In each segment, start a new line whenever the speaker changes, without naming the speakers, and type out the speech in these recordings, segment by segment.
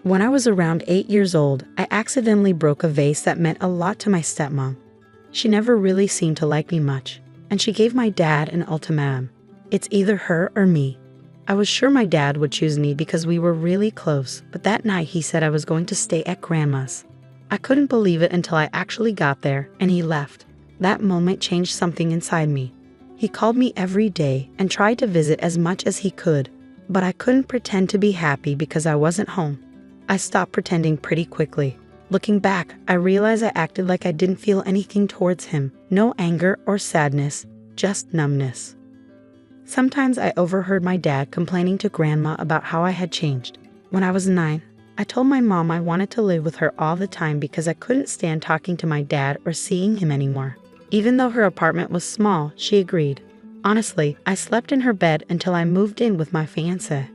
When I was around 8 years old, I accidentally broke a vase that meant a lot to my stepmom. She never really seemed to like me much, and she gave my dad an ultimatum. It's either her or me. I was sure my dad would choose me because we were really close, but that night he said I was going to stay at Grandma's. I couldn't believe it until I actually got there and he left. That moment changed something inside me. He called me every day and tried to visit as much as he could, but I couldn't pretend to be happy because I wasn't home. I stopped pretending pretty quickly. Looking back, I realized I acted like I didn't feel anything towards him. No anger or sadness, just numbness. Sometimes I overheard my dad complaining to Grandma about how I had changed. When I was 9, I told my mom I wanted to live with her all the time because I couldn't stand talking to my dad or seeing him anymore. Even though her apartment was small, she agreed. Honestly, I slept in her bed until I moved in with my fiancé.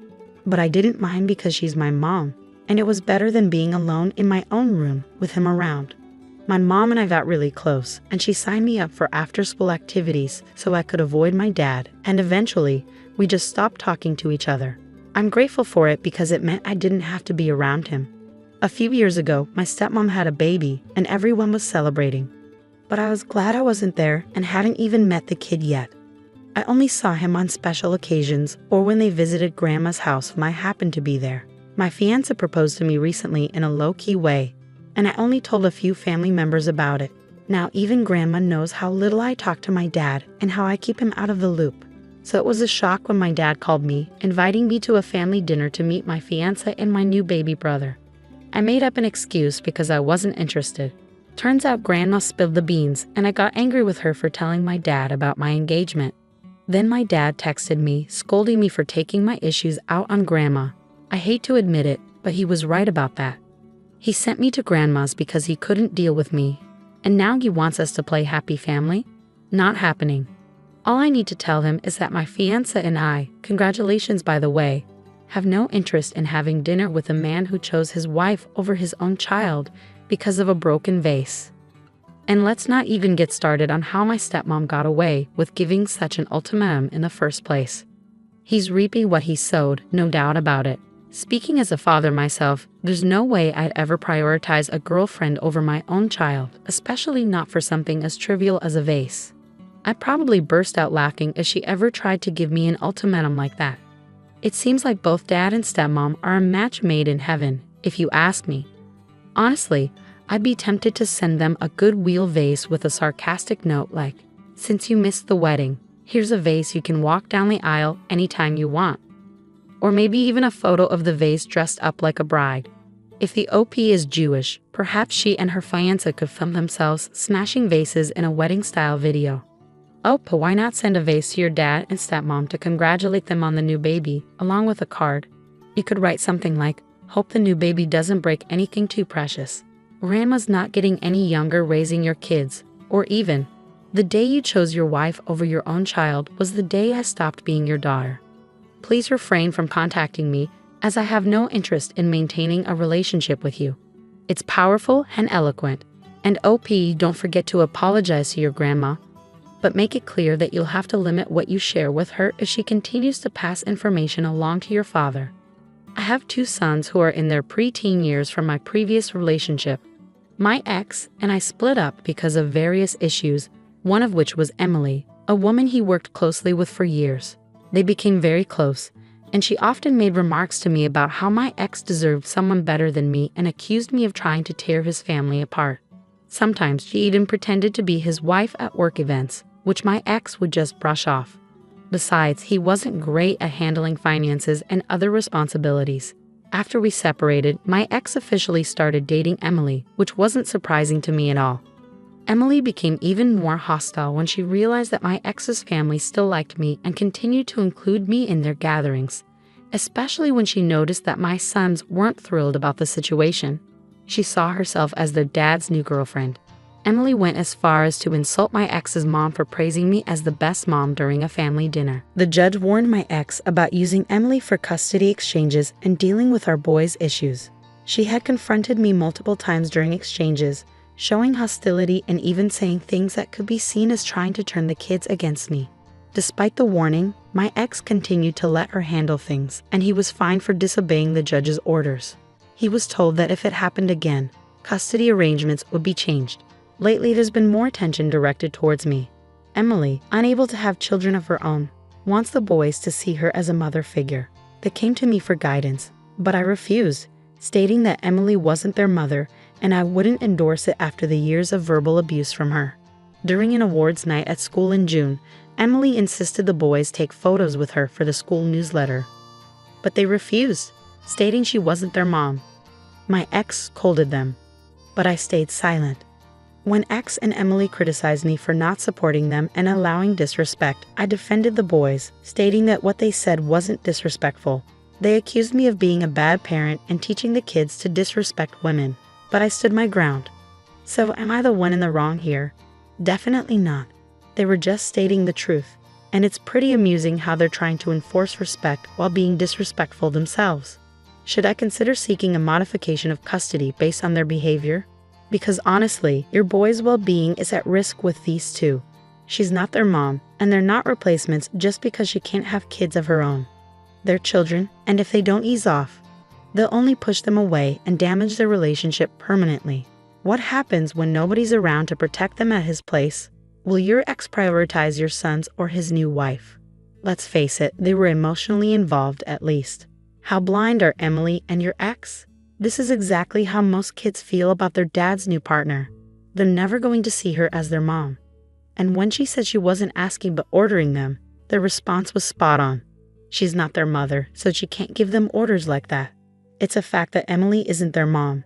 But I didn't mind because she's my mom, and it was better than being alone in my own room with him around. My mom and I got really close, and she signed me up for after-school activities so I could avoid my dad, and eventually, we just stopped talking to each other. I'm grateful for it because it meant I didn't have to be around him. A few years ago, my stepmom had a baby, and everyone was celebrating. But I was glad I wasn't there and hadn't even met the kid yet. I only saw him on special occasions or when they visited Grandma's house when I happened to be there. My fiancé proposed to me recently in a low-key way, and I only told a few family members about it. Now even Grandma knows how little I talk to my dad and how I keep him out of the loop. So it was a shock when my dad called me, inviting me to a family dinner to meet my fiancé and my new baby brother. I made up an excuse because I wasn't interested. Turns out Grandma spilled the beans, and I got angry with her for telling my dad about my engagement. Then my dad texted me, scolding me for taking my issues out on Grandma. I hate to admit it, but he was right about that. He sent me to Grandma's because he couldn't deal with me, and now he wants us to play happy family? Not happening. All I need to tell him is that my fiancé and I, congratulations by the way, have no interest in having dinner with a man who chose his wife over his own child because of a broken vase. And let's not even get started on how my stepmom got away with giving such an ultimatum in the first place. He's reaping what he sowed, no doubt about it. Speaking as a father myself, there's no way I'd ever prioritize a girlfriend over my own child, especially not for something as trivial as a vase. I'd probably burst out laughing if she ever tried to give me an ultimatum like that. It seems like both dad and stepmom are a match made in heaven, if you ask me. Honestly, I'd be tempted to send them a goodwill vase with a sarcastic note like, "Since you missed the wedding, here's a vase you can walk down the aisle anytime you want." Or maybe even a photo of the vase dressed up like a bride. If the OP is Jewish, perhaps she and her fiancé could film themselves smashing vases in a wedding-style video. Oh, but why not send a vase to your dad and stepmom to congratulate them on the new baby, along with a card? You could write something like, "Hope the new baby doesn't break anything too precious. Grandma's not getting any younger raising your kids," or even, "The day you chose your wife over your own child was the day I stopped being your daughter. Please refrain from contacting me, as I have no interest in maintaining a relationship with you." It's powerful and eloquent. And OP, don't forget to apologize to your grandma, but make it clear that you'll have to limit what you share with her if she continues to pass information along to your father. I have 2 sons who are in their preteen years from my previous relationship. My ex and I split up because of various issues, one of which was Emily, a woman he worked closely with for years. They became very close, and she often made remarks to me about how my ex deserved someone better than me and accused me of trying to tear his family apart. Sometimes she even pretended to be his wife at work events, which my ex would just brush off. Besides, he wasn't great at handling finances and other responsibilities. After we separated, my ex officially started dating Emily, which wasn't surprising to me at all. Emily became even more hostile when she realized that my ex's family still liked me and continued to include me in their gatherings, especially when she noticed that my sons weren't thrilled about the situation. She saw herself as their dad's new girlfriend. Emily went as far as to insult my ex's mom for praising me as the best mom during a family dinner. The judge warned my ex about using Emily for custody exchanges and dealing with our boys' issues. She had confronted me multiple times during exchanges, showing hostility and even saying things that could be seen as trying to turn the kids against me. Despite the warning, my ex continued to let her handle things, and he was fined for disobeying the judge's orders. He was told that if it happened again, custody arrangements would be changed. Lately, there's been more attention directed towards me. Emily, unable to have children of her own, wants the boys to see her as a mother figure. They came to me for guidance, but I refused, stating that Emily wasn't their mother and I wouldn't endorse it after the years of verbal abuse from her. During an awards night at school in June, Emily insisted the boys take photos with her for the school newsletter. But they refused, stating she wasn't their mom. My ex scolded them, but I stayed silent. When X and Emily criticized me for not supporting them and allowing disrespect, I defended the boys, stating that what they said wasn't disrespectful. They accused me of being a bad parent and teaching the kids to disrespect women, but I stood my ground. So am I the one in the wrong here? Definitely not. They were just stating the truth, and it's pretty amusing how they're trying to enforce respect while being disrespectful themselves. Should I consider seeking a modification of custody based on their behavior? Because honestly, your boy's well-being is at risk with these two. She's not their mom, and they're not replacements just because she can't have kids of her own. They're children, and if they don't ease off, they'll only push them away and damage their relationship permanently. What happens when nobody's around to protect them at his place? Will your ex prioritize your sons or his new wife? Let's face it, they were emotionally involved at least. How blind are Emily and your ex? This is exactly how most kids feel about their dad's new partner. They're never going to see her as their mom. And when she said she wasn't asking but ordering them, their response was spot on. She's not their mother, so she can't give them orders like that. It's a fact that Emily isn't their mom.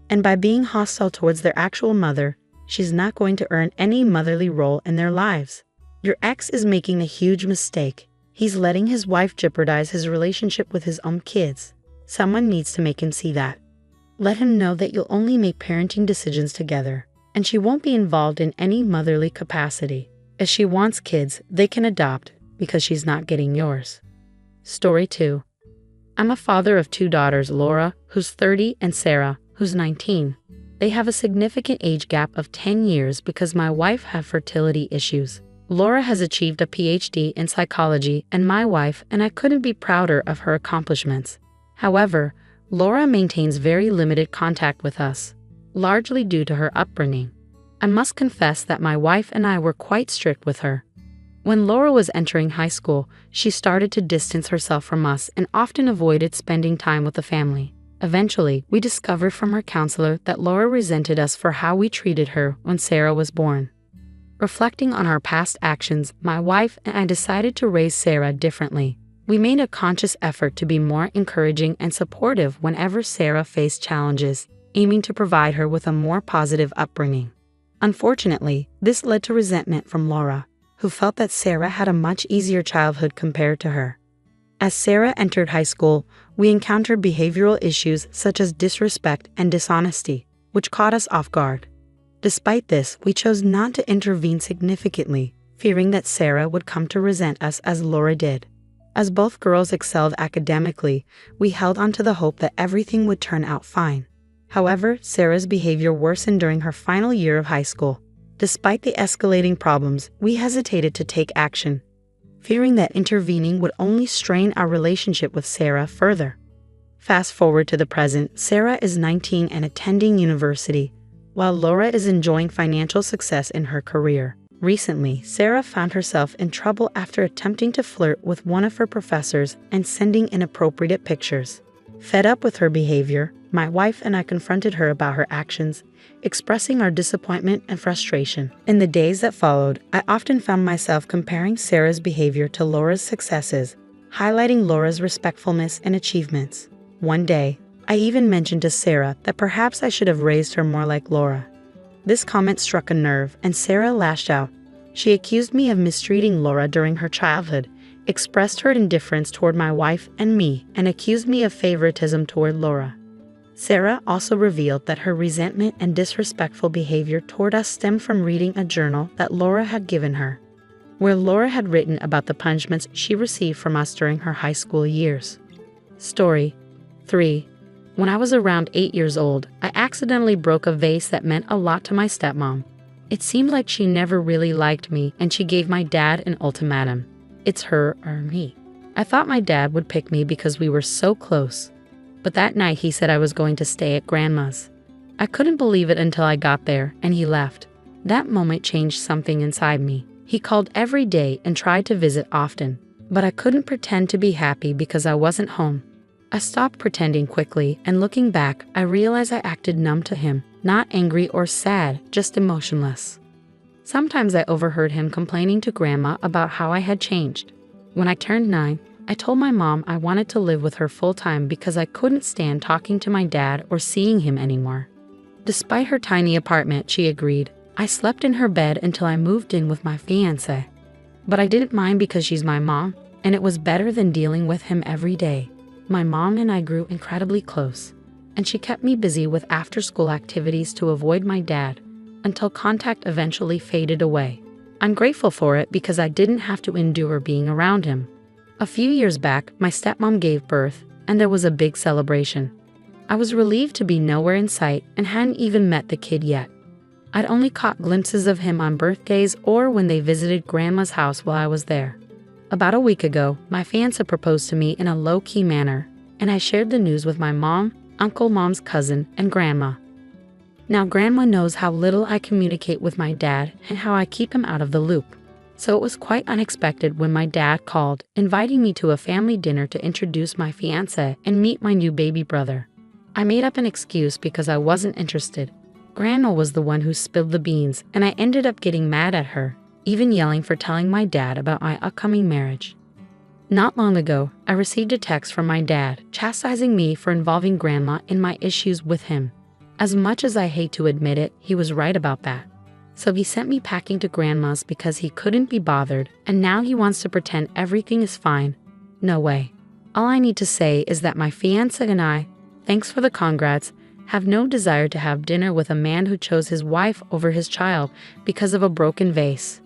And by being hostile towards their actual mother, she's not going to earn any motherly role in their lives. Your ex is making a huge mistake. He's letting his wife jeopardize his relationship with his own kids. Someone needs to make him see that. Let him know that you'll only make parenting decisions together, and she won't be involved in any motherly capacity. If she wants kids, they can adopt, because she's not getting yours. Story 2. I'm a father of 2 daughters, Laura, who's 30, and Sarah, who's 19. They have a significant age gap of 10 years because my wife had fertility issues. Laura has achieved a PhD in psychology, and my wife and I couldn't be prouder of her accomplishments. However, Laura maintains very limited contact with us, largely due to her upbringing. I must confess that my wife and I were quite strict with her. When Laura was entering high school, she started to distance herself from us and often avoided spending time with the family. Eventually, we discovered from her counselor that Laura resented us for how we treated her when Sarah was born. Reflecting on our past actions, my wife and I decided to raise Sarah differently. We made a conscious effort to be more encouraging and supportive whenever Sarah faced challenges, aiming to provide her with a more positive upbringing. Unfortunately, this led to resentment from Laura, who felt that Sarah had a much easier childhood compared to her. As Sarah entered high school, we encountered behavioral issues such as disrespect and dishonesty, which caught us off guard. Despite this, we chose not to intervene significantly, fearing that Sarah would come to resent us as Laura did. As both girls excelled academically, we held on to the hope that everything would turn out fine. However, Sarah's behavior worsened during her final year of high school. Despite the escalating problems, we hesitated to take action, fearing that intervening would only strain our relationship with Sarah further. Fast forward to the present, Sarah is 19 and attending university, while Laura is enjoying financial success in her career. Recently, Sarah found herself in trouble after attempting to flirt with one of her professors and sending inappropriate pictures. Fed up with her behavior, my wife and I confronted her about her actions, expressing our disappointment and frustration. In the days that followed, I often found myself comparing Sarah's behavior to Laura's successes, highlighting Laura's respectfulness and achievements. One day, I even mentioned to Sarah that perhaps I should have raised her more like Laura. This comment struck a nerve, and Sarah lashed out. She accused me of mistreating Laura during her childhood, expressed her indifference toward my wife and me, and accused me of favoritism toward Laura. Sarah also revealed that her resentment and disrespectful behavior toward us stemmed from reading a journal that Laura had given her, where Laura had written about the punishments she received from us during her high school years. Story 3. When I was around 8 years old, I accidentally broke a vase that meant a lot to my stepmom. It seemed like she never really liked me, and she gave my dad an ultimatum. It's her or me. I thought my dad would pick me because we were so close. but that night he said I was going to stay at Grandma's. I couldn't believe it until I got there and he left. That moment changed something inside me. He called every day and tried to visit often, but I couldn't pretend to be happy because I wasn't home. I stopped pretending quickly, and looking back, I realized I acted numb to him, not angry or sad, just emotionless. Sometimes I overheard him complaining to Grandma about how I had changed. When I turned 9, I told my mom I wanted to live with her full-time because I couldn't stand talking to my dad or seeing him anymore. Despite her tiny apartment, she agreed. I slept in her bed until I moved in with my fiancé. But I didn't mind because she's my mom, and it was better than dealing with him every day. My mom and I grew incredibly close, and she kept me busy with after-school activities to avoid my dad, until contact eventually faded away. I'm grateful for it because I didn't have to endure being around him. A few years back, my stepmom gave birth, and there was a big celebration. I was relieved to be nowhere in sight and hadn't even met the kid yet. I'd only caught glimpses of him on birthdays or when they visited Grandma's house while I was there. About a week ago, my fiancé proposed to me in a low-key manner, and I shared the news with my mom, Uncle Mom's cousin, and Grandma. Now Grandma knows how little I communicate with my dad and how I keep him out of the loop. So it was quite unexpected when my dad called, inviting me to a family dinner to introduce my fiancé and meet my new baby brother. I made up an excuse because I wasn't interested. Grandma was the one who spilled the beans, and I ended up getting mad at her, even yelling for telling my dad about my upcoming marriage. Not long ago, I received a text from my dad chastising me for involving Grandma in my issues with him. As much as I hate to admit it, he was right about that. So he sent me packing to Grandma's because he couldn't be bothered, and now he wants to pretend everything is fine. No way. All I need to say is that my fiancé and I, thanks for the congrats, have no desire to have dinner with a man who chose his wife over his child because of a broken vase.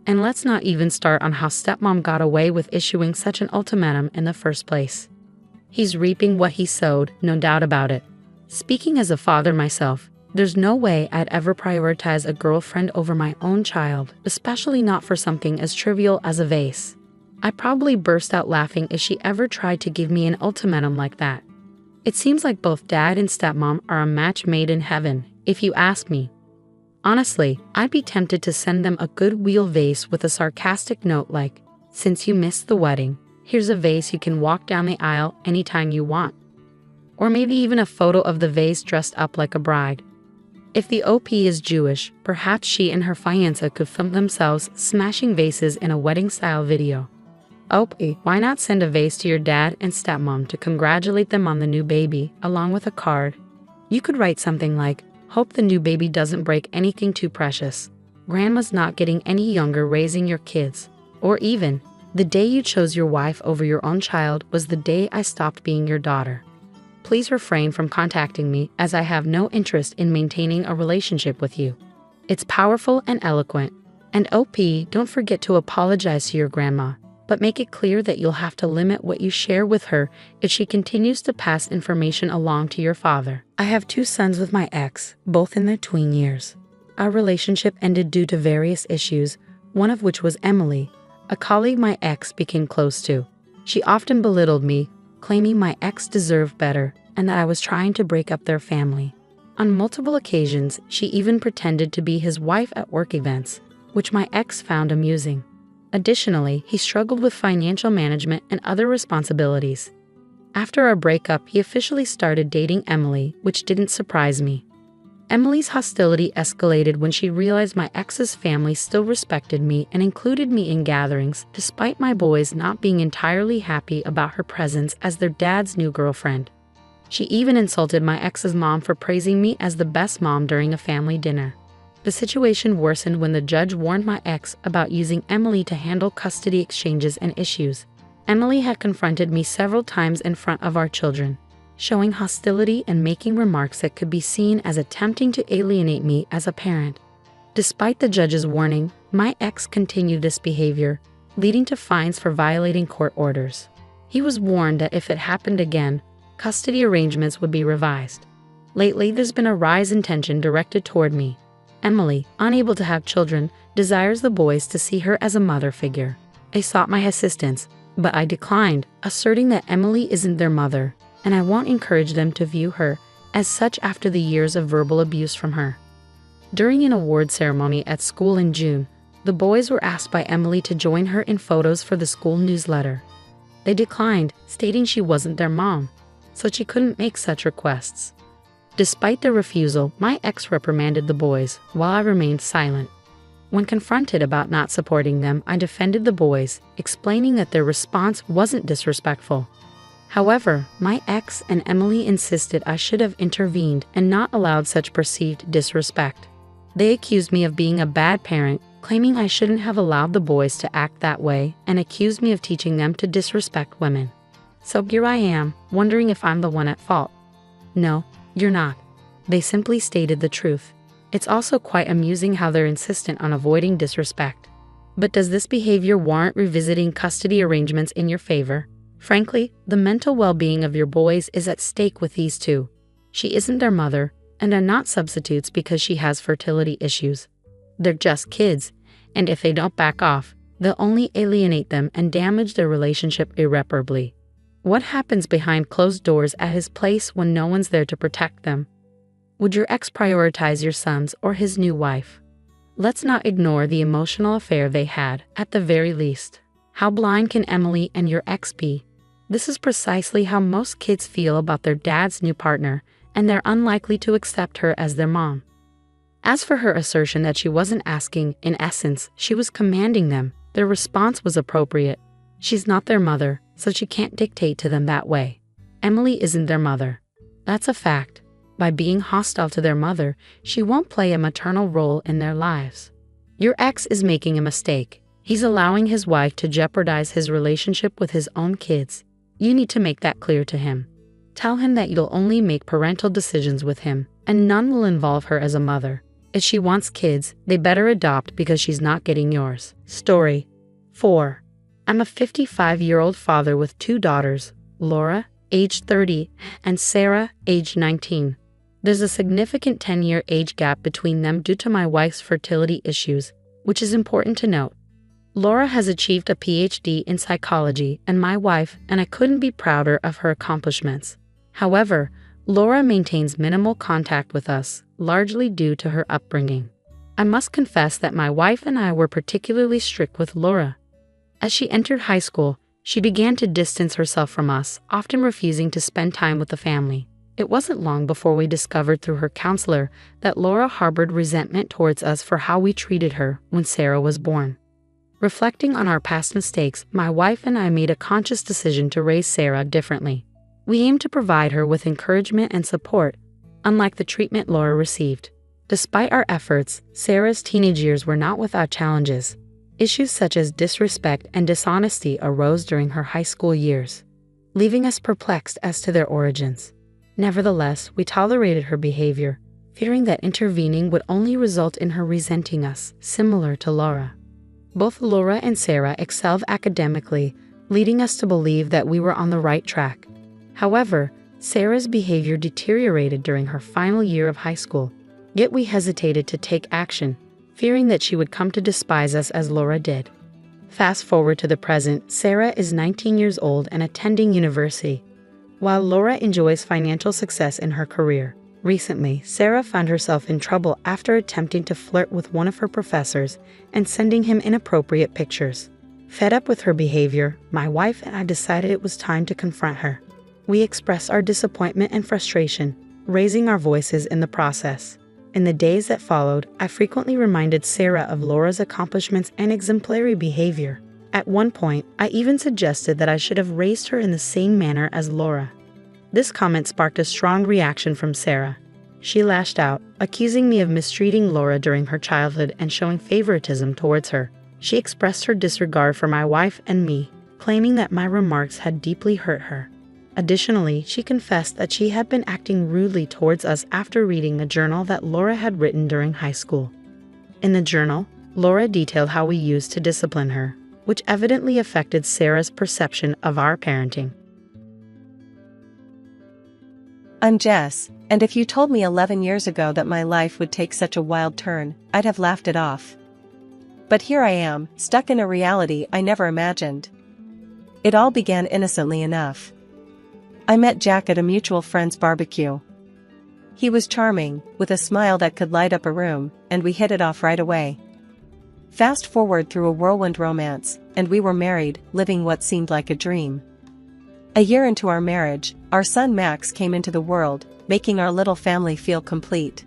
And let's not even start on how stepmom got away with issuing such an ultimatum in the first place. He's reaping what he sowed, no doubt about it. Speaking as a father myself, there's no way I'd ever prioritize a girlfriend over my own child, especially not for something as trivial as a vase. I'd probably burst out laughing if she ever tried to give me an ultimatum like that. It seems like both dad and stepmom are a match made in heaven, if you ask me. Honestly, I'd be tempted to send them a Goodwill vase with a sarcastic note like, "Since you missed the wedding, here's a vase you can walk down the aisle anytime you want." Or maybe even a photo of the vase dressed up like a bride. If the OP is Jewish, perhaps she and her fiancé could film themselves smashing vases in a wedding-style video. OP, why not send a vase to your dad and stepmom to congratulate them on the new baby, along with a card? You could write something like, "Hope the new baby doesn't break anything too precious. Grandma's not getting any younger raising your kids." Or even, "The day you chose your wife over your own child was the day I stopped being your daughter. Please refrain from contacting me as I have no interest in maintaining a relationship with you." It's powerful and eloquent. And OP, don't forget to apologize to your grandma, but make it clear that you'll have to limit what you share with her if she continues to pass information along to your father. I have 2 sons with my ex, both in their tween years. Our relationship ended due to various issues, one of which was Emily, a colleague my ex became close to. She often belittled me, claiming my ex deserved better and that I was trying to break up their family. On multiple occasions, she even pretended to be his wife at work events, which my ex found amusing. Additionally, he struggled with financial management and other responsibilities. After our breakup, he officially started dating Emily, which didn't surprise me. Emily's hostility escalated when she realized my ex's family still respected me and included me in gatherings, despite my boys not being entirely happy about her presence as their dad's new girlfriend. She even insulted my ex's mom for praising me as the best mom during a family dinner. The situation worsened when the judge warned my ex about using Emily to handle custody exchanges and issues. Emily had confronted me several times in front of our children, showing hostility and making remarks that could be seen as attempting to alienate me as a parent. Despite the judge's warning, my ex continued this behavior, leading to fines for violating court orders. He was warned that if it happened again, custody arrangements would be revised. Lately, there's been a rise in tension directed toward me. Emily, unable to have children, desires the boys to see her as a mother figure. They sought my assistance, but I declined, asserting that Emily isn't their mother. and I won't encourage them to view her as such after the years of verbal abuse from her. During an award ceremony at school in June, the boys were asked by Emily to join her in photos for the school newsletter. They declined, stating she wasn't their mom, so she couldn't make such requests. Despite their refusal, my ex reprimanded the boys, while I remained silent. When confronted about not supporting them, I defended the boys, explaining that their response wasn't disrespectful. However, my ex and Emily insisted I should have intervened and not allowed such perceived disrespect. They accused me of being a bad parent, claiming I shouldn't have allowed the boys to act that way, and accused me of teaching them to disrespect women. So here I am, wondering if I'm the one at fault. No, you're not. They simply stated the truth. It's also quite amusing how they're insistent on avoiding disrespect. But does this behavior warrant revisiting custody arrangements in your favor? Frankly, the mental well-being of your boys is at stake with these two. She isn't their mother, and are not substitutes because she has fertility issues. They're just kids, and if they don't back off, they'll only alienate them and damage their relationship irreparably. What happens behind closed doors at his place when no one's there to protect them? Would your ex prioritize your sons or his new wife? Let's not ignore the emotional affair they had, at the very least. How blind can Emily and your ex be? This is precisely how most kids feel about their dad's new partner, and they're unlikely to accept her as their mom. As for her assertion that she wasn't asking, in essence, she was commanding them, their response was appropriate. She's not their mother, so she can't dictate to them that way. Emily isn't their mother. That's a fact. By being hostile to their mother, she won't play a maternal role in their lives. Your ex is making a mistake. He's allowing his wife to jeopardize his relationship with his own kids. You need to make that clear to him. Tell him that you'll only make parental decisions with him, and none will involve her as a mother. If she wants kids, they better adopt because she's not getting yours. Story 4. I'm a 55-year-old father with 2 daughters, Laura, age 30, and Sarah, age 19. There's a significant 10-year age gap between them due to my wife's fertility issues, which is important to note. Laura has achieved a PhD in psychology, and my wife and I couldn't be prouder of her accomplishments. However, Laura maintains minimal contact with us, largely due to her upbringing. I must confess that my wife and I were particularly strict with Laura. As she entered high school, she began to distance herself from us, often refusing to spend time with the family. It wasn't long before we discovered through her counselor that Laura harbored resentment towards us for how we treated her when Sarah was born. Reflecting on our past mistakes, my wife and I made a conscious decision to raise Sarah differently. We aimed to provide her with encouragement and support, unlike the treatment Laura received. Despite our efforts, Sarah's teenage years were not without challenges. Issues such as disrespect and dishonesty arose during her high school years, leaving us perplexed as to their origins. Nevertheless, we tolerated her behavior, fearing that intervening would only result in her resenting us, similar to Laura. Both Laura and Sarah excelled academically, leading us to believe that we were on the right track. However, Sarah's behavior deteriorated during her final year of high school, yet we hesitated to take action, fearing that she would come to despise us as Laura did. Fast forward to the present, Sarah is 19 years old and attending university, while Laura enjoys financial success in her career. Recently, Sarah found herself in trouble after attempting to flirt with one of her professors and sending him inappropriate pictures. Fed up with her behavior, my wife and I decided it was time to confront her. We expressed our disappointment and frustration, raising our voices in the process. In the days that followed, I frequently reminded Sarah of Laura's accomplishments and exemplary behavior. At one point, I even suggested that I should have raised her in the same manner as Laura. This comment sparked a strong reaction from Sarah. She lashed out, accusing me of mistreating Laura during her childhood and showing favoritism towards her. She expressed her disregard for my wife and me, claiming that my remarks had deeply hurt her. Additionally, she confessed that she had been acting rudely towards us after reading a journal that Laura had written during high school. In the journal, Laura detailed how we used to discipline her, which evidently affected Sarah's perception of our parenting.
I'm Jess, and if you told me 11 years ago that my life would take such a wild turn, I'd have laughed it off. But here I am, stuck in a reality I never imagined. It all began innocently enough. I met Jack at a mutual friend's barbecue. He was charming, with a smile that could light up a room, and we hit it off right away. Fast forward through a whirlwind romance, and we were married, living what seemed like a dream. A year into our marriage, our son Max came into the world, making our little family feel complete.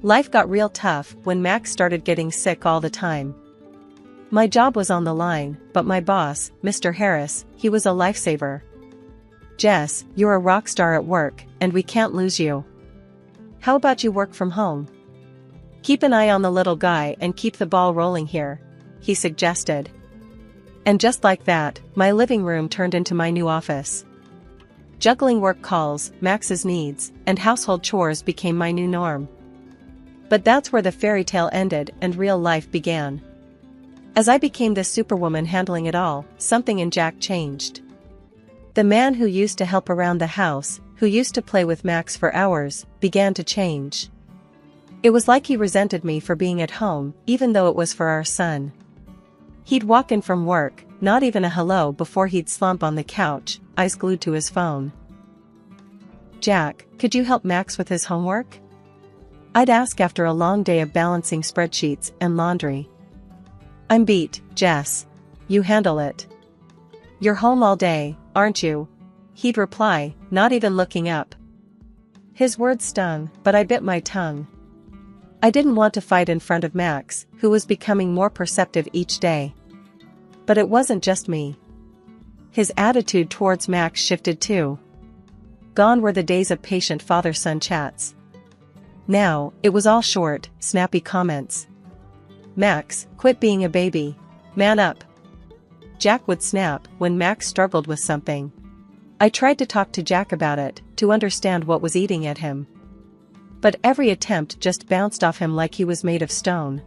Life got real tough when Max started getting sick all the time. My job was on the line, but my boss, Mr. Harris, he was a lifesaver. "Jess, you're a rock star at work, and we can't lose you. How about you work from home? Keep an eye on the little guy and keep the ball rolling here," he suggested. And just like that, my living room turned into my new office. Juggling work calls, Max's needs, and household chores became my new norm. But that's where the fairy tale ended and real life began. As I became the superwoman handling it all, something in Jack changed. The man who used to help around the house, who used to play with Max for hours, began to change. It was like he resented me for being at home, even though it was for our son. He'd walk in from work, not even a hello before he'd slump on the couch, eyes glued to his phone. "Jack, could you help Max with his homework?" I'd ask after a long day of balancing spreadsheets and laundry. "I'm beat, Jess. You handle it. You're home all day, aren't you?" he'd reply, not even looking up. His words stung, but I bit my tongue. I didn't want to fight in front of Max, who was becoming more perceptive each day. But it wasn't just me. His attitude towards Max shifted too. Gone were the days of patient father-son chats. Now, it was all short, snappy comments. "Max, quit being a baby. Man up." Jack would snap when Max struggled with something. I tried to talk to Jack about it, to understand what was eating at him. But every attempt just bounced off him like he was made of stone.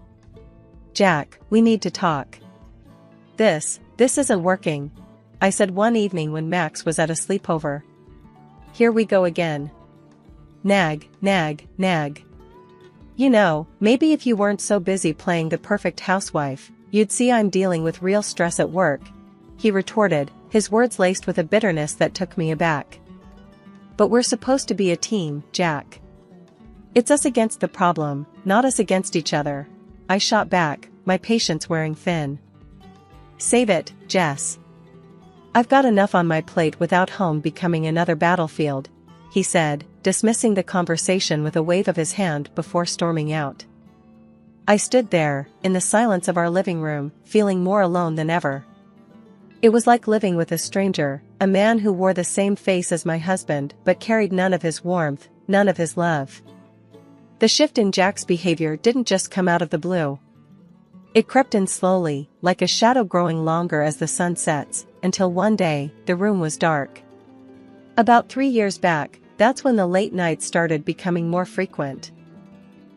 "Jack, we need to talk. This isn't working," I said one evening when Max was at a sleepover. "Here we go again. Nag, nag, nag. You know, maybe if you weren't so busy playing the perfect housewife, you'd see I'm dealing with real stress at work," he retorted, his words laced with a bitterness that took me aback. "But we're supposed to be a team, Jack. It's us against the problem, not us against each other," I shot back, my patience wearing thin. "Save it, Jess. I've got enough on my plate without home becoming another battlefield," he said, dismissing the conversation with a wave of his hand before storming out. I stood there, in the silence of our living room, feeling more alone than ever. It was like living with a stranger, a man who wore the same face as my husband but carried none of his warmth, none of his love. The shift in Jack's behavior didn't just come out of the blue. It crept in slowly, like a shadow growing longer as the sun sets, until one day, the room was dark. About 3 years back, that's when the late nights started becoming more frequent.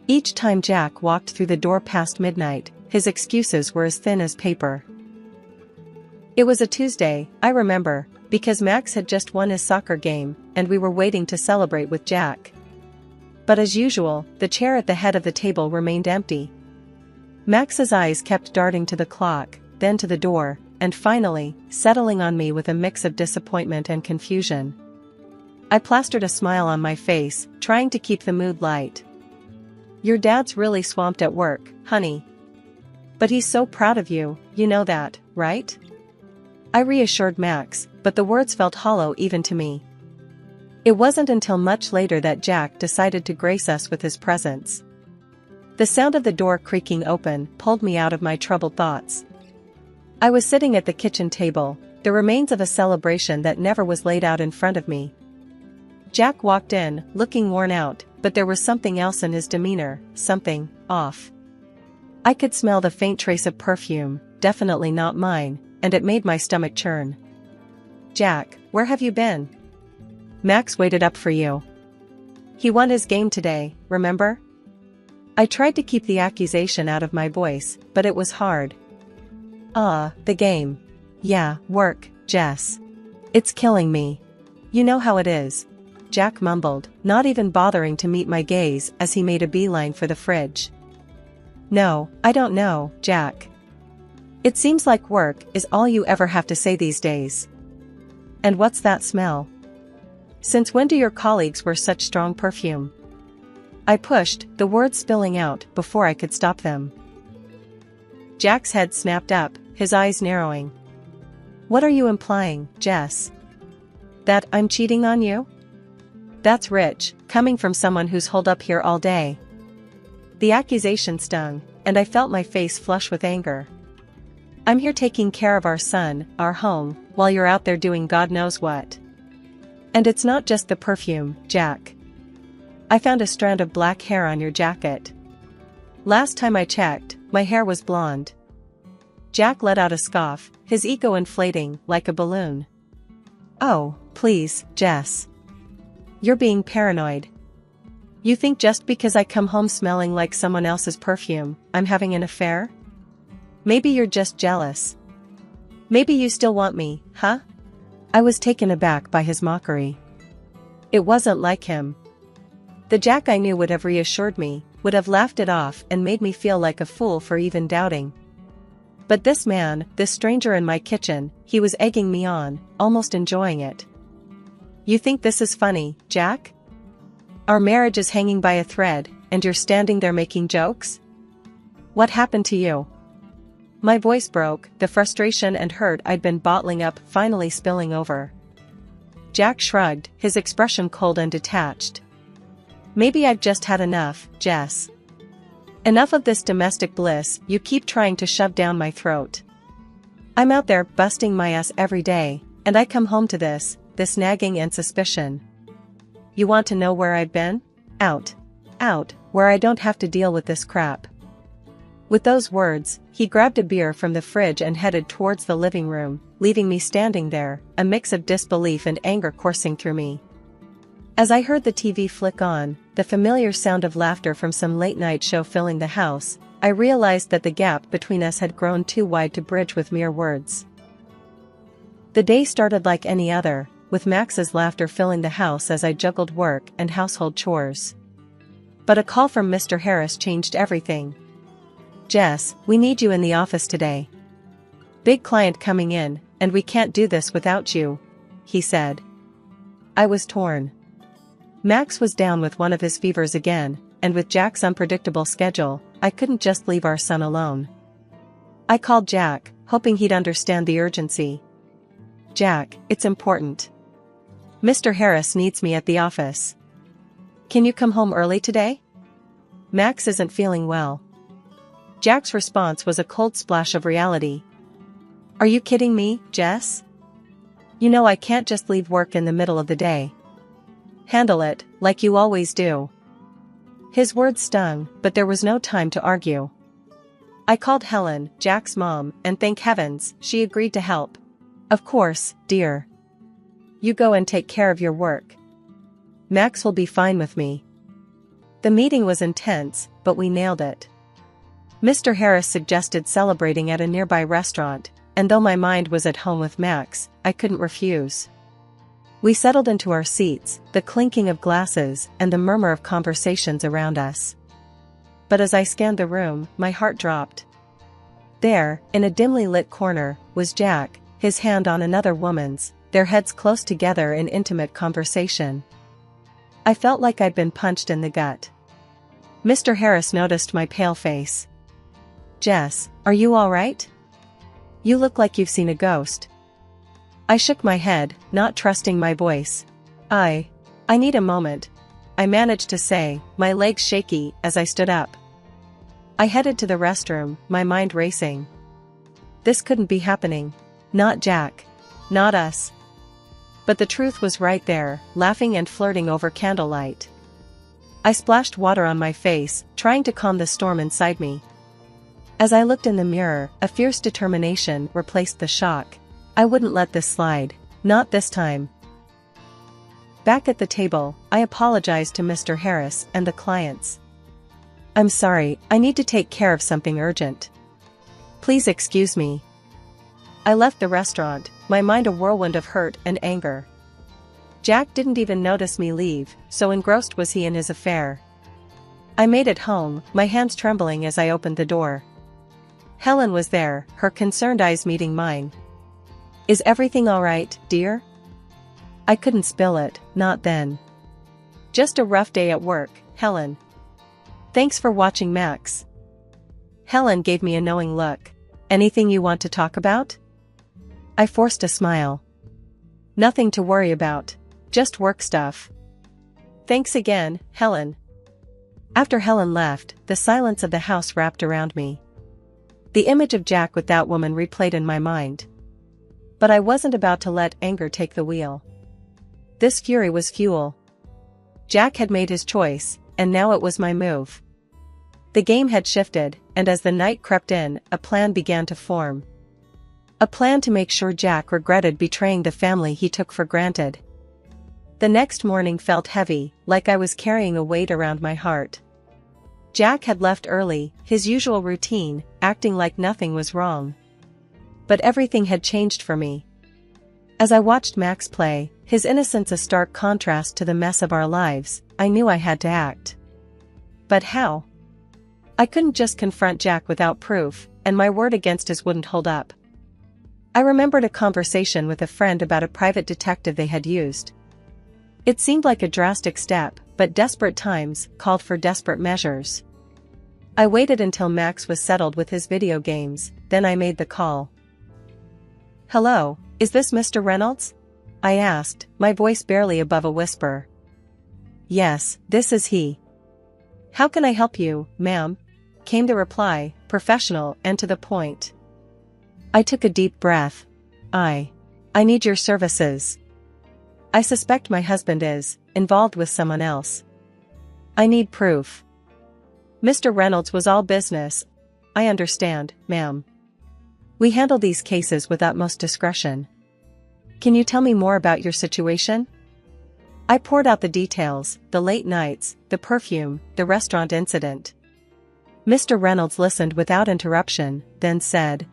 Each time Jack walked through the door past midnight, his excuses were as thin as paper. It was a Tuesday, I remember, because Max had just won his soccer game, and we were waiting to celebrate with Jack. But as usual, the chair at the head of the table remained empty. Max's eyes kept darting to the clock, then to the door, and finally, settling on me with a mix of disappointment and confusion. I plastered a smile on my face, trying to keep the mood light. "Your dad's really swamped at work, honey. But he's so proud of you, you know that, right?" I reassured Max, but the words felt hollow even to me. It wasn't until much later that Jack decided to grace us with his presence. The sound of the door creaking open pulled me out of my troubled thoughts. I was sitting at the kitchen table, the remains of a celebration that never was laid out in front of me. Jack walked in, looking worn out, but there was something else in his demeanor, something off. I could smell the faint trace of perfume, definitely not mine, and it made my stomach churn. "Jack, where have you been? Max waited up for you. He won his game today, remember?" I tried to keep the accusation out of my voice, but it was hard. The game. Yeah, work, Jess. It's killing me. You know how it is," Jack mumbled, not even bothering to meet my gaze as he made a beeline for the fridge. "No, I don't know, Jack. It seems like work is all you ever have to say these days." "And what's that smell?" Since when do your colleagues wear such strong perfume? I pushed, the words spilling out before I could stop them. Jack's head snapped up, his eyes narrowing. What are you implying, Jess? That I'm cheating on you? That's rich, coming from someone who's holed up here all day. The accusation stung, and I felt my face flush with anger. I'm here taking care of our son, our home, while you're out there doing God knows what. And it's not just the perfume, Jack. I found a strand of black hair on your jacket. Last time I checked, my hair was blonde. Jack let out a scoff, his ego inflating like a balloon. Oh, please, Jess. You're being paranoid. You think just because I come home smelling like someone else's perfume, I'm having an affair? Maybe you're just jealous. Maybe you still want me, huh? I was taken aback by his mockery. It wasn't like him. The Jack I knew would have reassured me, would have laughed it off and made me feel like a fool for even doubting. But this man, this stranger in my kitchen, he was egging me on, almost enjoying it. You think this is funny, Jack? Our marriage is hanging by a thread, and you're standing there making jokes? What happened to you? My voice broke, the frustration and hurt I'd been bottling up finally spilling over. Jack shrugged, his expression cold and detached. Maybe I've just had enough, Jess. Enough of this domestic bliss you keep trying to shove down my throat. I'm out there busting my ass every day, and I come home to this nagging and suspicion. You want to know where I've been? Out, where I don't have to deal with this crap. With those words, he grabbed a beer from the fridge and headed towards the living room, leaving me standing there, a mix of disbelief and anger coursing through me. As I heard the TV flick on, the familiar sound of laughter from some late-night show filling the house, I realized that the gap between us had grown too wide to bridge with mere words. The day started like any other, with Max's laughter filling the house as I juggled work and household chores. But a call from Mr. Harris changed everything. Jess, we need you in the office today. Big client coming in, and we can't do this without you, he said. I was torn. Max was down with one of his fevers again, and with Jack's unpredictable schedule, I couldn't just leave our son alone. I called Jack, hoping he'd understand the urgency. Jack, it's important. Mr. Harris needs me at the office. Can you come home early today? Max isn't feeling well. Jack's response was a cold splash of reality. Are you kidding me, Jess? You know I can't just leave work in the middle of the day. Handle it, like you always do. His words stung, but there was no time to argue. I called Helen, Jack's mom, and thank heavens, she agreed to help. Of course, dear. You go and take care of your work. Max will be fine with me. The meeting was intense, but we nailed it. Mr. Harris suggested celebrating at a nearby restaurant, and though my mind was at home with Max, I couldn't refuse. We settled into our seats, the clinking of glasses and the murmur of conversations around us. But as I scanned the room, my heart dropped. There, in a dimly lit corner, was Jack, his hand on another woman's, their heads close together in intimate conversation. I felt like I'd been punched in the gut. Mr. Harris noticed my pale face. Jess, are you all right? You look like you've seen a ghost. I shook my head, not trusting my voice. I need a moment, I managed to say, my legs shaky as I stood up. I headed to the restroom, my mind racing. This couldn't be happening. Not Jack. Not us. But the truth was right there, laughing and flirting over candlelight. I splashed water on my face, trying to calm the storm inside me. As I looked in the mirror, a fierce determination replaced the shock. I wouldn't let this slide. Not this time. Back at the table, I apologized to Mr. Harris and the clients. I'm sorry, I need to take care of something urgent. Please excuse me. I left the restaurant, my mind a whirlwind of hurt and anger. Jack didn't even notice me leave, so engrossed was he in his affair. I made it home, my hands trembling as I opened the door. Helen was there, her concerned eyes meeting mine. Is everything all right, dear? I couldn't spill it, not then. Just a rough day at work, Helen. Thanks for watching, Max. Helen gave me a knowing look. Anything you want to talk about? I forced a smile. Nothing to worry about. Just work stuff. Thanks again, Helen. After Helen left, the silence of the house wrapped around me. The image of Jack with that woman replayed in my mind. But I wasn't about to let anger take the wheel. This fury was fuel. Jack had made his choice, and now it was my move. The game had shifted, and as the night crept in, a plan began to form. A plan to make sure Jack regretted betraying the family he took for granted. The next morning felt heavy, like I was carrying a weight around my heart. Jack had left early, his usual routine, acting like nothing was wrong. But everything had changed for me. As I watched Max play, his innocence a stark contrast to the mess of our lives, I knew I had to act. But how? I couldn't just confront Jack without proof, and my word against his wouldn't hold up. I remembered a conversation with a friend about a private detective they had used. It seemed like a drastic step, but desperate times called for desperate measures. I waited until Max was settled with his video games, then I made the call. "Hello, is this Mr. Reynolds?" I asked, my voice barely above a whisper. "Yes, this is he." "How can I help you, ma'am?" came the reply, professional and to the point. I took a deep breath. I need your services. I suspect my husband is involved with someone else. I need proof. Mr. Reynolds was all business. "I understand, ma'am. We handle these cases with utmost discretion. Can you tell me more about your situation?" I poured out the details, the late nights, the perfume, the restaurant incident. Mr. Reynolds listened without interruption, then said,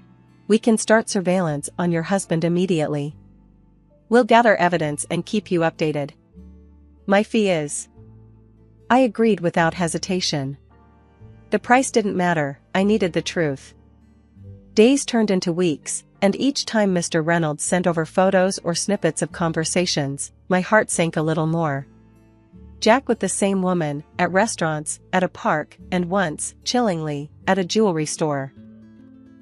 "We can start surveillance on your husband immediately. We'll gather evidence and keep you updated. My fee is..." I agreed without hesitation. The price didn't matter, I needed the truth. Days turned into weeks, and each time Mr. Reynolds sent over photos or snippets of conversations, my heart sank a little more. Jack with the same woman, at restaurants, at a park, and once, chillingly, at a jewelry store.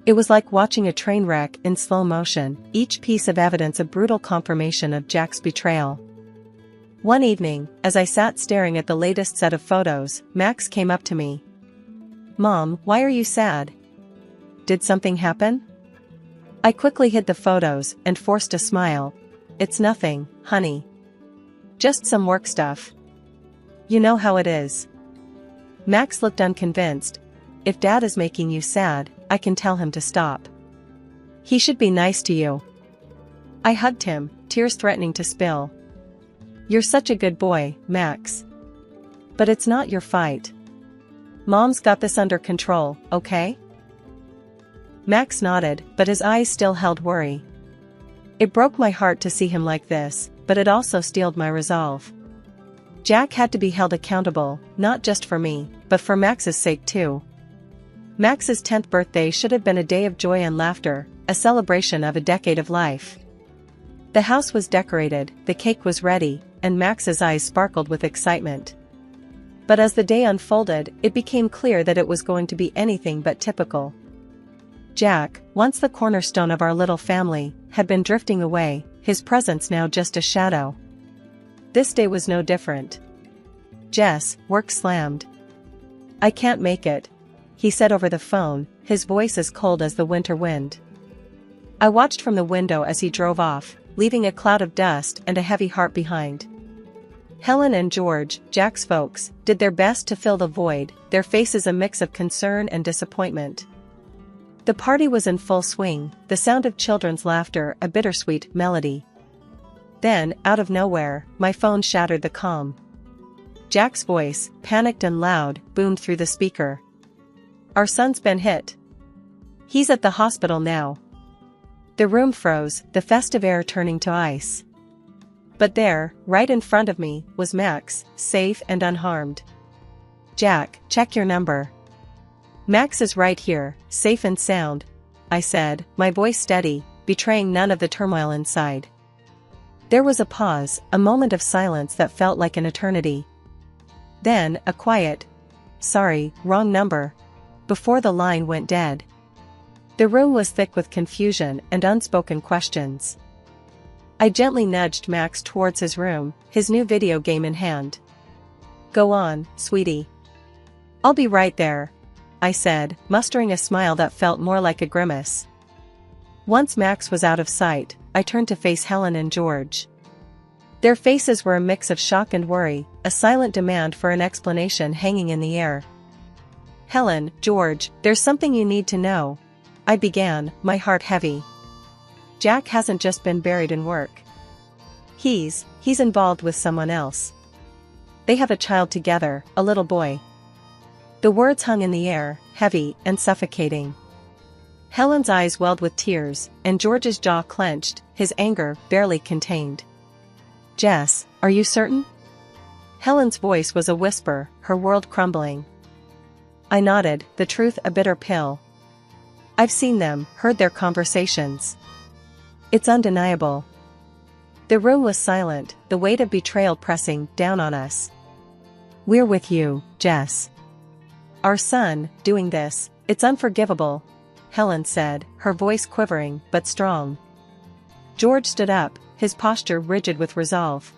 It was like watching a train wreck in slow motion, each piece of evidence a brutal confirmation of Jack's betrayal. One evening, as I sat staring at the latest set of photos, Max came up to me. "Mom, why are you sad? Did something happen?" I quickly hid the photos and forced a smile. "It's nothing, honey. Just some work stuff. You know how it is." Max looked unconvinced. "If Dad is making you sad, I can tell him to stop. He should be nice to you." I hugged him, tears threatening to spill. "You're such a good boy, Max. But it's not your fight. Mom's got this under control, okay?" Max nodded, but his eyes still held worry. It broke my heart to see him like this, but it also steeled my resolve. Jack had to be held accountable, not just for me, but for Max's sake too. Max's 10th birthday should have been a day of joy and laughter, a celebration of a decade of life. The house was decorated, the cake was ready, and Max's eyes sparkled with excitement. But as the day unfolded, it became clear that it was going to be anything but typical. Jack, once the cornerstone of our little family, had been drifting away, his presence now just a shadow. This day was no different. "Jess, work slammed. I can't make it," he said over the phone, his voice as cold as the winter wind. I watched from the window as he drove off, leaving a cloud of dust and a heavy heart behind. Helen and George, Jack's folks, did their best to fill the void, their faces a mix of concern and disappointment. The party was in full swing, the sound of children's laughter a bittersweet melody. Then, out of nowhere, my phone shattered the calm. Jack's voice, panicked and loud, boomed through the speaker. "Our son's been hit. He's at the hospital now." The room froze, the festive air turning to ice. But there, right in front of me, was Max, safe and unharmed. "Jack, check your number." "Max is right here, safe and sound," I said, my voice steady, betraying none of the turmoil inside. There was a pause, a moment of silence that felt like an eternity. Then, a quiet, "Sorry, wrong number," before the line went dead. The room was thick with confusion and unspoken questions. I gently nudged Max towards his room, his new video game in hand. "Go on, sweetie." "I'll be right there," I said, mustering a smile that felt more like a grimace. Once Max was out of sight, I turned to face Helen and George. Their faces were a mix of shock and worry, a silent demand for an explanation hanging in the air. "Helen, George, there's something you need to know," I began, my heart heavy. "Jack hasn't just been buried in work. He's involved with someone else. They have a child together, a little boy." The words hung in the air, heavy and suffocating. Helen's eyes welled with tears, and George's jaw clenched, his anger barely contained. "Jess, are you certain?" Helen's voice was a whisper, her world crumbling. I nodded, the truth a bitter pill. "I've seen them, heard their conversations. It's undeniable." The room was silent, the weight of betrayal pressing down on us. "We're with you, Jess. Our son, doing this, it's unforgivable," Helen said, her voice quivering but strong. George stood up, his posture rigid with resolve.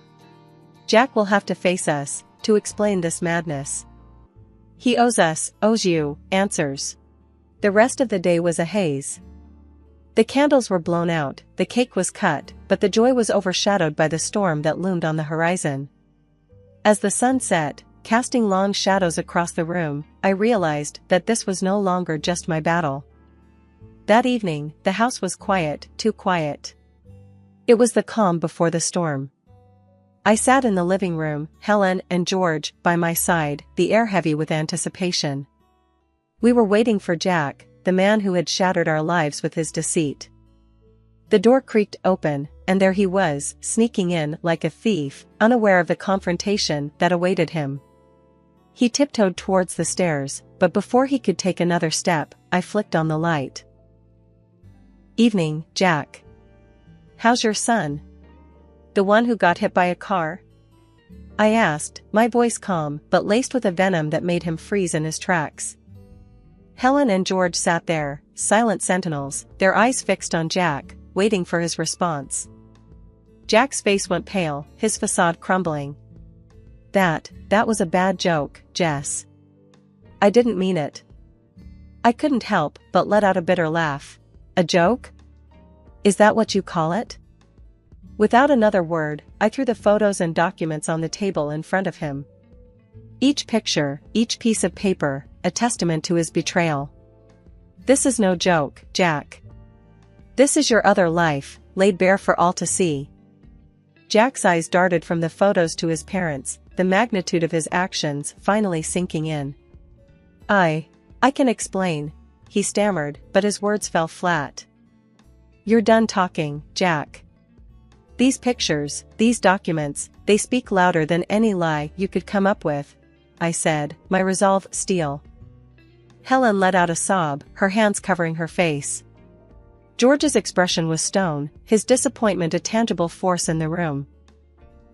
"Jack will have to face us, to explain this madness. He owes you, answers." The rest of the day was a haze. The candles were blown out, the cake was cut, but the joy was overshadowed by the storm that loomed on the horizon. As the sun set, casting long shadows across the room, I realized that this was no longer just my battle. That evening, the house was quiet, too quiet. It was the calm before the storm. I sat in the living room, Helen and George by my side, the air heavy with anticipation. We were waiting for Jack, the man who had shattered our lives with his deceit. The door creaked open, and there he was, sneaking in like a thief, unaware of the confrontation that awaited him. He tiptoed towards the stairs, but before he could take another step, I flicked on the light. "Evening, Jack. How's your son? The one who got hit by a car?" I asked, my voice calm but laced with a venom that made him freeze in his tracks. Helen and George sat there, silent sentinels, their eyes fixed on Jack, waiting for his response. Jack's face went pale, his facade crumbling. That was a bad joke, Jess. I didn't mean it." I couldn't help but let out a bitter laugh. "A joke? Is that what you call it?" Without another word, I threw the photos and documents on the table in front of him. Each picture, each piece of paper, a testament to his betrayal. "This is no joke, Jack. This is your other life, laid bare for all to see." Jack's eyes darted from the photos to his parents, the magnitude of his actions finally sinking in. I can explain," he stammered, but his words fell flat. "You're done talking, Jack. These pictures, these documents, they speak louder than any lie you could come up with," I said, my resolve steel. Helen let out a sob, her hands covering her face. George's expression was stone, his disappointment a tangible force in the room.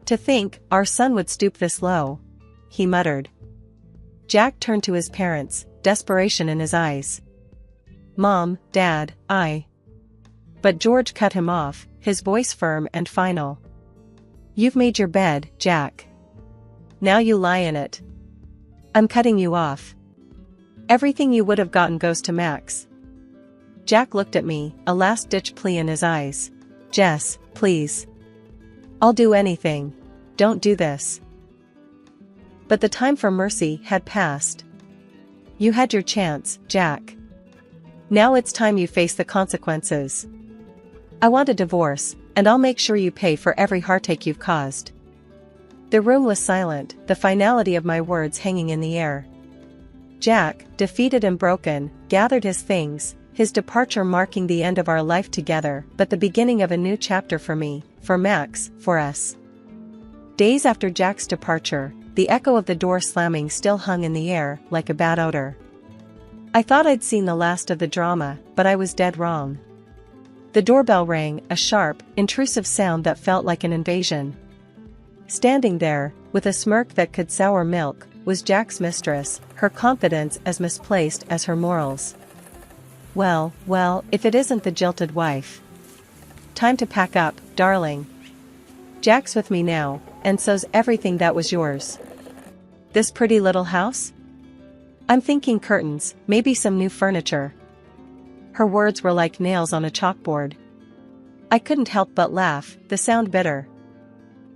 "To think our son would stoop this low," he muttered. Jack turned to his parents, desperation in his eyes. "Mom, Dad, But George cut him off, his voice firm and final. "You've made your bed, Jack. Now you lie in it. I'm cutting you off. Everything you would have gotten goes to Max." Jack looked at me, a last-ditch plea in his eyes. "Jess, please. I'll do anything. Don't do this." But the time for mercy had passed. "You had your chance, Jack. Now it's time you face the consequences. I want a divorce, and I'll make sure you pay for every heartache you've caused." The room was silent, the finality of my words hanging in the air. Jack, defeated and broken, gathered his things, his departure marking the end of our life together but the beginning of a new chapter for me, for Max, for us. Days after Jack's departure, the echo of the door slamming still hung in the air like a bad odor. I thought I'd seen the last of the drama, but I was dead wrong. The doorbell rang, a sharp, intrusive sound that felt like an invasion. Standing there, with a smirk that could sour milk, was Jack's mistress, her confidence as misplaced as her morals. Well, if it isn't the jilted wife. Time to pack up, darling. Jack's with me now, and so's everything that was yours. This pretty little house? I'm thinking curtains, maybe some new furniture. Her words were like nails on a chalkboard. I couldn't help but laugh, the sound bitter.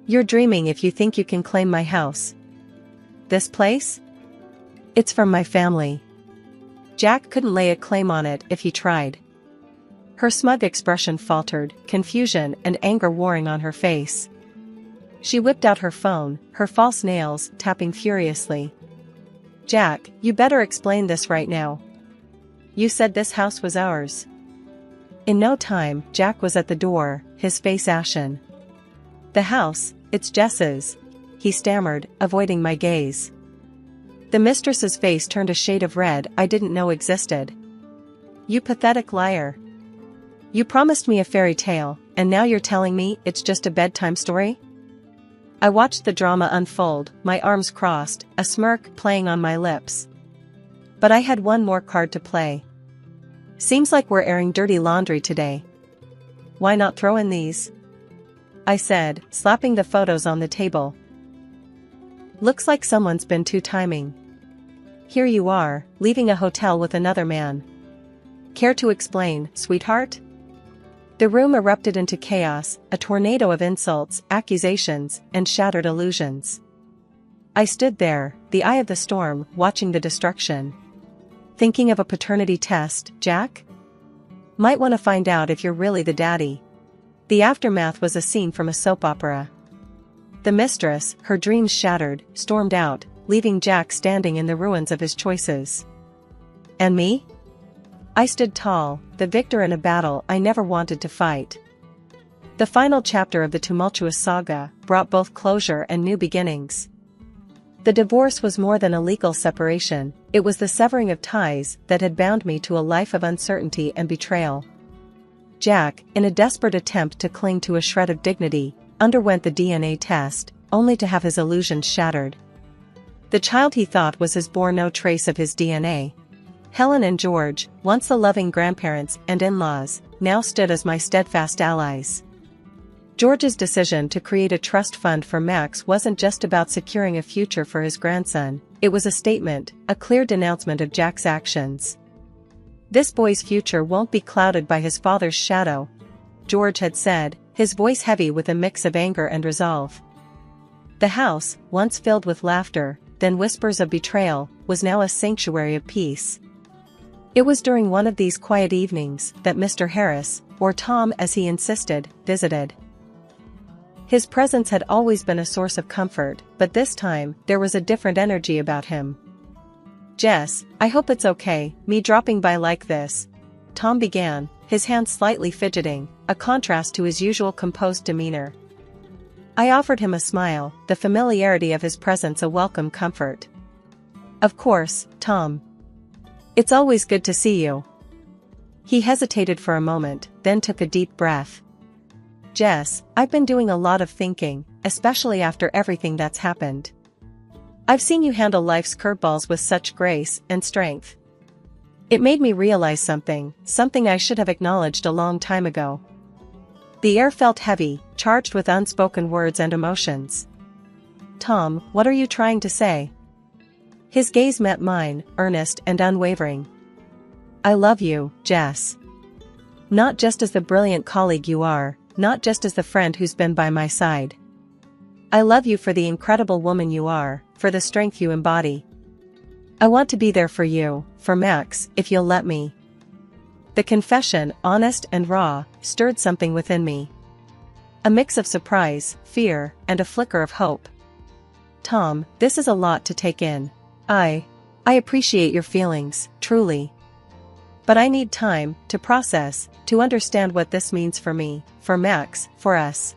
You're dreaming if you think you can claim my house. This place? It's from my family. Jack couldn't lay a claim on it if he tried. Her smug expression faltered, confusion and anger warring on her face. She whipped out her phone, her false nails tapping furiously. Jack, you better explain this right now. You said this house was ours. In no time, Jack was at the door, his face ashen. The house, it's Jess's, he stammered, avoiding my gaze. The mistress's face turned a shade of red I didn't know existed. You pathetic liar. You promised me a fairy tale, and now you're telling me it's just a bedtime story? I watched the drama unfold, my arms crossed, a smirk playing on my lips. But I had one more card to play. Seems like we're airing dirty laundry today. Why not throw in these? I said, slapping the photos on the table. Looks like someone's been two-timing. Here you are, leaving a hotel with another man. Care to explain, sweetheart? The room erupted into chaos, a tornado of insults, accusations, and shattered illusions. I stood there, the eye of the storm, watching the destruction. Thinking of a paternity test, Jack? Might want to find out if you're really the daddy. The aftermath was a scene from a soap opera. The mistress, her dreams shattered, stormed out, leaving Jack standing in the ruins of his choices. And me? I stood tall, the victor in a battle I never wanted to fight. The final chapter of the tumultuous saga brought both closure and new beginnings. The divorce was more than a legal separation, it was the severing of ties that had bound me to a life of uncertainty and betrayal. Jack, in a desperate attempt to cling to a shred of dignity, underwent the DNA test, only to have his illusions shattered. The child he thought was his bore no trace of his DNA. Helen and George, once the loving grandparents and in-laws, now stood as my steadfast allies. George's decision to create a trust fund for Max wasn't just about securing a future for his grandson, it was a statement, a clear denouncement of Jack's actions. This boy's future won't be clouded by his father's shadow, George had said, his voice heavy with a mix of anger and resolve. The house, once filled with laughter, then whispers of betrayal, was now a sanctuary of peace. It was during one of these quiet evenings that Mr. Harris, or Tom as he insisted, visited. His presence had always been a source of comfort, but this time, there was a different energy about him. Jess, I hope it's okay, me dropping by like this. Tom began, his hands slightly fidgeting, a contrast to his usual composed demeanor. I offered him a smile, the familiarity of his presence a welcome comfort. Of course, Tom. It's always good to see you. He hesitated for a moment, then took a deep breath. Jess, I've been doing a lot of thinking, especially after everything that's happened. I've seen you handle life's curveballs with such grace and strength. It made me realize something I should have acknowledged a long time ago. The air felt heavy, charged with unspoken words and emotions. Tom, what are you trying to say? His gaze met mine, earnest and unwavering. I love you, Jess. Not just as the brilliant colleague you are, not just as the friend who's been by my side. I love you for the incredible woman you are, for the strength you embody. I want to be there for you, for Max, if you'll let me. The confession, honest and raw, stirred something within me. A mix of surprise, fear, and a flicker of hope. Tom, this is a lot to take in. I appreciate your feelings, truly. But I need time to process, to understand what this means for me, for Max, for us.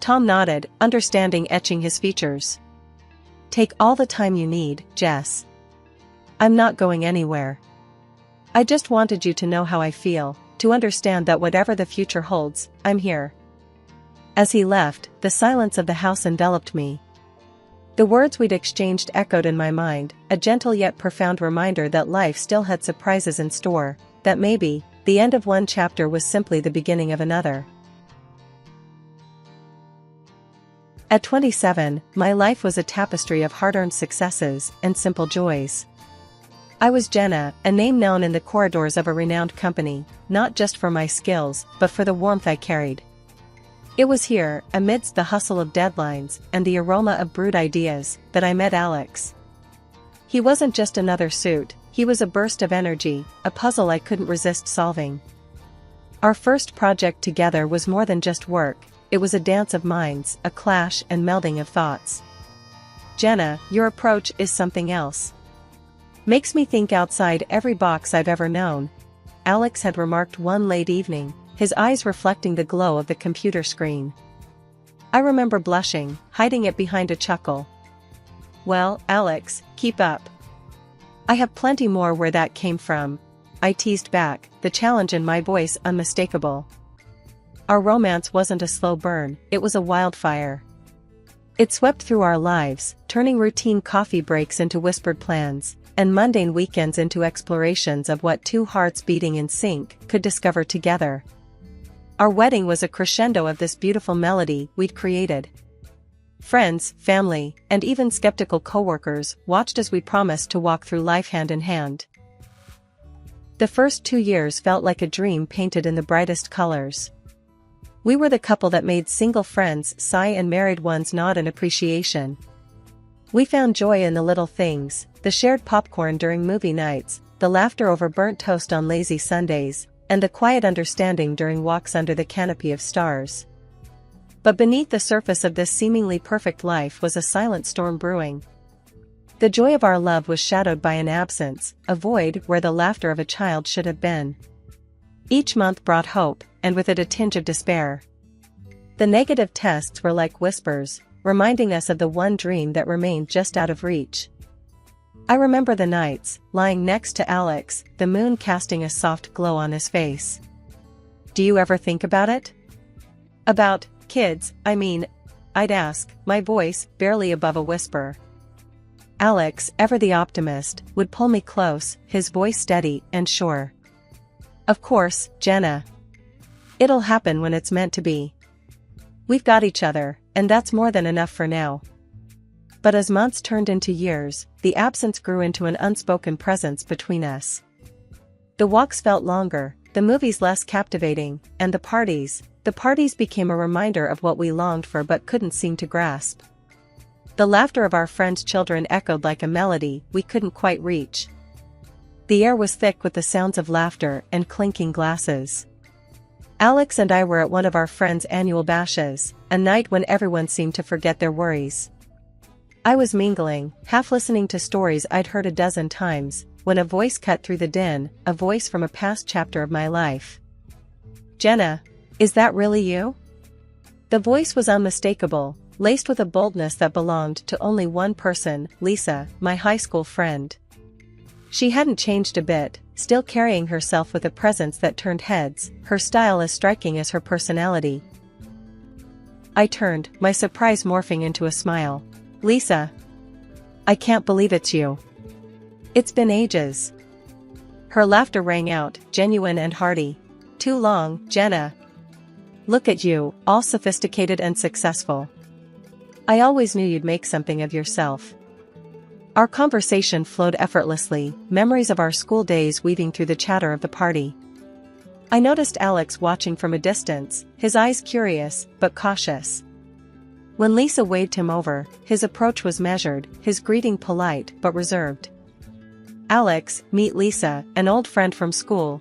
Tom nodded, understanding etching his features. Take all the time you need, Jess. I'm not going anywhere. I just wanted you to know how I feel, to understand that whatever the future holds, I'm here." As he left, the silence of the house enveloped me. The words we'd exchanged echoed in my mind, a gentle yet profound reminder that life still had surprises in store, that maybe, the end of one chapter was simply the beginning of another. At 27, my life was a tapestry of hard-earned successes and simple joys. I was Jenna, a name known in the corridors of a renowned company, not just for my skills, but for the warmth I carried. It was here, amidst the hustle of deadlines and the aroma of brewed ideas, that I met Alex. He wasn't just another suit, he was a burst of energy, a puzzle I couldn't resist solving. Our first project together was more than just work, it was a dance of minds, a clash and melding of thoughts. "Jenna, your approach is something else. Makes me think outside every box I've ever known," Alex had remarked one late evening, his eyes reflecting the glow of the computer screen. I remember blushing, hiding it behind a chuckle. "Well, Alex, keep up. I have plenty more where that came from," I teased back, the challenge in my voice unmistakable. Our romance wasn't a slow burn, it was a wildfire. It swept through our lives, turning routine coffee breaks into whispered plans, and mundane weekends into explorations of what two hearts beating in sync could discover together. Our wedding was a crescendo of this beautiful melody we'd created. Friends, family, and even skeptical coworkers watched as we promised to walk through life hand in hand. The first 2 years felt like a dream painted in the brightest colors. We were the couple that made single friends sigh and married ones nod in appreciation. We found joy in the little things, the shared popcorn during movie nights, the laughter over burnt toast on lazy Sundays, and the quiet understanding during walks under the canopy of stars. But beneath the surface of this seemingly perfect life was a silent storm brewing. The joy of our love was shadowed by an absence, a void where the laughter of a child should have been. Each month brought hope, and with it a tinge of despair. The negative tests were like whispers, reminding us of the one dream that remained just out of reach. I remember the nights, lying next to Alex, the moon casting a soft glow on his face. "Do you ever think about it? About kids, I mean," I'd ask, my voice barely above a whisper. Alex, ever the optimist, would pull me close, his voice steady and sure. "Of course, Jenna. It'll happen when it's meant to be. We've got each other, and that's more than enough for now." But as months turned into years, the absence grew into an unspoken presence between us. The walks felt longer, the movies less captivating, and the parties became a reminder of what we longed for but couldn't seem to grasp. The laughter of our friends' children echoed like a melody we couldn't quite reach. The air was thick with the sounds of laughter and clinking glasses. Alex and I were at one of our friends' annual bashes, a night when everyone seemed to forget their worries. I was mingling, half listening to stories I'd heard a dozen times, when a voice cut through the din, a voice from a past chapter of my life. "Jenna, is that really you?" The voice was unmistakable, laced with a boldness that belonged to only one person, Lisa, my high school friend. She hadn't changed a bit, still carrying herself with a presence that turned heads, her style as striking as her personality. I turned, my surprise morphing into a smile. "Lisa. I can't believe it's you. It's been ages." Her laughter rang out, genuine and hearty. "Too long, Jenna. Look at you, all sophisticated and successful. I always knew you'd make something of yourself." Our conversation flowed effortlessly, memories of our school days weaving through the chatter of the party. I noticed Alex watching from a distance, his eyes curious, but cautious. When Lisa waved him over, his approach was measured, his greeting polite but reserved. "Alex, meet Lisa, an old friend from school."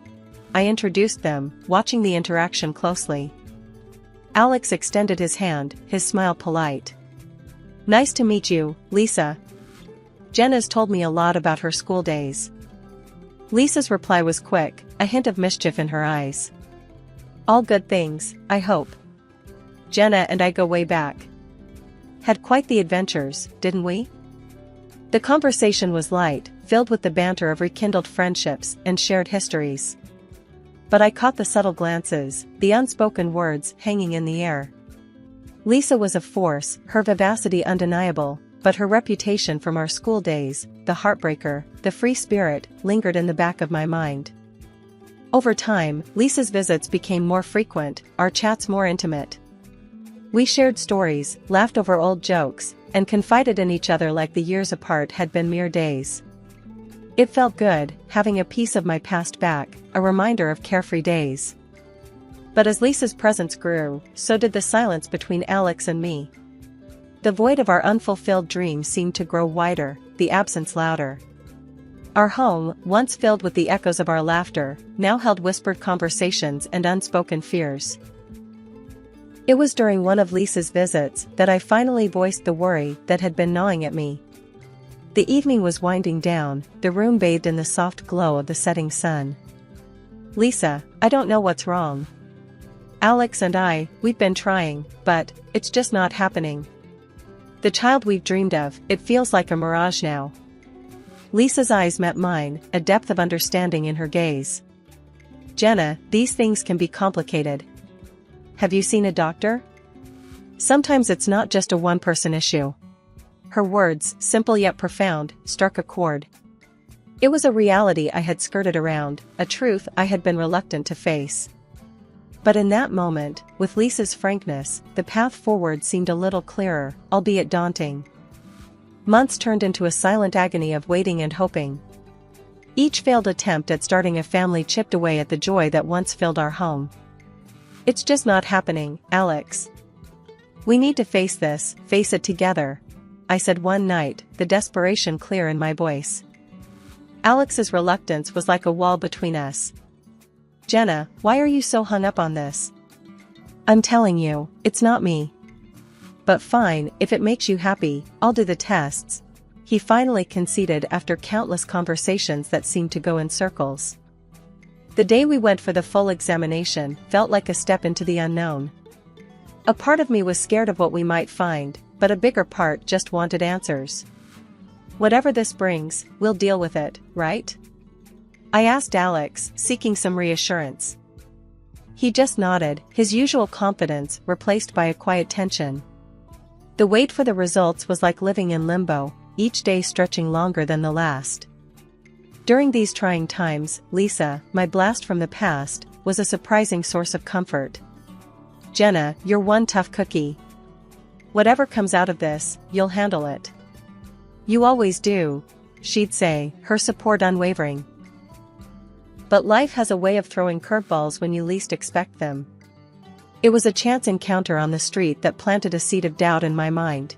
I introduced them, watching the interaction closely. Alex extended his hand, his smile polite. "Nice to meet you, Lisa. Jenna's told me a lot about her school days." Lisa's reply was quick, a hint of mischief in her eyes. "All good things, I hope. Jenna and I go way back. Had quite the adventures, didn't we?" The conversation was light, filled with the banter of rekindled friendships and shared histories. But I caught the subtle glances, the unspoken words hanging in the air. Lisa was a force, her vivacity undeniable, but her reputation from our school days, the heartbreaker, the free spirit, lingered in the back of my mind. Over time, Lisa's visits became more frequent, our chats more intimate. We shared stories, laughed over old jokes, and confided in each other like the years apart had been mere days. It felt good, having a piece of my past back, a reminder of carefree days. But as Lisa's presence grew, so did the silence between Alex and me. The void of our unfulfilled dreams seemed to grow wider, the absence louder. Our home, once filled with the echoes of our laughter, now held whispered conversations and unspoken fears. It was during one of Lisa's visits that I finally voiced the worry that had been gnawing at me. The evening was winding down, the room bathed in the soft glow of the setting sun. "Lisa, I don't know what's wrong. Alex and we've been trying, but it's just not happening. The child we've dreamed of, it feels like a mirage now." Lisa's eyes met mine, a depth of understanding in her gaze. "Jenna, these things can be complicated. Have you seen a doctor? Sometimes it's not just a one-person issue." Her words, simple yet profound, struck a chord. It was a reality I had skirted around, a truth I had been reluctant to face. But in that moment, with Lisa's frankness, the path forward seemed a little clearer, albeit daunting. Months turned into a silent agony of waiting and hoping. Each failed attempt at starting a family chipped away at the joy that once filled our home. "It's just not happening, Alex. We need to face this, face it together," I said one night, the desperation clear in my voice. Alex's reluctance was like a wall between us. "Jenna, why are you so hung up on this? I'm telling you, it's not me." "But fine, if it makes you happy, I'll do the tests," he finally conceded after countless conversations that seemed to go in circles. The day we went for the full examination felt like a step into the unknown. A part of me was scared of what we might find, but a bigger part just wanted answers. "Whatever this brings, we'll deal with it, right?" I asked Alex, seeking some reassurance. He just nodded, his usual confidence replaced by a quiet tension. The wait for the results was like living in limbo, each day stretching longer than the last. During these trying times, Lisa, my blast from the past, was a surprising source of comfort. "Jenna, you're one tough cookie. Whatever comes out of this, you'll handle it. You always do," she'd say, her support unwavering. But life has a way of throwing curveballs when you least expect them. It was a chance encounter on the street that planted a seed of doubt in my mind.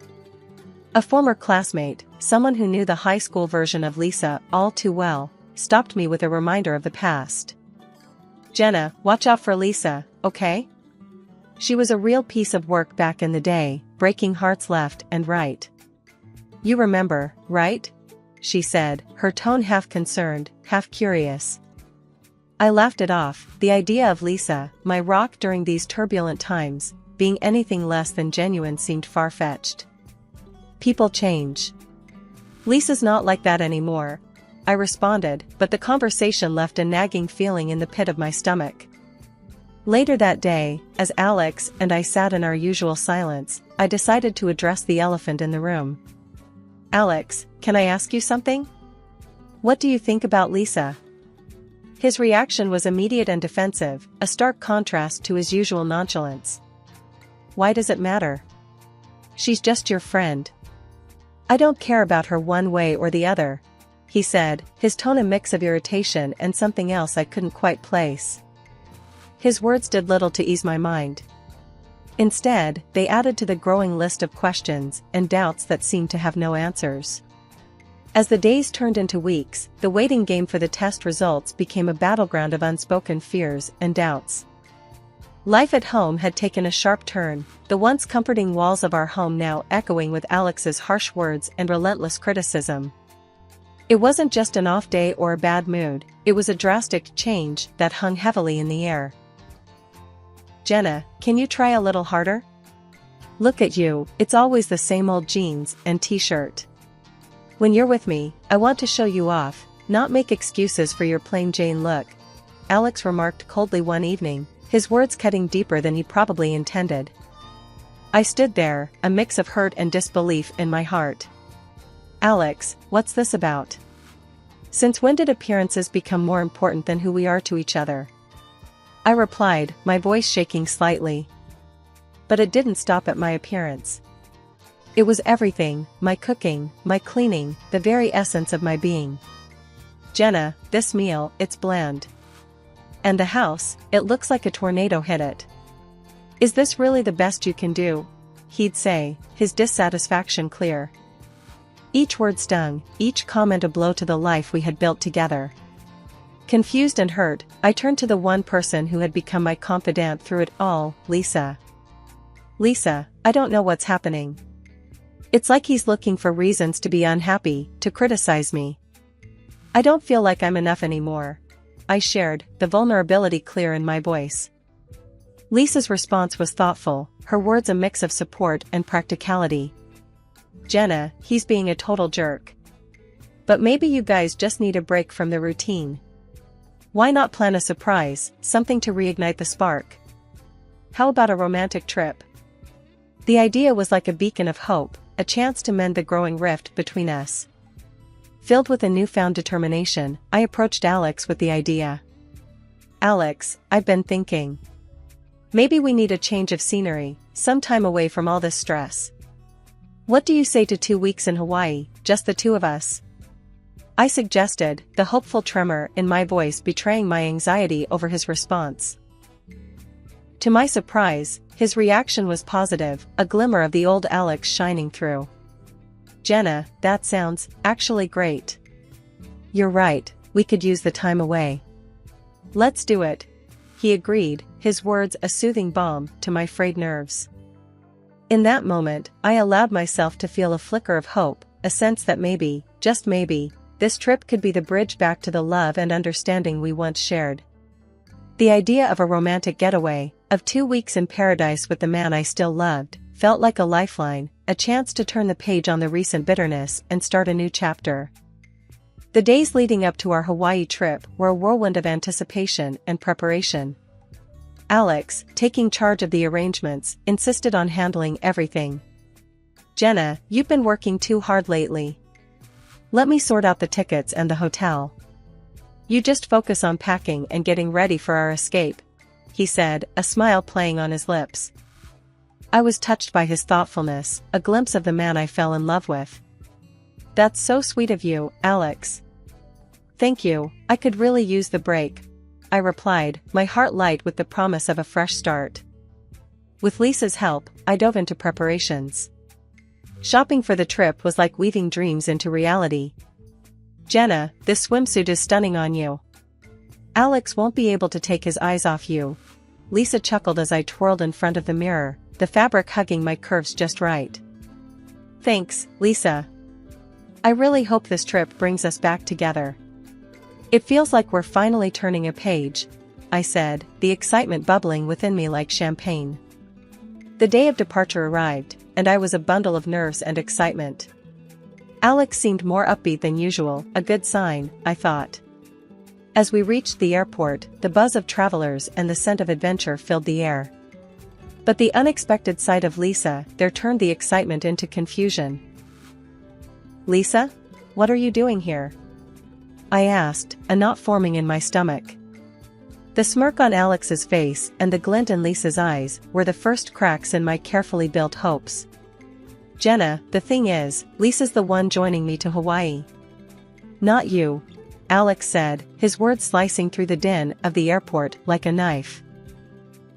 A former classmate, someone who knew the high school version of Lisa all too well, stopped me with a reminder of the past. "Jenna, watch out for Lisa, okay? She was a real piece of work back in the day, breaking hearts left and right. You remember, right?" she said, her tone half concerned, half curious. I laughed it off, the idea of Lisa, my rock during these turbulent times, being anything less than genuine seemed far-fetched. "People change. Lisa's not like that anymore," I responded, but the conversation left a nagging feeling in the pit of my stomach. Later that day, as Alex and I sat in our usual silence, I decided to address the elephant in the room. "Alex, can I ask you something? What do you think about Lisa?" His reaction was immediate and defensive, a stark contrast to his usual nonchalance. "Why does it matter? She's just your friend. I don't care about her one way or the other," he said, his tone a mix of irritation and something else I couldn't quite place. His words did little to ease my mind. Instead, they added to the growing list of questions and doubts that seemed to have no answers. As the days turned into weeks, the waiting game for the test results became a battleground of unspoken fears and doubts. Life at home had taken a sharp turn, the once comforting walls of our home now echoing with Alex's harsh words and relentless criticism. It wasn't just an off day or a bad mood, it was a drastic change that hung heavily in the air. "Jenna, can you try a little harder? Look at you, it's always the same old jeans and t-shirt. When you're with me, I want to show you off, not make excuses for your plain Jane look," Alex remarked coldly one evening, his words cutting deeper than he probably intended. I stood there, a mix of hurt and disbelief in my heart. Alex, what's this about? Since when did appearances become more important than who we are to each other? I replied, my voice shaking slightly. But it didn't stop at my appearance. It was everything, my cooking, my cleaning, the very essence of my being. Jenna, this meal, it's bland. And the house, it looks like a tornado hit it. Is this really the best you can do? He'd say, his dissatisfaction clear. Each word stung, each comment a blow to the life we had built together. Confused and hurt, I turned to the one person who had become my confidant through it all, Lisa. Lisa, I don't know what's happening. It's like he's looking for reasons to be unhappy, to criticize me. I don't feel like I'm enough anymore. I shared, the vulnerability clear in my voice. Lisa's response was thoughtful, her words a mix of support and practicality. Jenna, he's being a total jerk. But maybe you guys just need a break from the routine. Why not plan a surprise, something to reignite the spark? How about a romantic trip? The idea was like a beacon of hope, a chance to mend the growing rift between us. Filled with a newfound determination, I approached Alex with the idea. Alex, I've been thinking. Maybe we need a change of scenery, some time away from all this stress. What do you say to 2 weeks in Hawaii, just the two of us? I suggested, the hopeful tremor in my voice betraying my anxiety over his response. To my surprise, his reaction was positive, a glimmer of the old Alex shining through. Jenna, that sounds, actually great. You're right, we could use the time away. Let's do it. He agreed, his words a soothing balm to my frayed nerves. In that moment, I allowed myself to feel a flicker of hope, a sense that maybe, just maybe, this trip could be the bridge back to the love and understanding we once shared. The idea of a romantic getaway, of 2 weeks in paradise with the man I still loved, felt like a lifeline, a chance to turn the page on the recent bitterness and start a new chapter. The days leading up to our Hawaii trip were a whirlwind of anticipation and preparation. Alex, taking charge of the arrangements, insisted on handling everything. Jenna, you've been working too hard lately. Let me sort out the tickets and the hotel. You just focus on packing and getting ready for our escape, he said, a smile playing on his lips. I was touched by his thoughtfulness, a glimpse of the man I fell in love with. That's so sweet of you, Alex. Thank you, I could really use the break, I replied, my heart light with the promise of a fresh start. With Lisa's help, I dove into preparations. Shopping for the trip was like weaving dreams into reality. Jenna, this swimsuit is stunning on you. Alex won't be able to take his eyes off you. Lisa chuckled as I twirled in front of the mirror, the fabric hugging my curves just right. Thanks, Lisa. I really hope this trip brings us back together. It feels like we're finally turning a page, I said, the excitement bubbling within me like champagne. The day of departure arrived, and I was a bundle of nerves and excitement. Alex seemed more upbeat than usual, a good sign, I thought. As we reached the airport, the buzz of travelers and the scent of adventure filled the air. But the unexpected sight of Lisa there turned the excitement into confusion. Lisa? What are you doing here? I asked, a knot forming in my stomach. The smirk on Alex's face and the glint in Lisa's eyes were the first cracks in my carefully built hopes. Jenna, the thing is, Lisa's the one joining me to Hawaii. Not you, Alex said, his words slicing through the din of the airport like a knife.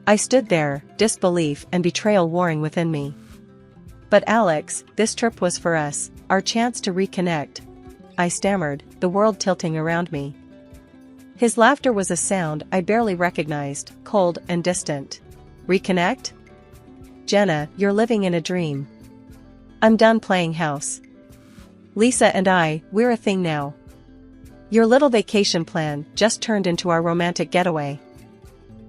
I stood there, disbelief and betrayal warring within me. But Alex, this trip was for us, our chance to reconnect. I stammered, the world tilting around me. His laughter was a sound I barely recognized, cold and distant. Reconnect? Jenna, you're living in a dream. I'm done playing house. Lisa and we're a thing now. Your little vacation plan just turned into our romantic getaway.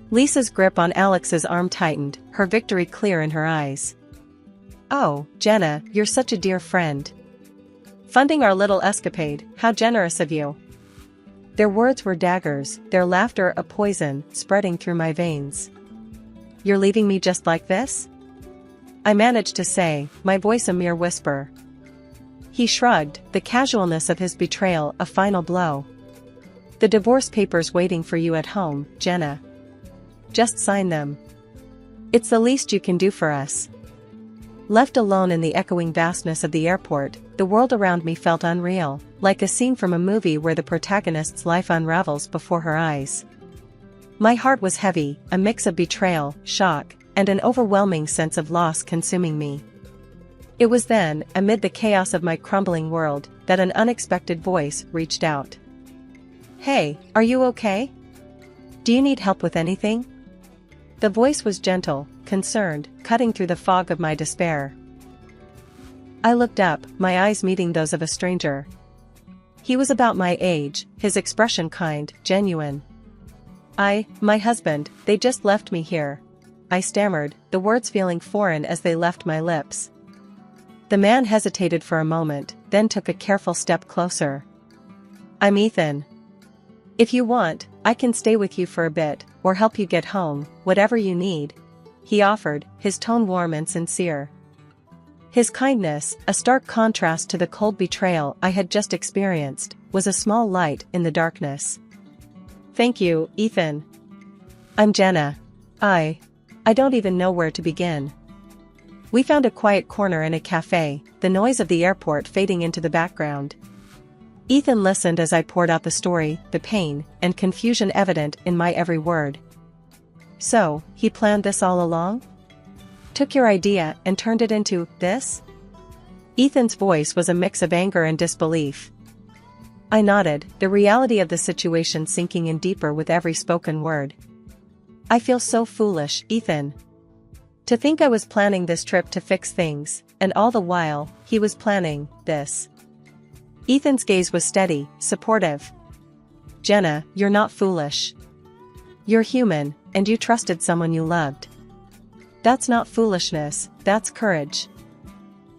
Lisa's grip on Alex's arm tightened, her victory clear in her eyes. Oh, Jenna, you're such a dear friend. Funding our little escapade, how generous of you. Their words were daggers, their laughter a poison spreading through my veins. "You're leaving me just like this?" I managed to say, my voice a mere whisper. He shrugged, the casualness of his betrayal a final blow. "The divorce papers waiting for you at home, Jenna. Just sign them. It's the least you can do for us." Left alone in the echoing vastness of the airport, the world around me felt unreal, like a scene from a movie where the protagonist's life unravels before her eyes. My heart was heavy, a mix of betrayal, shock, and an overwhelming sense of loss consuming me. It was then, amid the chaos of my crumbling world, that an unexpected voice reached out. "Hey, are you okay? Do you need help with anything?" The voice was gentle, concerned, cutting through the fog of my despair. I looked up, my eyes meeting those of a stranger. He was about my age, his expression kind, genuine. My husband, they just left me here," I stammered, the words feeling foreign as they left my lips. The man hesitated for a moment, then took a careful step closer. "I'm Ethan. If you want, I can stay with you for a bit, or help you get home, whatever you need," he offered, his tone warm and sincere. His kindness, a stark contrast to the cold betrayal I had just experienced, was a small light in the darkness. "Thank you, Ethan. I'm Jenna. I don't even know where to begin." We found a quiet corner in a cafe, the noise of the airport fading into the background. Ethan listened as I poured out the story, the pain, and confusion evident in my every word. "So, he planned this all along? Took your idea and turned it into this?" Ethan's voice was a mix of anger and disbelief. I nodded, the reality of the situation sinking in deeper with every spoken word. "I feel so foolish, Ethan. To think I was planning this trip to fix things, and all the while, he was planning this." Ethan's gaze was steady, supportive. "Jenna, you're not foolish. You're human, and you trusted someone you loved. That's not foolishness, that's courage.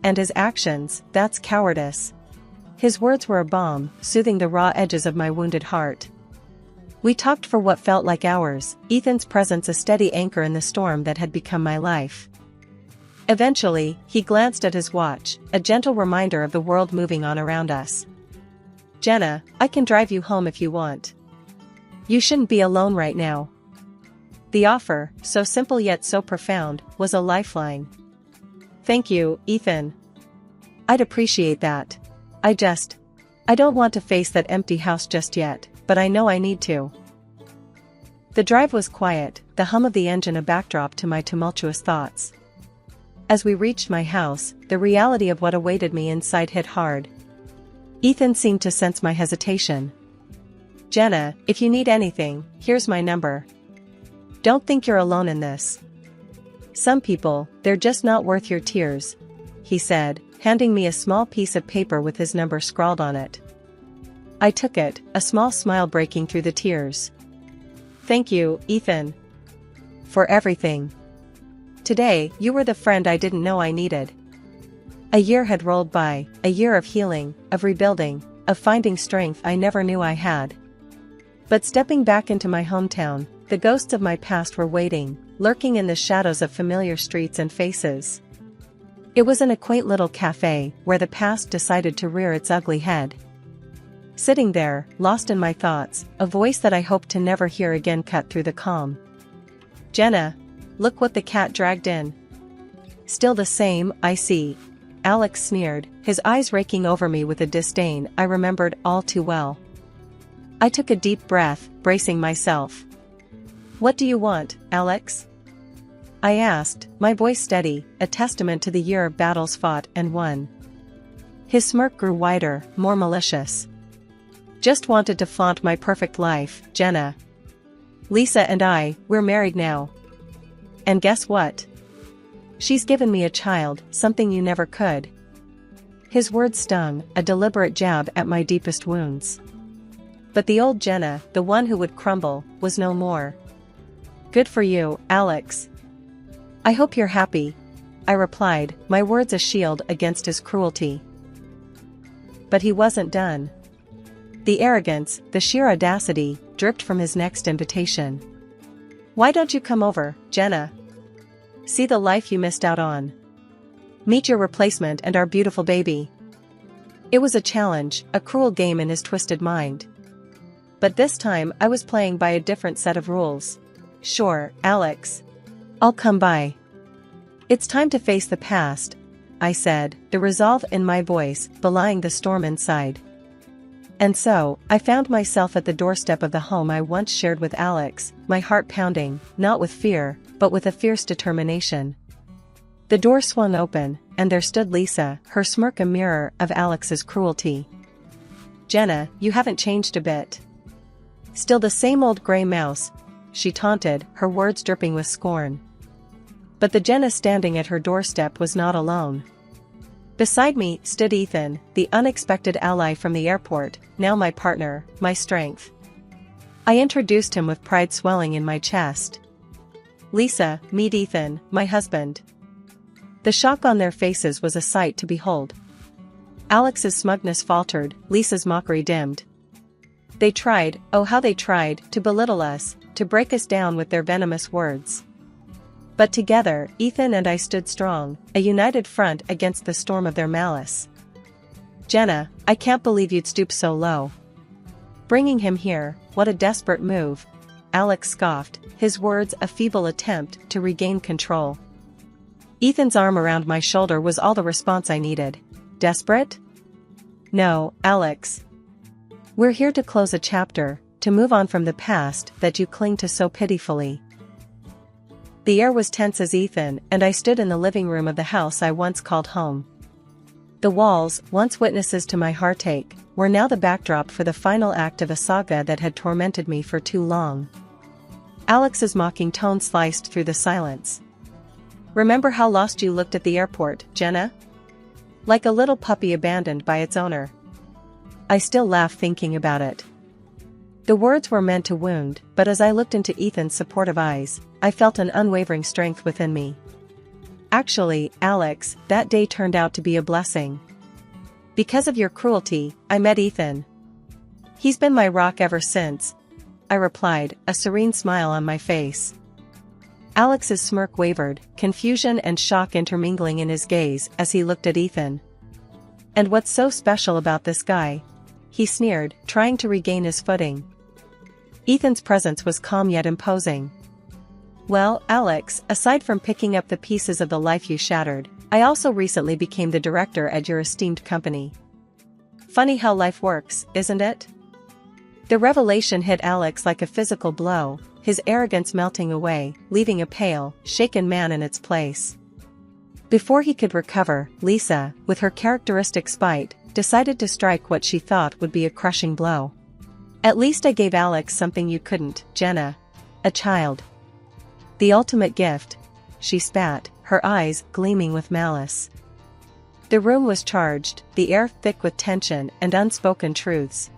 And his actions, that's cowardice." His words were a balm, soothing the raw edges of my wounded heart. We talked for what felt like hours, Ethan's presence a steady anchor in the storm that had become my life. Eventually, he glanced at his watch, a gentle reminder of the world moving on around us. "Jenna, I can drive you home if you want. You shouldn't be alone right now." The offer, so simple yet so profound, was a lifeline. "Thank you, Ethan. I'd appreciate that. I don't want to face that empty house just yet, but I know I need to." The drive was quiet, the hum of the engine a backdrop to my tumultuous thoughts. As we reached my house, the reality of what awaited me inside hit hard. Ethan seemed to sense my hesitation. "Jenna, if you need anything, here's my number. Don't think you're alone in this. Some people, they're just not worth your tears," he said, handing me a small piece of paper with his number scrawled on it. I took it, a small smile breaking through the tears. "Thank you, Ethan. For everything. Today, you were the friend I didn't know I needed." A year had rolled by, a year of healing, of rebuilding, of finding strength I never knew I had. But stepping back into my hometown, the ghosts of my past were waiting, lurking in the shadows of familiar streets and faces. It was in a quaint little cafe, where the past decided to rear its ugly head. Sitting there, lost in my thoughts, a voice that I hoped to never hear again cut through the calm. "Jenna, look what the cat dragged in." "Still the same, I see," Alex sneered, his eyes raking over me with a disdain I remembered all too well. I took a deep breath, bracing myself. "What do you want, Alex?" I asked, my voice steady, a testament to the year of battles fought and won. His smirk grew wider, more malicious. "Just wanted to flaunt my perfect life, Jenna. Lisa and we're married now. And guess what? She's given me a child, something you never could." His words stung, a deliberate jab at my deepest wounds. But the old Jenna, the one who would crumble, was no more. "Good for you, Alex. I hope you're happy," I replied, my words a shield against his cruelty. But he wasn't done. The arrogance, the sheer audacity, dripped from his next invitation. "Why don't you come over, Jenna? See the life you missed out on. Meet your replacement and our beautiful baby." It was a challenge, a cruel game in his twisted mind. But this time I was playing by a different set of rules. "Sure, Alex. I'll come by. It's time to face the past," I said, the resolve in my voice belying the storm inside. And so, I found myself at the doorstep of the home I once shared with Alex, my heart pounding, not with fear, but with a fierce determination. The door swung open, and there stood Lisa, her smirk a mirror of Alex's cruelty. "Jenna, you haven't changed a bit. Still the same old gray mouse," she taunted, her words dripping with scorn. But the Jenna standing at her doorstep was not alone. Beside me stood Ethan, the unexpected ally from the airport, now my partner, my strength. I introduced him with pride swelling in my chest. "Lisa, meet Ethan, my husband." The shock on their faces was a sight to behold. Alex's smugness faltered, Lisa's mockery dimmed. They tried, oh how they tried, to belittle us, to break us down with their venomous words. But together, Ethan and I stood strong, a united front against the storm of their malice. "Jenna, I can't believe you'd stoop so low. Bringing him here, what a desperate move," Alex scoffed, his words a feeble attempt to regain control. Ethan's arm around my shoulder was all the response I needed. "Desperate? No, Alex. We're here to close a chapter, to move on from the past that you cling to so pitifully." The air was tense as Ethan and I stood in the living room of the house I once called home. The walls, once witnesses to my heartache, were now the backdrop for the final act of a saga that had tormented me for too long. Alex's mocking tone sliced through the silence. "Remember how lost you looked at the airport, Jenna? Like a little puppy abandoned by its owner." I still laugh thinking about it. The words were meant to wound, but as I looked into Ethan's supportive eyes, I felt an unwavering strength within me. Actually, Alex, that day turned out to be a blessing. Because of your cruelty, I met Ethan. He's been my rock ever since, I replied, a serene smile on my face. Alex's smirk wavered, confusion and shock intermingling in his gaze as he looked at Ethan. "And what's so special about this guy?" he sneered, trying to regain his footing. Ethan's presence was calm yet imposing. "Well, Alex, aside from picking up the pieces of the life you shattered, I also recently became the director at your esteemed company. Funny how life works, isn't it?" The revelation hit Alex like a physical blow, his arrogance melting away, leaving a pale, shaken man in its place. Before he could recover, Lisa, with her characteristic spite, decided to strike what she thought would be a crushing blow. "At least I gave Alex something you couldn't, Jenna. A child. The ultimate gift," she spat, her eyes gleaming with malice. The room was charged, the air thick with tension and unspoken truths.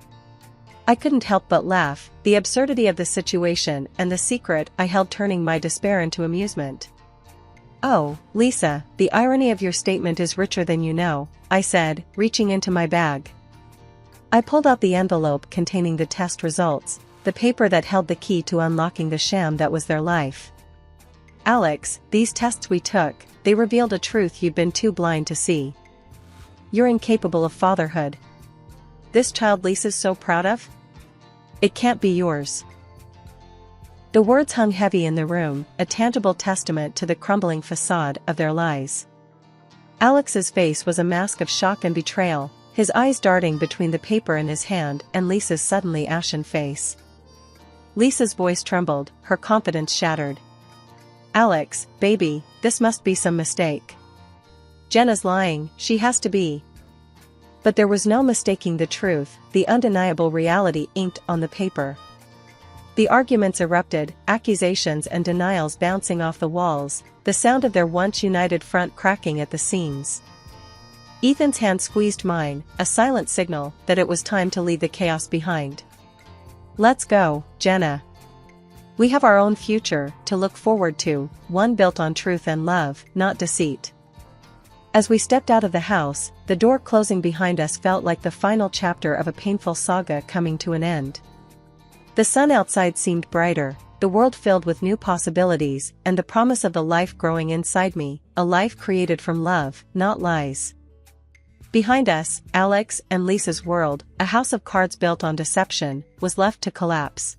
I couldn't help but laugh, the absurdity of the situation and the secret I held turning my despair into amusement. "Oh, Lisa, the irony of your statement is richer than you know," I said, reaching into my bag. I pulled out the envelope containing the test results, the paper that held the key to unlocking the sham that was their life. "Alex, these tests we took, they revealed a truth you've been too blind to see. You're incapable of fatherhood. This child Lisa's so proud of? It can't be yours." The words hung heavy in the room, a tangible testament to the crumbling facade of their lies. Alex's face was a mask of shock and betrayal, his eyes darting between the paper in his hand and Lisa's suddenly ashen face. Lisa's voice trembled, her confidence shattered. "Alex, baby, this must be some mistake. Jenna's lying, she has to be." But there was no mistaking the truth, the undeniable reality inked on the paper. The arguments erupted, accusations and denials bouncing off the walls, the sound of their once united front cracking at the seams. Ethan's hand squeezed mine, a silent signal that it was time to leave the chaos behind. "Let's go, Jenna. We have our own future to look forward to, one built on truth and love, not deceit." As we stepped out of the house, the door closing behind us felt like the final chapter of a painful saga coming to an end. The sun outside seemed brighter, the world filled with new possibilities, and the promise of the life growing inside me, a life created from love, not lies. Behind us, Alex and Lisa's world, a house of cards built on deception, was left to collapse.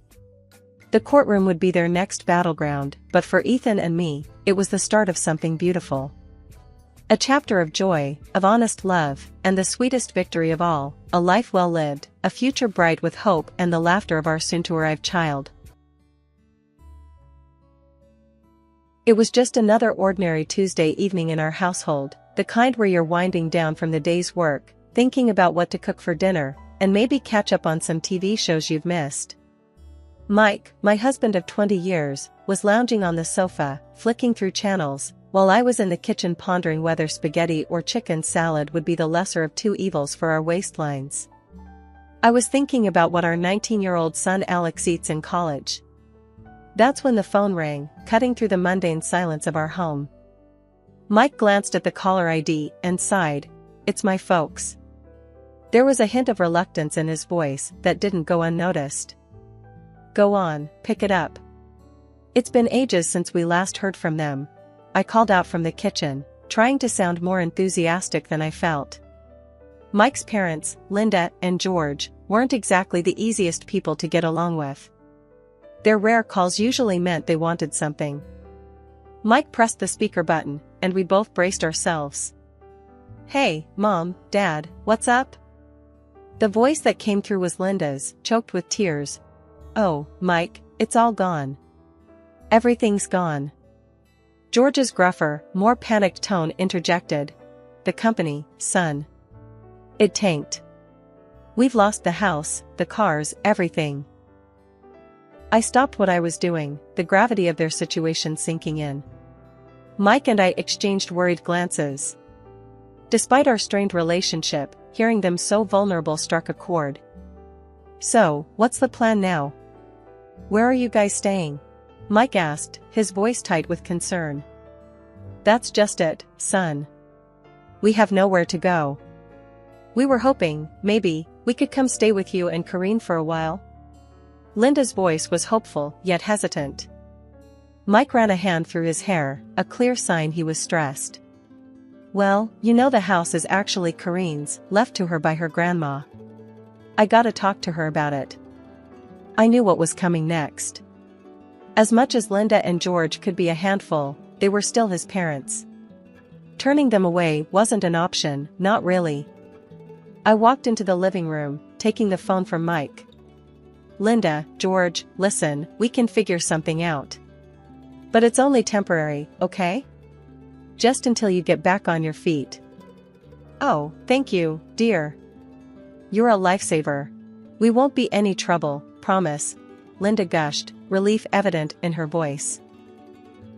The courtroom would be their next battleground, but for Ethan and me, it was the start of something beautiful. A chapter of joy, of honest love, and the sweetest victory of all, a life well lived, a future bright with hope and the laughter of our soon-to-arrive child. It was just another ordinary Tuesday evening in our household, the kind where you're winding down from the day's work, thinking about what to cook for dinner, and maybe catch up on some TV shows you've missed. Mike, my husband of 20 years, was lounging on the sofa, flicking through channels, while I was in the kitchen pondering whether spaghetti or chicken salad would be the lesser of two evils for our waistlines. I was thinking about what our 19-year-old son Alex eats in college. That's when the phone rang, cutting through the mundane silence of our home. Mike glanced at the caller ID and sighed, "It's my folks." There was a hint of reluctance in his voice that didn't go unnoticed. "Go on, pick it up." "It's been ages since we last heard from them," I called out from the kitchen, trying to sound more enthusiastic than I felt. Mike's parents, Linda and George, weren't exactly the easiest people to get along with. Their rare calls usually meant they wanted something. Mike pressed the speaker button, and we both braced ourselves. "Hey, Mom, Dad, what's up?" The voice that came through was Linda's, choked with tears. "Oh, Mike, it's all gone. Everything's gone." George's gruffer, more panicked tone interjected. "The company, son. It tanked. We've lost the house, the cars, everything." I stopped what I was doing, the gravity of their situation sinking in. Mike and I exchanged worried glances. Despite our strained relationship, hearing them so vulnerable struck a chord. "So, what's the plan now? Where are you guys staying?" Mike asked, his voice tight with concern. "That's just it, son. We have nowhere to go. We were hoping, maybe, we could come stay with you and Kareen for a while." Linda's voice was hopeful, yet hesitant. Mike ran a hand through his hair, a clear sign he was stressed. "Well, you know the house is actually Kareen's, left to her by her grandma. I gotta talk to her about it." I knew what was coming next. As much as Linda and George could be a handful, they were still his parents. Turning them away wasn't an option, not really. I walked into the living room, taking the phone from Mike. "Linda, George, listen, we can figure something out. But it's only temporary, okay? Just until you get back on your feet." "Oh, thank you, dear. You're a lifesaver. We won't be any trouble, promise," Linda gushed, relief evident in her voice.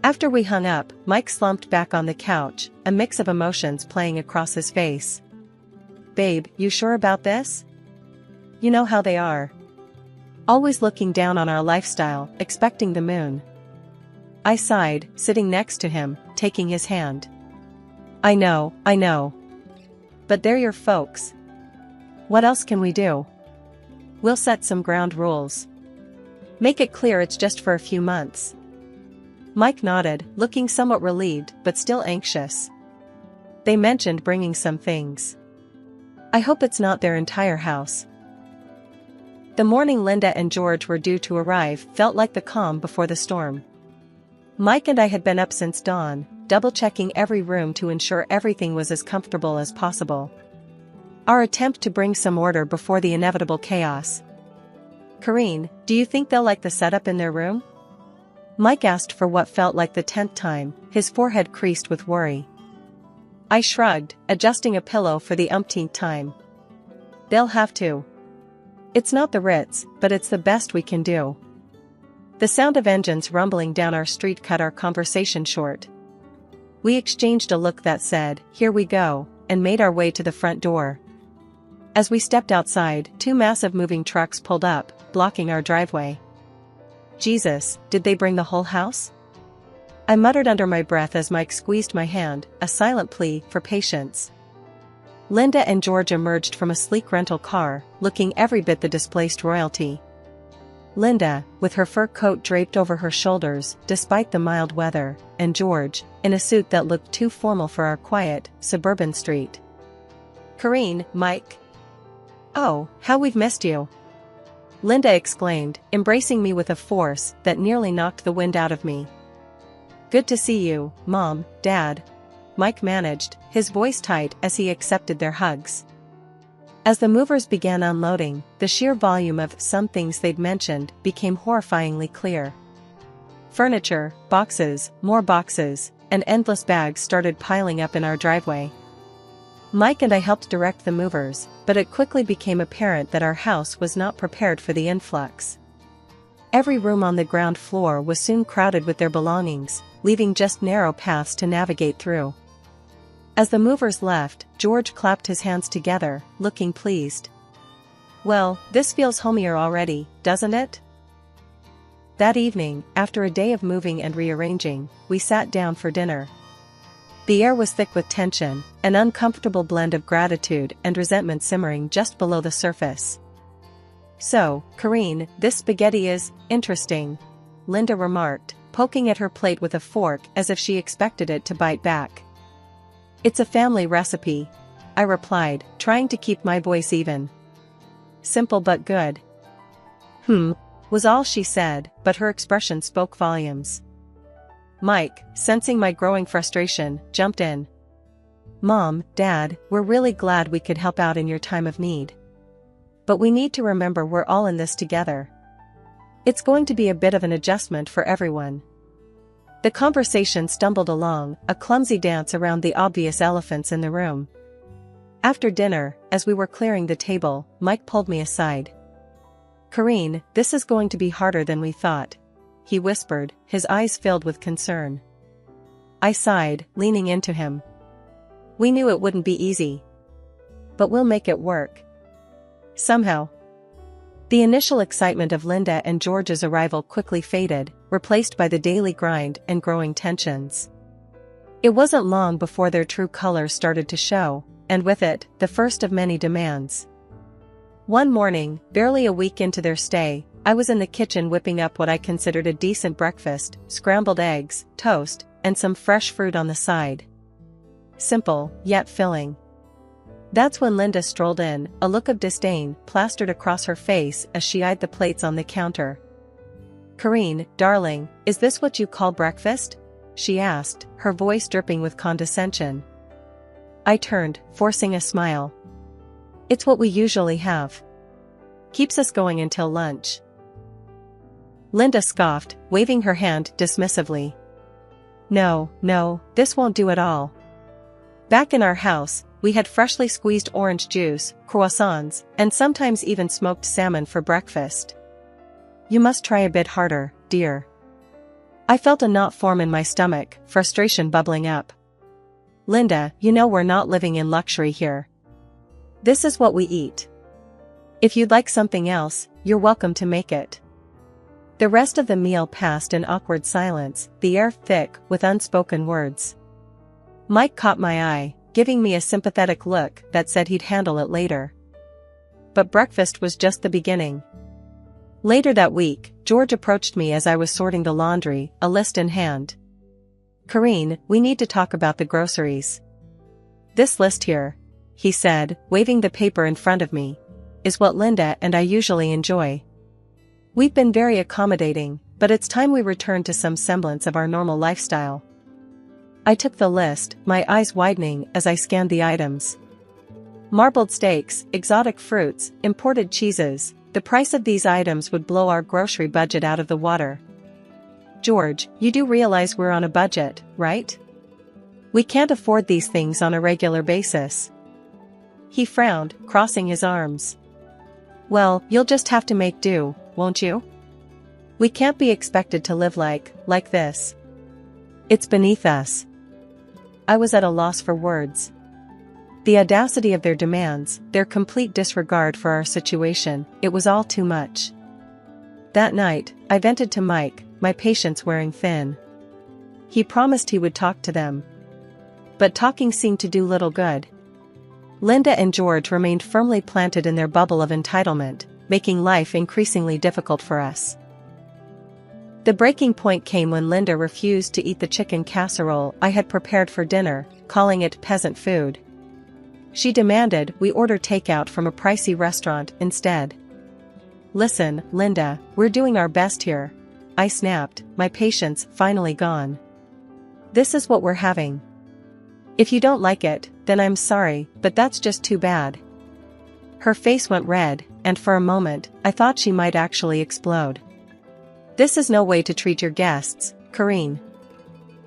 After we hung up, Mike slumped back on the couch, a mix of emotions playing across his face. "Babe, you sure about this? You know how they are. Always looking down on our lifestyle, expecting the moon." I sighed, sitting next to him, taking his hand. I know. But they're your folks. What else can we do? We'll set some ground rules. Make it clear it's just for a few months." Mike nodded, looking somewhat relieved, but still anxious. "They mentioned bringing some things. I hope it's not their entire house." The morning Linda and George were due to arrive felt like the calm before the storm. Mike and I had been up since dawn, double-checking every room to ensure everything was as comfortable as possible. Our attempt to bring some order before the inevitable chaos. "Kareen, do you think they'll like the setup in their room?" Mike asked for what felt like the 10th time, his forehead creased with worry. I shrugged, adjusting a pillow for the umpteenth time. "They'll have to. It's not the Ritz, but it's the best we can do." The sound of engines rumbling down our street cut our conversation short. We exchanged a look that said, "Here we go," and made our way to the front door. As we stepped outside, two massive moving trucks pulled up, blocking our driveway. Jesus, did they bring the whole house? I muttered under my breath as Mike squeezed my hand, a silent plea for patience. Linda and George emerged from a sleek rental car, looking every bit the displaced royalty. Linda, with her fur coat draped over her shoulders despite the mild weather, and George, in a suit that looked too formal for our quiet, suburban street. "Kareen, Mike. Oh, how we've missed you!" Linda exclaimed, embracing me with a force that nearly knocked the wind out of me. "Good to see you, Mom, Dad," Mike managed, his voice tight as he accepted their hugs. As the movers began unloading, the sheer volume of some things they'd mentioned became horrifyingly clear. Furniture, boxes, more boxes, and endless bags started piling up in our driveway. Mike and I helped direct the movers, but it quickly became apparent that our house was not prepared for the influx. Every room on the ground floor was soon crowded with their belongings, leaving just narrow paths to navigate through. As the movers left, George clapped his hands together, looking pleased. "Well, this feels homier already, doesn't it?" That evening, after a day of moving and rearranging, we sat down for dinner. The air was thick with tension, an uncomfortable blend of gratitude and resentment simmering just below the surface. "So, Kareen, this spaghetti is interesting," Linda remarked, poking at her plate with a fork as if she expected it to bite back. "It's a family recipe," I replied, trying to keep my voice even. "Simple but good." Was all she said, but her expression spoke volumes. Mike, sensing my growing frustration, jumped in. "Mom, Dad, we're really glad we could help out in your time of need. But we need to remember we're all in this together. It's going to be a bit of an adjustment for everyone." The conversation stumbled along, a clumsy dance around the obvious elephants in the room. After dinner, as we were clearing the table, Mike pulled me aside. "Kareen, this is going to be harder than we thought," he whispered, his eyes filled with concern. I sighed, leaning into him. "We knew it wouldn't be easy. But we'll make it work. Somehow." The initial excitement of Linda and George's arrival quickly faded, replaced by the daily grind and growing tensions. It wasn't long before their true colors started to show, and with it, the first of many demands. One morning, barely a week into their stay, I was in the kitchen whipping up what I considered a decent breakfast: scrambled eggs, toast, and some fresh fruit on the side. Simple, yet filling. That's when Linda strolled in, a look of disdain plastered across her face as she eyed the plates on the counter. "Kareen, darling, is this what you call breakfast?" she asked, her voice dripping with condescension. I turned, forcing a smile. "It's what we usually have. Keeps us going until lunch." Linda scoffed, waving her hand dismissively. No, this won't do at all. Back in our house, we had freshly squeezed orange juice, croissants, and sometimes even smoked salmon for breakfast. "You must try a bit harder, dear." I felt a knot form in my stomach, frustration bubbling up. "Linda, you know we're not living in luxury here. This is what we eat. If you'd like something else, you're welcome to make it." The rest of the meal passed in awkward silence, the air thick with unspoken words. Mike caught my eye, giving me a sympathetic look that said he'd handle it later. But breakfast was just the beginning. Later that week, George approached me as I was sorting the laundry, a list in hand. "Kareen, we need to talk about the groceries. This list here," he said, waving the paper in front of me, "is what Linda and I usually enjoy. We've been very accommodating, but it's time we return to some semblance of our normal lifestyle." I took the list, my eyes widening as I scanned the items. Marbled steaks, exotic fruits, imported cheeses. The price of these items would blow our grocery budget out of the water. "George, you do realize we're on a budget, right? We can't afford these things on a regular basis." He frowned, crossing his arms. "Well, you'll just have to make do, won't you? We can't be expected to live like this. It's beneath us." I was at a loss for words. The audacity of their demands, their complete disregard for our situation, it was all too much. That night, I vented to Mike, my patience wearing thin. He promised he would talk to them. But talking seemed to do little good. Linda and George remained firmly planted in their bubble of entitlement, making life increasingly difficult for us. The breaking point came when Linda refused to eat the chicken casserole I had prepared for dinner, calling it peasant food. She demanded we order takeout from a pricey restaurant instead. "Listen, Linda, we're doing our best here," I snapped, my patience finally gone. "This is what we're having. If you don't like it, then I'm sorry, but that's just too bad." Her face went red, and for a moment, I thought she might actually explode. "This is no way to treat your guests, Corrine.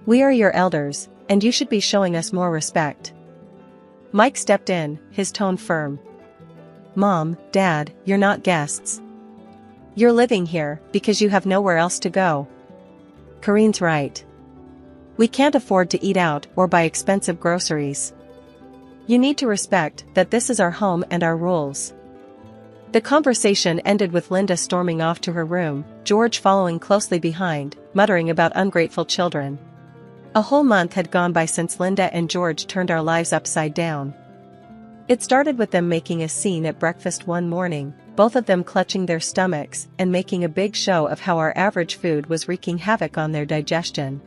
We are your elders, and you should be showing us more respect." Mike stepped in, his tone firm. "Mom, Dad, you're not guests. You're living here because you have nowhere else to go. Corrine's right. We can't afford to eat out or buy expensive groceries. You need to respect that this is our home and our rules." The conversation ended with Linda storming off to her room, George following closely behind, muttering about ungrateful children. A whole month had gone by since Linda and George turned our lives upside down. It started with them making a scene at breakfast one morning, both of them clutching their stomachs and making a big show of how our average food was wreaking havoc on their digestion.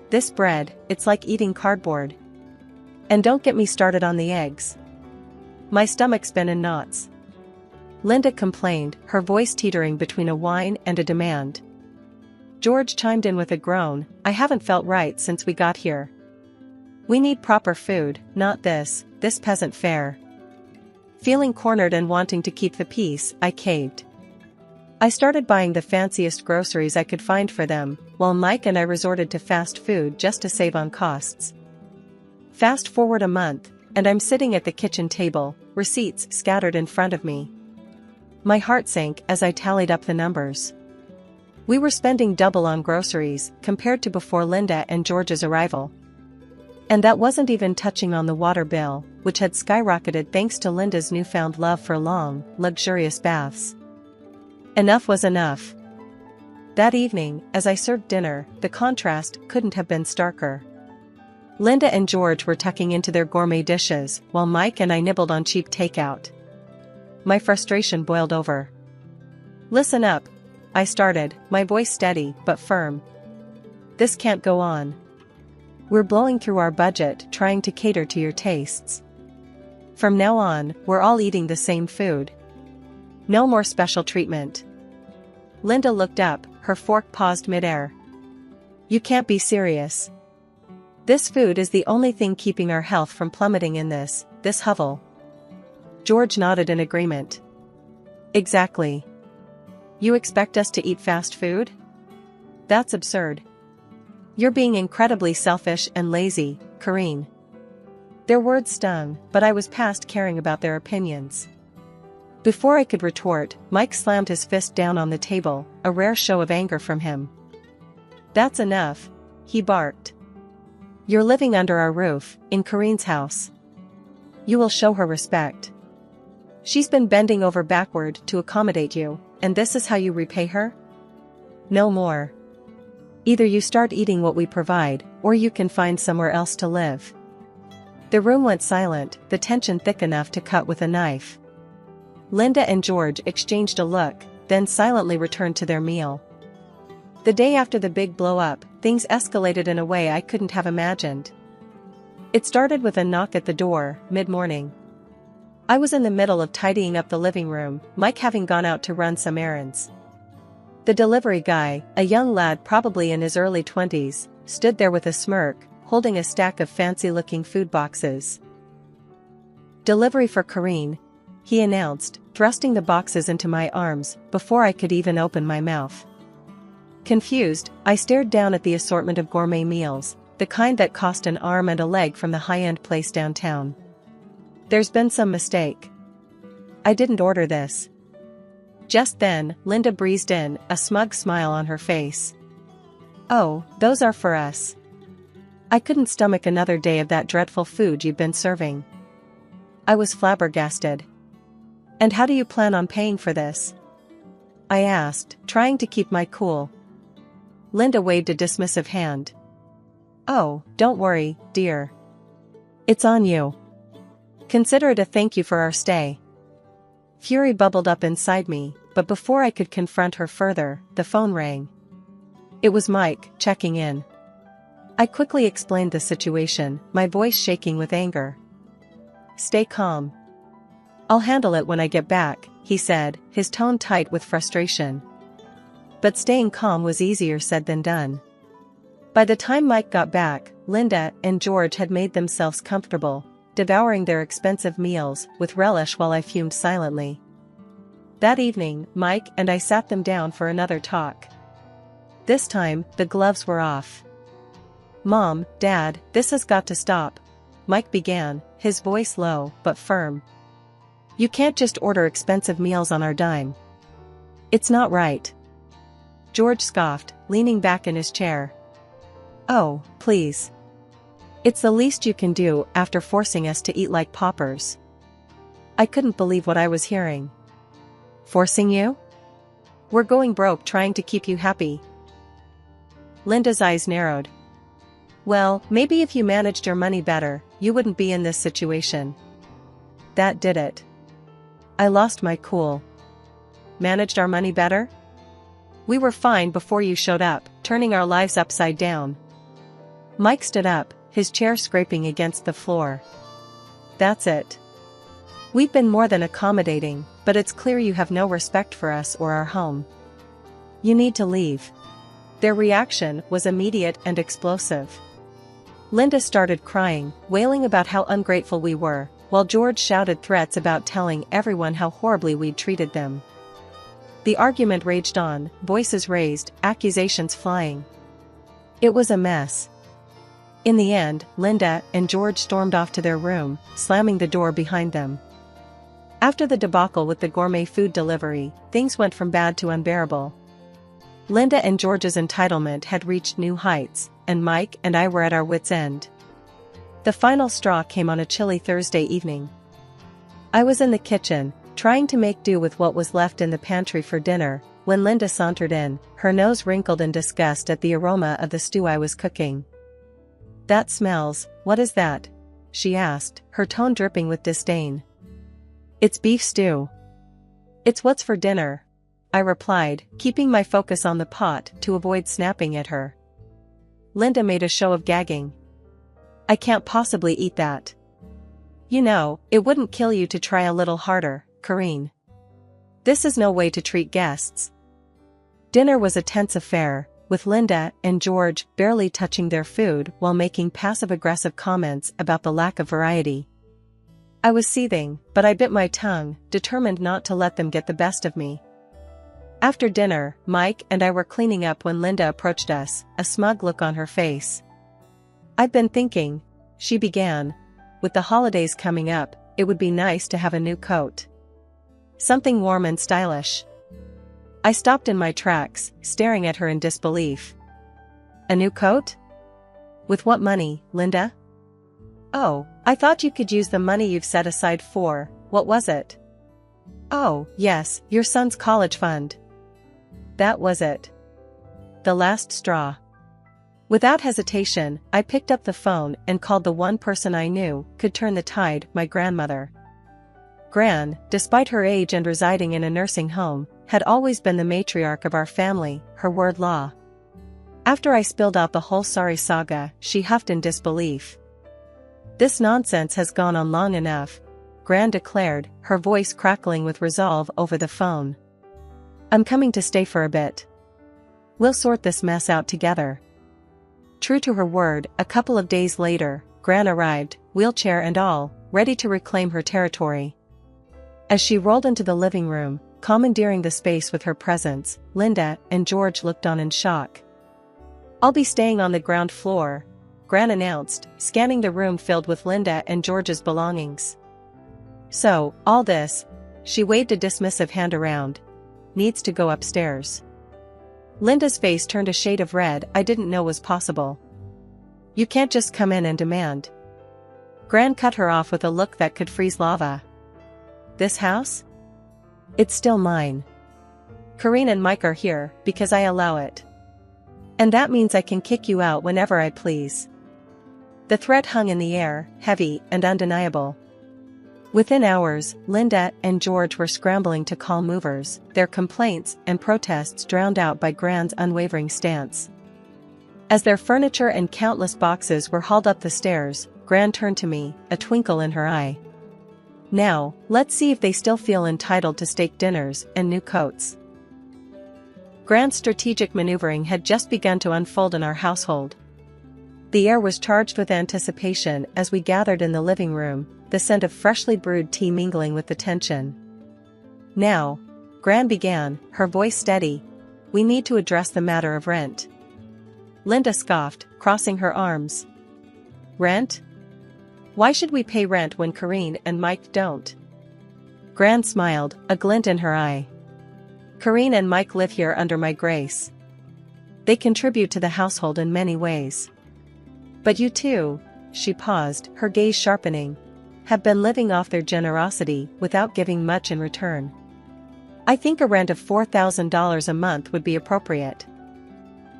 "This bread, it's like eating cardboard. And don't get me started on the eggs. My stomach's been in knots," Linda complained, her voice teetering between a whine and a demand. George chimed in with a groan, "I haven't felt right since we got here. We need proper food, not this peasant fare." Feeling cornered and wanting to keep the peace, I caved. I started buying the fanciest groceries I could find for them, while Mike and I resorted to fast food just to save on costs. Fast forward a month, and I'm sitting at the kitchen table, receipts scattered in front of me. My heart sank as I tallied up the numbers. We were spending double on groceries compared to before Linda and George's arrival. And that wasn't even touching on the water bill, which had skyrocketed thanks to Linda's newfound love for long, luxurious baths. Enough was enough. That evening, as I served dinner, the contrast couldn't have been starker. Linda and George were tucking into their gourmet dishes, while Mike and I nibbled on cheap takeout. My frustration boiled over. "Listen up," I started, my voice steady but firm. "This can't go on. We're blowing through our budget trying to cater to your tastes. From now on, we're all eating the same food. No more special treatment." Linda looked up, her fork paused midair. "You can't be serious. This food is the only thing keeping our health from plummeting in this hovel." George nodded in agreement. "Exactly. You expect us to eat fast food? That's absurd. You're being incredibly selfish and lazy, Corrine." Their words stung, but I was past caring about their opinions. Before I could retort, Mike slammed his fist down on the table, a rare show of anger from him. "That's enough," he barked. "You're living under our roof, in Corrine's house. You will show her respect. She's been bending over backward to accommodate you, and this is how you repay her? No more. Either you start eating what we provide, or you can find somewhere else to live." The room went silent, the tension thick enough to cut with a knife. Linda and George exchanged a look, then silently returned to their meal. The day after the big blow-up, things escalated in a way I couldn't have imagined. It started with a knock at the door, mid-morning. I was in the middle of tidying up the living room, Mike having gone out to run some errands. The delivery guy, a young lad probably in his early 20s, stood there with a smirk, holding a stack of fancy-looking food boxes. "Delivery for Corrine," he announced, thrusting the boxes into my arms before I could even open my mouth. Confused, I stared down at the assortment of gourmet meals, the kind that cost an arm and a leg from the high-end place downtown. "There's been some mistake. I didn't order this." Just then, Linda breezed in, a smug smile on her face. "Oh, those are for us. I couldn't stomach another day of that dreadful food you've been serving." I was flabbergasted. "And how do you plan on paying for this?" I asked, trying to keep my cool. Linda waved a dismissive hand. Oh, don't worry, dear. It's on you. Consider it a thank you for our stay. Fury bubbled up inside me, but before I could confront her further, the phone rang. It was Mike, checking in. I quickly explained the situation, my voice shaking with anger. Stay calm. I'll handle it when I get back, he said, his tone tight with frustration. But staying calm was easier said than done. By the time Mike got back, Linda and George had made themselves comfortable, devouring their expensive meals with relish while I fumed silently. That evening, Mike and I sat them down for another talk. This time, the gloves were off. Mom, Dad, this has got to stop, Mike began, his voice low but firm. You can't just order expensive meals on our dime. It's not right. George scoffed, leaning back in his chair. Oh, please. It's the least you can do after forcing us to eat like paupers. I couldn't believe what I was hearing. Forcing you? We're going broke trying to keep you happy. Linda's eyes narrowed. Well, maybe if you managed your money better, you wouldn't be in this situation. That did it. I lost my cool. Managed our money better? We were fine before you showed up, turning our lives upside down. Mike stood up, his chair scraping against the floor. That's it. We've been more than accommodating, but it's clear you have no respect for us or our home. You need to leave. Their reaction was immediate and explosive. Linda started crying, wailing about how ungrateful we were, while George shouted threats about telling everyone how horribly we'd treated them. The argument raged on, voices raised, accusations flying. It was a mess. In the end, Linda and George stormed off to their room, slamming the door behind them. After the debacle with the gourmet food delivery, things went from bad to unbearable. Linda and George's entitlement had reached new heights, and Mike and I were at our wits' end. The final straw came on a chilly Thursday evening. I was in the kitchen, trying to make do with what was left in the pantry for dinner, when Linda sauntered in, her nose wrinkled in disgust at the aroma of the stew I was cooking. That smells, what is that? She asked, her tone dripping with disdain. It's beef stew. It's what's for dinner, I replied, keeping my focus on the pot to avoid snapping at her. Linda made a show of gagging. I can't possibly eat that. You know, it wouldn't kill you to try a little harder, Corrine. This is no way to treat guests. Dinner was a tense affair, with Linda and George barely touching their food while making passive-aggressive comments about the lack of variety. I was seething, but I bit my tongue, determined not to let them get the best of me. After dinner, Mike and I were cleaning up when Linda approached us, a smug look on her face. I've been thinking, she began, with the holidays coming up, it would be nice to have a new coat. Something warm and stylish. I stopped in my tracks, staring at her in disbelief. A new coat? With what money, Linda? Oh, I thought you could use the money you've set aside for, what was it? Oh, yes, your son's college fund. That was it. The last straw. Without hesitation, I picked up the phone and called the one person I knew could turn the tide, my grandmother. Gran, despite her age and residing in a nursing home, had always been the matriarch of our family, her word law. After I spilled out the whole sorry saga, she huffed in disbelief. This nonsense has gone on long enough, Gran declared, her voice crackling with resolve over the phone. I'm coming to stay for a bit. We'll sort this mess out together. True to her word, a couple of days later, Gran arrived, wheelchair and all, ready to reclaim her territory. As she rolled into the living room, commandeering the space with her presence, Linda and George looked on in shock. I'll be staying on the ground floor, Gran announced, scanning the room filled with Linda and George's belongings. So, all this, she waved a dismissive hand around, needs to go upstairs. Linda's face turned a shade of red I didn't know was possible. You can't just come in and demand. Gran cut her off with a look that could freeze lava. This house? It's still mine. Corrine and Mike are here because I allow it. And that means I can kick you out whenever I please. The threat hung in the air, heavy and undeniable. Within hours, Linda and George were scrambling to call movers, their complaints and protests drowned out by Gran's unwavering stance. As their furniture and countless boxes were hauled up the stairs, Gran turned to me, a twinkle in her eye. "Now, let's see if they still feel entitled to steak dinners and new coats." Gran's strategic maneuvering had just begun to unfold in our household. The air was charged with anticipation as we gathered in the living room, the scent of freshly brewed tea mingling with the tension. "Now," Gran began, her voice steady, "we need to address the matter of rent." Linda scoffed, crossing her arms. "Rent? Why should we pay rent when Karine and Mike don't?" Gran smiled, a glint in her eye. "Karine and Mike live here under my grace. They contribute to the household in many ways. But you two," she paused, her gaze sharpening, "have been living off their generosity without giving much in return. I think a rent of $4,000 a month would be appropriate."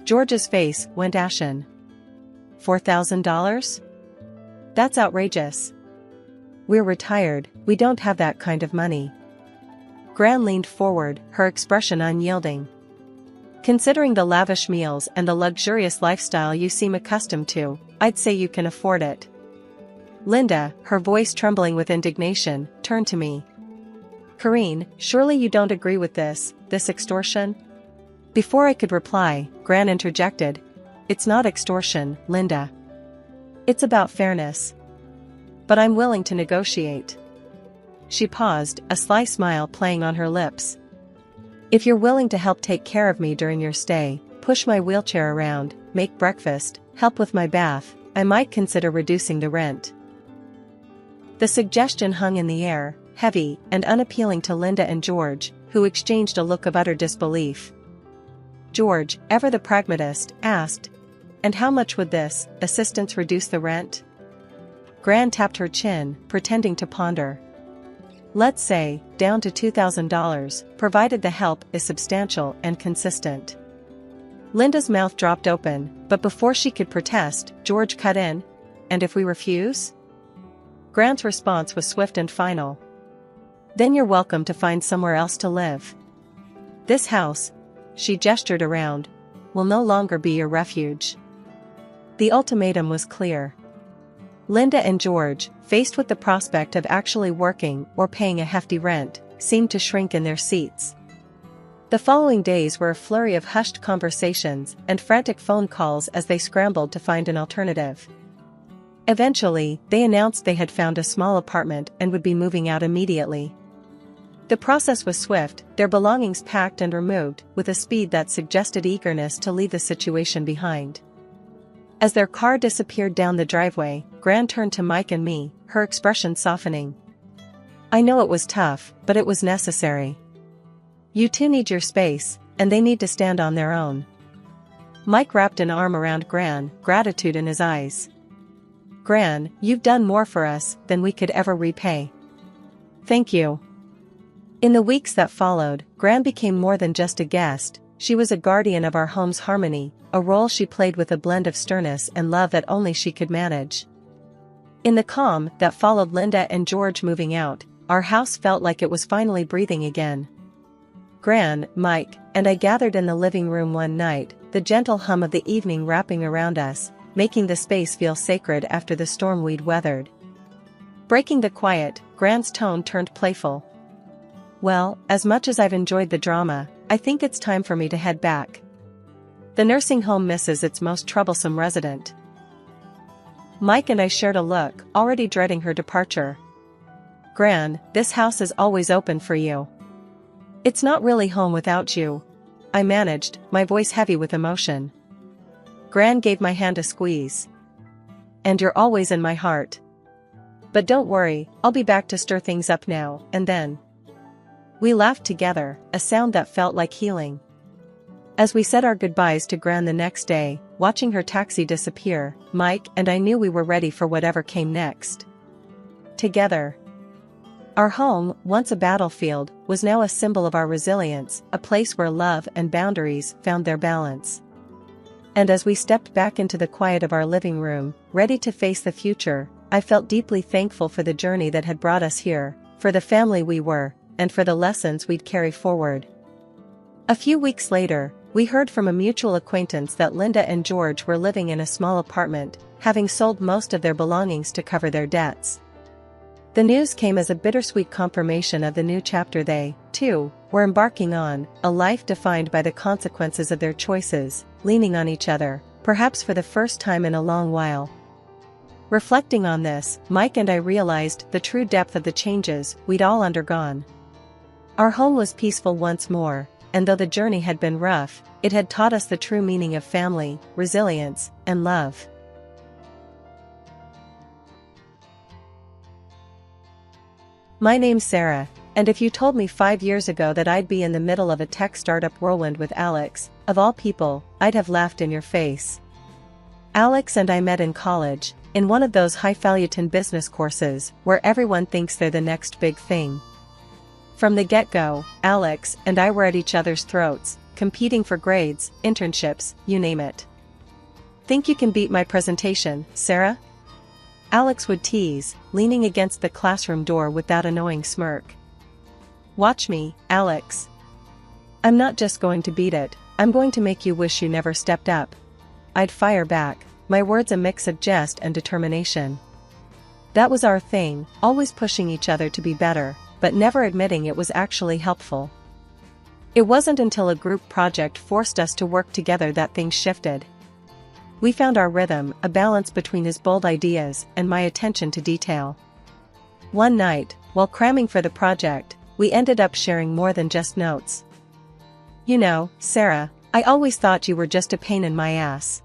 George's face went ashen. $4,000? That's outrageous. We're retired, we don't have that kind of money. Gran leaned forward, her expression unyielding. "Considering the lavish meals and the luxurious lifestyle you seem accustomed to, I'd say you can afford it." Linda, her voice trembling with indignation, turned to me. "Karine, surely you don't agree with this extortion?" Before I could reply, Gran interjected. "It's not extortion, Linda. It's about fairness. But I'm willing to negotiate." She paused, a sly smile playing on her lips. "If you're willing to help take care of me during your stay, push my wheelchair around, make breakfast, help with my bath, I might consider reducing the rent." The suggestion hung in the air, heavy and unappealing to Linda and George, who exchanged a look of utter disbelief. George, ever the pragmatist, asked, "And how much would this assistance reduce the rent?" Gran tapped her chin, pretending to ponder. "Let's say, down to $2,000, provided the help is substantial and consistent." Linda's mouth dropped open, but before she could protest, George cut in. "And if we refuse?" Gran's response was swift and final. "Then you're welcome to find somewhere else to live. This house," she gestured around, "will no longer be your refuge." The ultimatum was clear. Linda and George, faced with the prospect of actually working or paying a hefty rent, seemed to shrink in their seats. The following days were a flurry of hushed conversations and frantic phone calls as they scrambled to find an alternative. Eventually, they announced they had found a small apartment and would be moving out immediately. The process was swift, their belongings packed and removed with a speed that suggested eagerness to leave the situation behind. As their car disappeared down the driveway, Gran turned to Mike and me, her expression softening. "I know it was tough, but it was necessary. You two need your space, and they need to stand on their own." Mike wrapped an arm around Gran, gratitude in his eyes. "Gran, you've done more for us than we could ever repay. Thank you." In the weeks that followed, Gran became more than just a guest. She was a guardian of our home's harmony, a role she played with a blend of sternness and love that only she could manage. In the calm that followed Linda and George moving out, our house felt like it was finally breathing again. Gran, Mike, and I gathered in the living room one night, the gentle hum of the evening wrapping around us, making the space feel sacred after the storm we'd weathered. Breaking the quiet, Gran's tone turned playful. "Well, as much as I've enjoyed the drama, I think it's time for me to head back. The nursing home misses its most troublesome resident." Mike and I shared a look, already dreading her departure. "Gran, this house is always open for you. It's not really home without you," I managed, my voice heavy with emotion. Gran gave my hand a squeeze. "And you're always in my heart. But don't worry, I'll be back to stir things up now and then." We laughed together, a sound that felt like healing. As we said our goodbyes to Gran the next day, watching her taxi disappear, Mike and I knew we were ready for whatever came next. Together. Our home, once a battlefield, was now a symbol of our resilience, a place where love and boundaries found their balance. And as we stepped back into the quiet of our living room, ready to face the future, I felt deeply thankful for the journey that had brought us here, for the family we were, and for the lessons we'd carry forward. A few weeks later, we heard from a mutual acquaintance that Linda and George were living in a small apartment, having sold most of their belongings to cover their debts. The news came as a bittersweet confirmation of the new chapter they, too, were embarking on, a life defined by the consequences of their choices, leaning on each other, perhaps for the first time in a long while. Reflecting on this, Mike and I realized the true depth of the changes we'd all undergone. Our home was peaceful once more, and though the journey had been rough, it had taught us the true meaning of family, resilience, and love. My name's Sarah, and if you told me 5 years ago that I'd be in the middle of a tech startup whirlwind with Alex, of all people, I'd have laughed in your face. Alex and I met in college, in one of those highfalutin business courses where everyone thinks they're the next big thing. From the get-go, Alex and I were at each other's throats, competing for grades, internships, you name it. Think you can beat my presentation, Sarah? Alex would tease, leaning against the classroom door with that annoying smirk. Watch me, Alex. I'm not just going to beat it, I'm going to make you wish you never stepped up. I'd fire back, my words a mix of jest and determination. That was our thing, always pushing each other to be better, but never admitting it was actually helpful. It wasn't until a group project forced us to work together that things shifted. We found our rhythm, a balance between his bold ideas and my attention to detail. One night, while cramming for the project, we ended up sharing more than just notes. You know, Sarah, I always thought you were just a pain in my ass.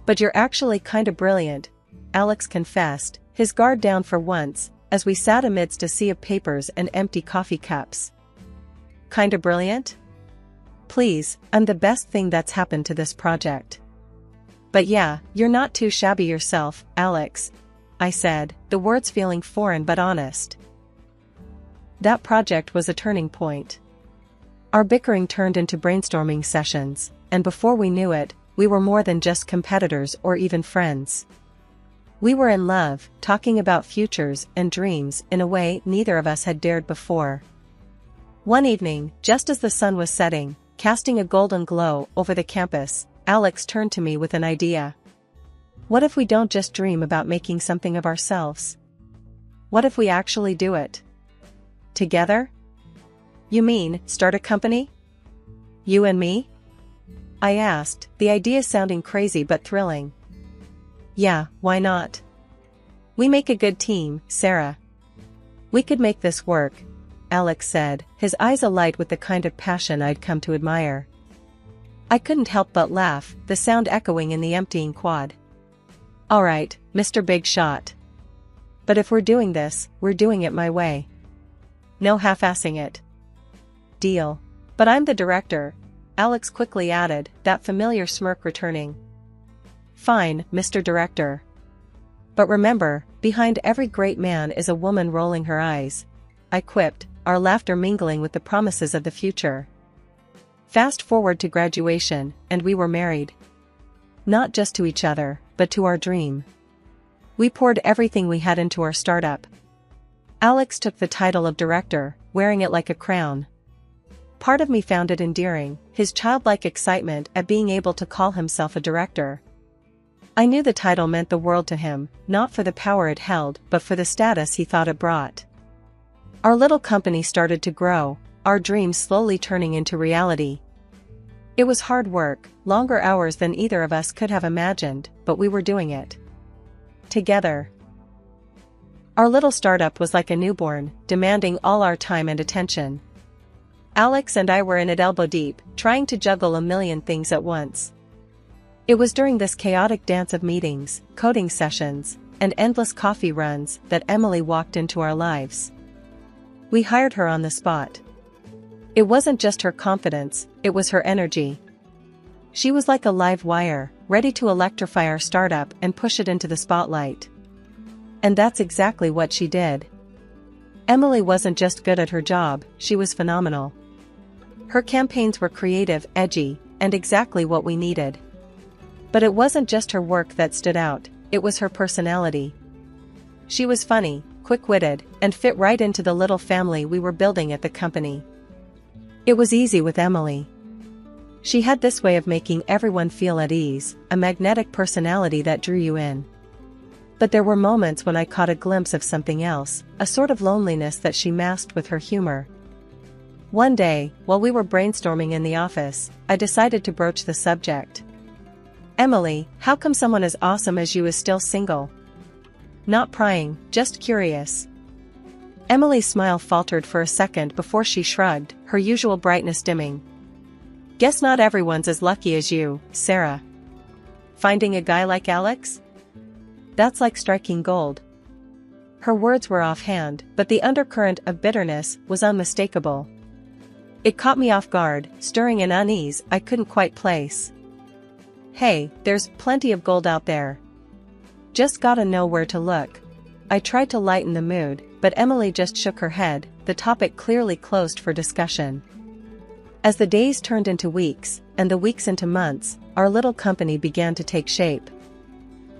But you're actually kinda brilliant, Alex confessed, his guard down for once, as we sat amidst a sea of papers and empty coffee cups. Kinda brilliant? Please, I'm the best thing that's happened to this project. But yeah, you're not too shabby yourself, Alex, I said, the words feeling foreign but honest. That project was a turning point. Our bickering turned into brainstorming sessions, and before we knew it, we were more than just competitors or even friends. We were in love, talking about futures and dreams in a way neither of us had dared before. One evening, just as the sun was setting, casting a golden glow over the campus, Alex turned to me with an idea. What if we don't just dream about making something of ourselves? What if we actually do it? Together? You mean, start a company? You and me? I asked, the idea sounding crazy but thrilling. Yeah, why not? We make a good team, Sarah. We could make this work, Alex said, his eyes alight with the kind of passion I'd come to admire. I couldn't help but laugh, the sound echoing in the emptying quad. All right, Mr. Big Shot. But if we're doing this, we're doing it my way. No half-assing it. Deal. But I'm the director, Alex quickly added, that familiar smirk returning. Fine, Mr. Director. But remember, behind every great man is a woman rolling her eyes, I quipped, our laughter mingling with the promises of the future. Fast forward to graduation, and we were married. Not just to each other, but to our dream. We poured everything we had into our startup. Alex took the title of director, wearing it like a crown. Part of me found it endearing, his childlike excitement at being able to call himself a director. I knew the title meant the world to him, not for the power it held, but for the status he thought it brought. Our little company started to grow, our dreams slowly turning into reality. It was hard work, longer hours than either of us could have imagined, but we were doing it. Together. Our little startup was like a newborn, demanding all our time and attention. Alex and I were in it elbow deep, trying to juggle a million things at once. It was during this chaotic dance of meetings, coding sessions, and endless coffee runs that Emily walked into our lives. We hired her on the spot. It wasn't just her confidence, it was her energy. She was like a live wire, ready to electrify our startup and push it into the spotlight. And that's exactly what she did. Emily wasn't just good at her job, she was phenomenal. Her campaigns were creative, edgy, and exactly what we needed. But it wasn't just her work that stood out, it was her personality. She was funny, quick-witted, and fit right into the little family we were building at the company. It was easy with Emily. She had this way of making everyone feel at ease, a magnetic personality that drew you in. But there were moments when I caught a glimpse of something else, a sort of loneliness that she masked with her humor. One day, while we were brainstorming in the office, I decided to broach the subject. "Emily, how come someone as awesome as you is still single?" Not prying, just curious. Emily's smile faltered for a second before she shrugged, her usual brightness dimming. "Guess not everyone's as lucky as you, Sarah. Finding a guy like Alex? That's like striking gold." Her words were offhand, but the undercurrent of bitterness was unmistakable. It caught me off guard, stirring an unease I couldn't quite place. "Hey, there's plenty of gold out there. Just gotta know where to look." I tried to lighten the mood, but Emily just shook her head, the topic clearly closed for discussion. As the days turned into weeks, and the weeks into months, our little company began to take shape.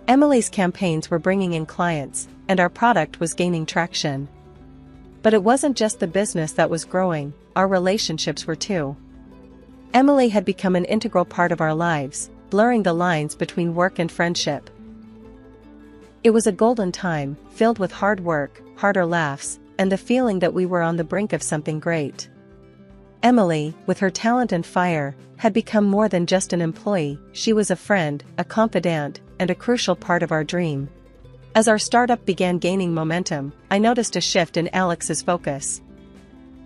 Emily's campaigns were bringing in clients, and our product was gaining traction. But it wasn't just the business that was growing, our relationships were too. Emily had become an integral part of our lives, blurring the lines between work and friendship. It was a golden time, filled with hard work, harder laughs, and the feeling that we were on the brink of something great. Emily, with her talent and fire, had become more than just an employee. She was a friend, a confidant, and a crucial part of our dream. As our startup began gaining momentum, I noticed a shift in Alex's focus.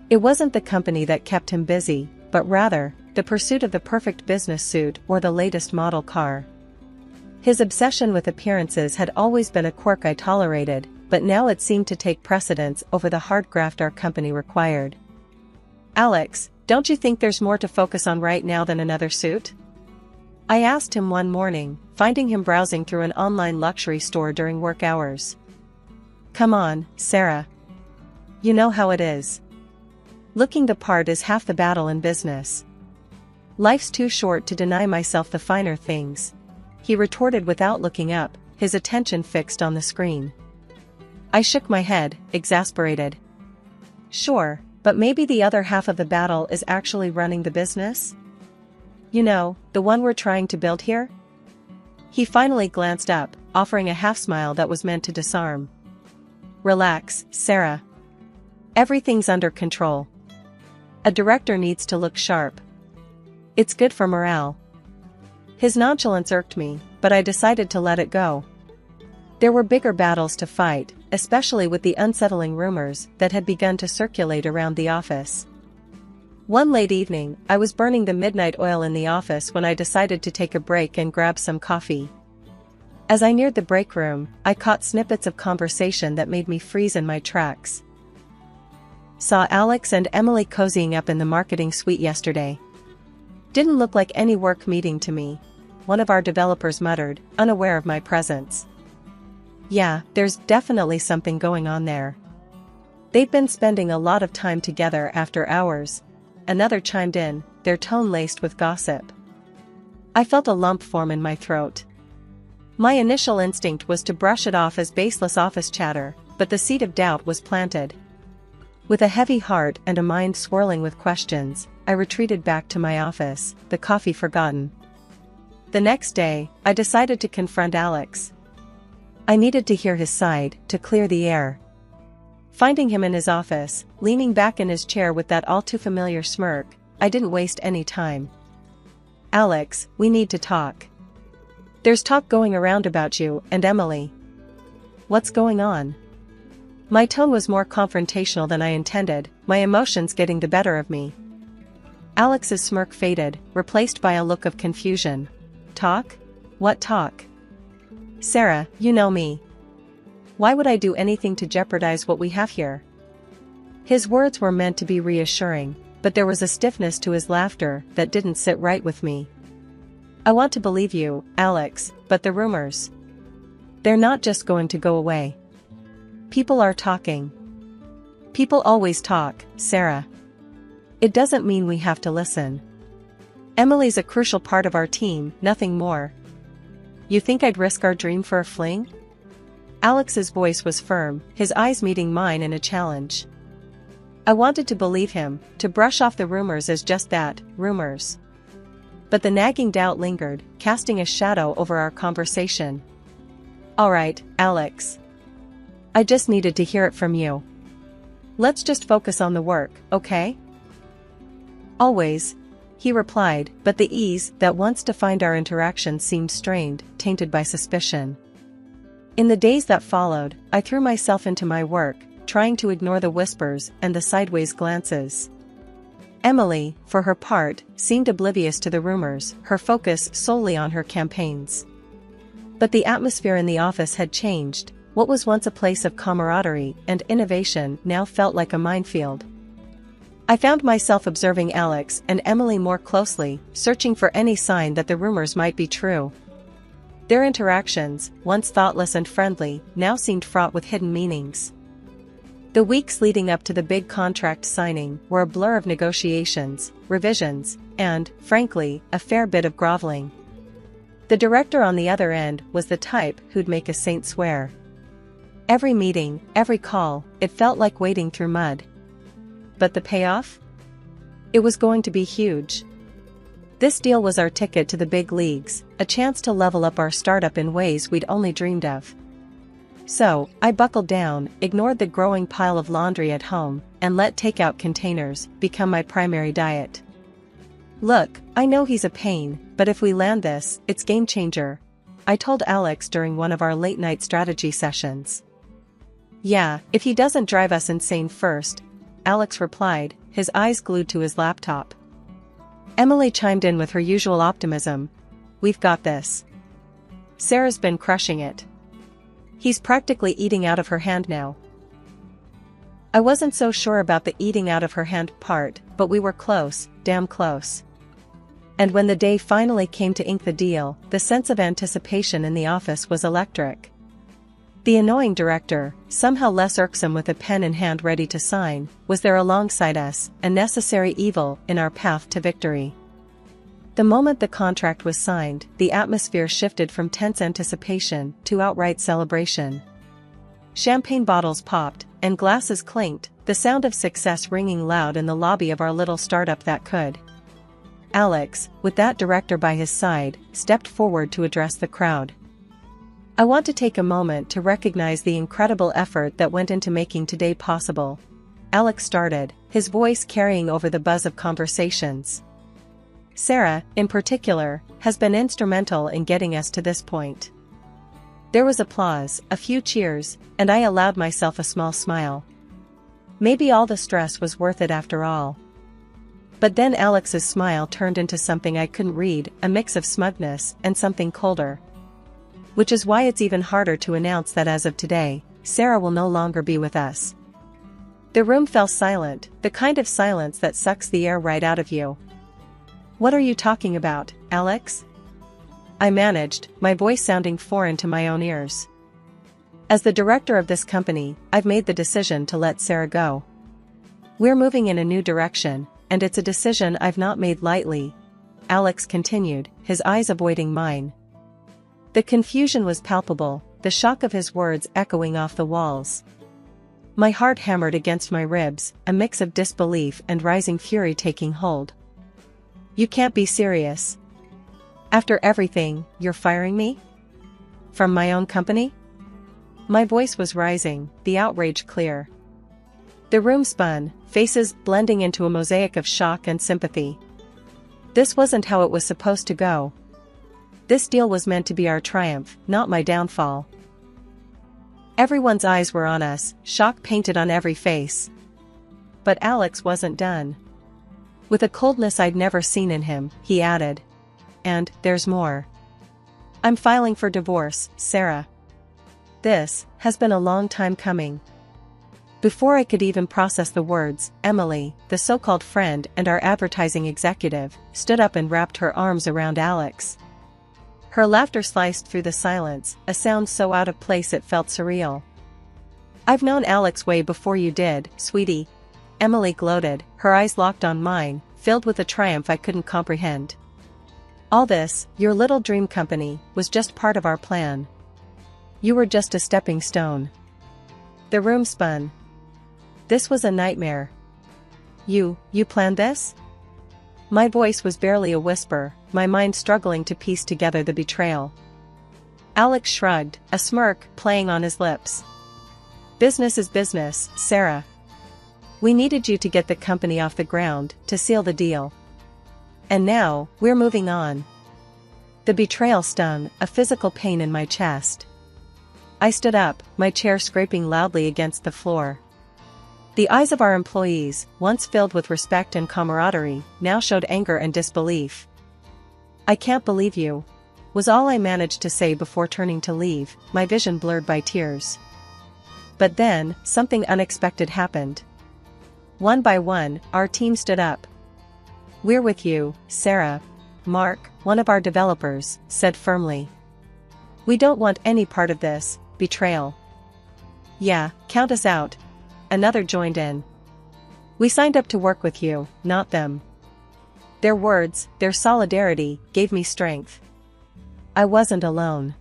It wasn't the company that kept him busy, but rather, the pursuit of the perfect business suit or the latest model car. His obsession with appearances had always been a quirk I tolerated, but now it seemed to take precedence over the hard graft our company required. "Alex, don't you think there's more to focus on right now than another suit?" I asked him one morning, finding him browsing through an online luxury store during work hours. "Come on, Sarah. You know how it is. Looking the part is half the battle in business. Life's too short to deny myself the finer things," he retorted without looking up, his attention fixed on the screen. I shook my head, exasperated. "Sure, but maybe the other half of the battle is actually running the business? You know, the one we're trying to build here?" He finally glanced up, offering a half-smile that was meant to disarm. "Relax, Sarah. Everything's under control. A director needs to look sharp. It's good for morale." His nonchalance irked me, but I decided to let it go. There were bigger battles to fight, especially with the unsettling rumors that had begun to circulate around the office. One late evening, I was burning the midnight oil in the office when I decided to take a break and grab some coffee. As I neared the break room, I caught snippets of conversation that made me freeze in my tracks. "Saw Alex and Emily cozying up in the marketing suite yesterday. Didn't look like any work meeting to me," one of our developers muttered, unaware of my presence. "Yeah, there's definitely something going on there. They've been spending a lot of time together after hours," another chimed in, their tone laced with gossip. I felt a lump form in my throat. My initial instinct was to brush it off as baseless office chatter, but the seed of doubt was planted. With a heavy heart and a mind swirling with questions, I retreated back to my office, the coffee forgotten. The next day, I decided to confront Alex. I needed to hear his side, to clear the air. Finding him in his office, leaning back in his chair with that all-too-familiar smirk, I didn't waste any time. "Alex, we need to talk. There's talk going around about you and Emily. What's going on?" My tone was more confrontational than I intended, my emotions getting the better of me. Alex's smirk faded, replaced by a look of confusion. "Talk? What talk?" "Sarah, you know me. Why would I do anything to jeopardize what we have here?" His words were meant to be reassuring, but there was a stiffness to his laughter that didn't sit right with me. "I want to believe you, Alex, but the rumors. They're not just going to go away. People are talking. People always talk, Sarah. It doesn't mean we have to listen. Emily's a crucial part of our team, nothing more. You think I'd risk our dream for a fling? Alex's voice was firm, his eyes meeting mine in a challenge. I wanted to believe him, to brush off the rumors as just that, rumors. But the nagging doubt lingered, casting a shadow over our conversation. All right, Alex. I just needed to hear it from you. Let's just focus on the work, okay? Always, he replied, but the ease that once defined our interaction seemed strained, tainted by suspicion. In the days that followed, I threw myself into my work, trying to ignore the whispers and the sideways glances. Emily, for her part, seemed oblivious to the rumors, her focus solely on her campaigns. But the atmosphere in the office had changed. What was once a place of camaraderie and innovation now felt like a minefield. I found myself observing Alex and Emily more closely, searching for any sign that the rumors might be true. Their interactions, once thoughtless and friendly, now seemed fraught with hidden meanings. The weeks leading up to the big contract signing were a blur of negotiations, revisions, and, frankly, a fair bit of groveling. The director on the other end was the type who'd make a saint swear. Every meeting, every call, it felt like wading through mud. But the payoff? It was going to be huge. This deal was our ticket to the big leagues, a chance to level up our startup in ways we'd only dreamed of. So, I buckled down, ignored the growing pile of laundry at home, and let takeout containers become my primary diet. Look, I know he's a pain, but if we land this, it's game changer, I told Alex during one of our late-night strategy sessions. Yeah, if he doesn't drive us insane first, Alex replied, his eyes glued to his laptop. Emily chimed in with her usual optimism. We've got this. Sarah's been crushing it. He's practically eating out of her hand now. I wasn't so sure about the eating out of her hand part, but we were close, damn close. And when the day finally came to ink the deal, the sense of anticipation in the office was electric. The annoying director, somehow less irksome with a pen in hand ready to sign, was there alongside us, a necessary evil in our path to victory. The moment the contract was signed, the atmosphere shifted from tense anticipation to outright celebration. Champagne bottles popped, and glasses clinked, the sound of success ringing loud in the lobby of our little startup that could. Alex, with that director by his side, stepped forward to address the crowd. I want to take a moment to recognize the incredible effort that went into making today possible. Alex started, his voice carrying over the buzz of conversations. Sarah, in particular, has been instrumental in getting us to this point. There was applause, a few cheers, and I allowed myself a small smile. Maybe all the stress was worth it after all. But then Alex's smile turned into something I couldn't read, a mix of smugness and something colder. Which is why it's even harder to announce that as of today, Sarah will no longer be with us. The room fell silent, the kind of silence that sucks the air right out of you. What are you talking about, Alex? I managed, my voice sounding foreign to my own ears. As the director of this company, I've made the decision to let Sarah go. We're moving in a new direction, and it's a decision I've not made lightly, Alex continued, his eyes avoiding mine. The confusion was palpable, the shock of his words echoing off the walls. My heart hammered against my ribs, a mix of disbelief and rising fury taking hold. You can't be serious. After everything, you're firing me? From my own company? My voice was rising, the outrage clear. The room spun, faces blending into a mosaic of shock and sympathy. This wasn't how it was supposed to go. This deal was meant to be our triumph, not my downfall. Everyone's eyes were on us, shock painted on every face. But Alex wasn't done. With a coldness I'd never seen in him, he added. And, there's more. I'm filing for divorce, Sarah. This has been a long time coming. Before I could even process the words, Emily, the so-called friend and our advertising executive, stood up and wrapped her arms around Alex. Her laughter sliced through the silence, a sound so out of place it felt surreal. I've known Alex way before you did, sweetie. Emily gloated, her eyes locked on mine, filled with a triumph I couldn't comprehend. All this, your little dream company, was just part of our plan. You were just a stepping stone. The room spun. This was a nightmare. You planned this? My voice was barely a whisper, my mind struggling to piece together the betrayal. Alex shrugged, a smirk playing on his lips. Business is business, Sarah. We needed you to get the company off the ground, to seal the deal. And now, we're moving on. The betrayal stung, a physical pain in my chest. I stood up, my chair scraping loudly against the floor. The eyes of our employees, once filled with respect and camaraderie, now showed anger and disbelief. I can't believe you, was all I managed to say before turning to leave, my vision blurred by tears. But then, something unexpected happened. One by one, our team stood up. We're with you, Sarah. Mark, one of our developers, said firmly. We don't want any part of this betrayal. Yeah, count us out. Another joined in. We signed up to work with you, not them. Their words, their solidarity, gave me strength. I wasn't alone.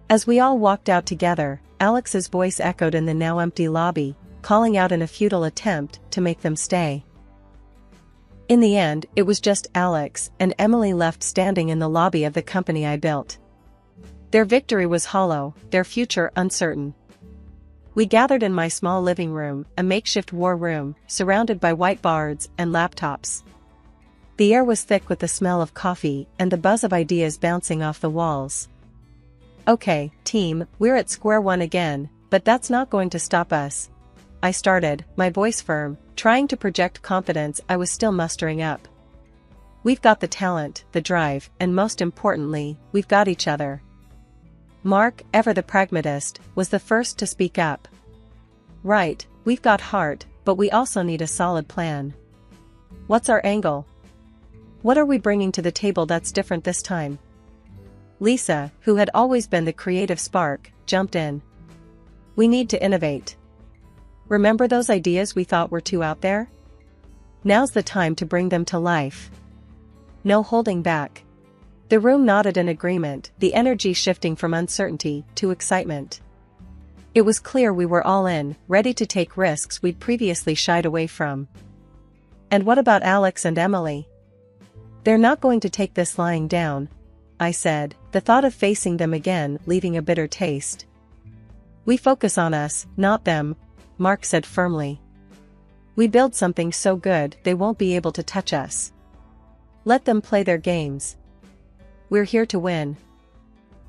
As we all walked out together, Alex's voice echoed in the now empty lobby, calling out in a futile attempt to make them stay. In the end, it was just Alex and Emily left standing in the lobby of the company I built. Their victory was hollow, their future uncertain. We gathered in my small living room, a makeshift war room, surrounded by whiteboards and laptops. The air was thick with the smell of coffee and the buzz of ideas bouncing off the walls. Okay, team, we're at square one again, but that's not going to stop us. I started, my voice firm, trying to project confidence I was still mustering up. We've got the talent, the drive, and most importantly, we've got each other. Mark, ever the pragmatist, was the first to speak up. Right, we've got heart, but we also need a solid plan. What's our angle? What are we bringing to the table that's different this time? Lisa, who had always been the creative spark, jumped in. We need to innovate. Remember those ideas we thought were too out there? Now's the time to bring them to life. No holding back. The room nodded in agreement, the energy shifting from uncertainty to excitement. It was clear we were all in, ready to take risks we'd previously shied away from. And what about Alex and Emily? They're not going to take this lying down, I said, the thought of facing them again leaving a bitter taste. We focus on us, not them, Mark said firmly. We build something so good they won't be able to touch us. Let them play their games. We're here to win.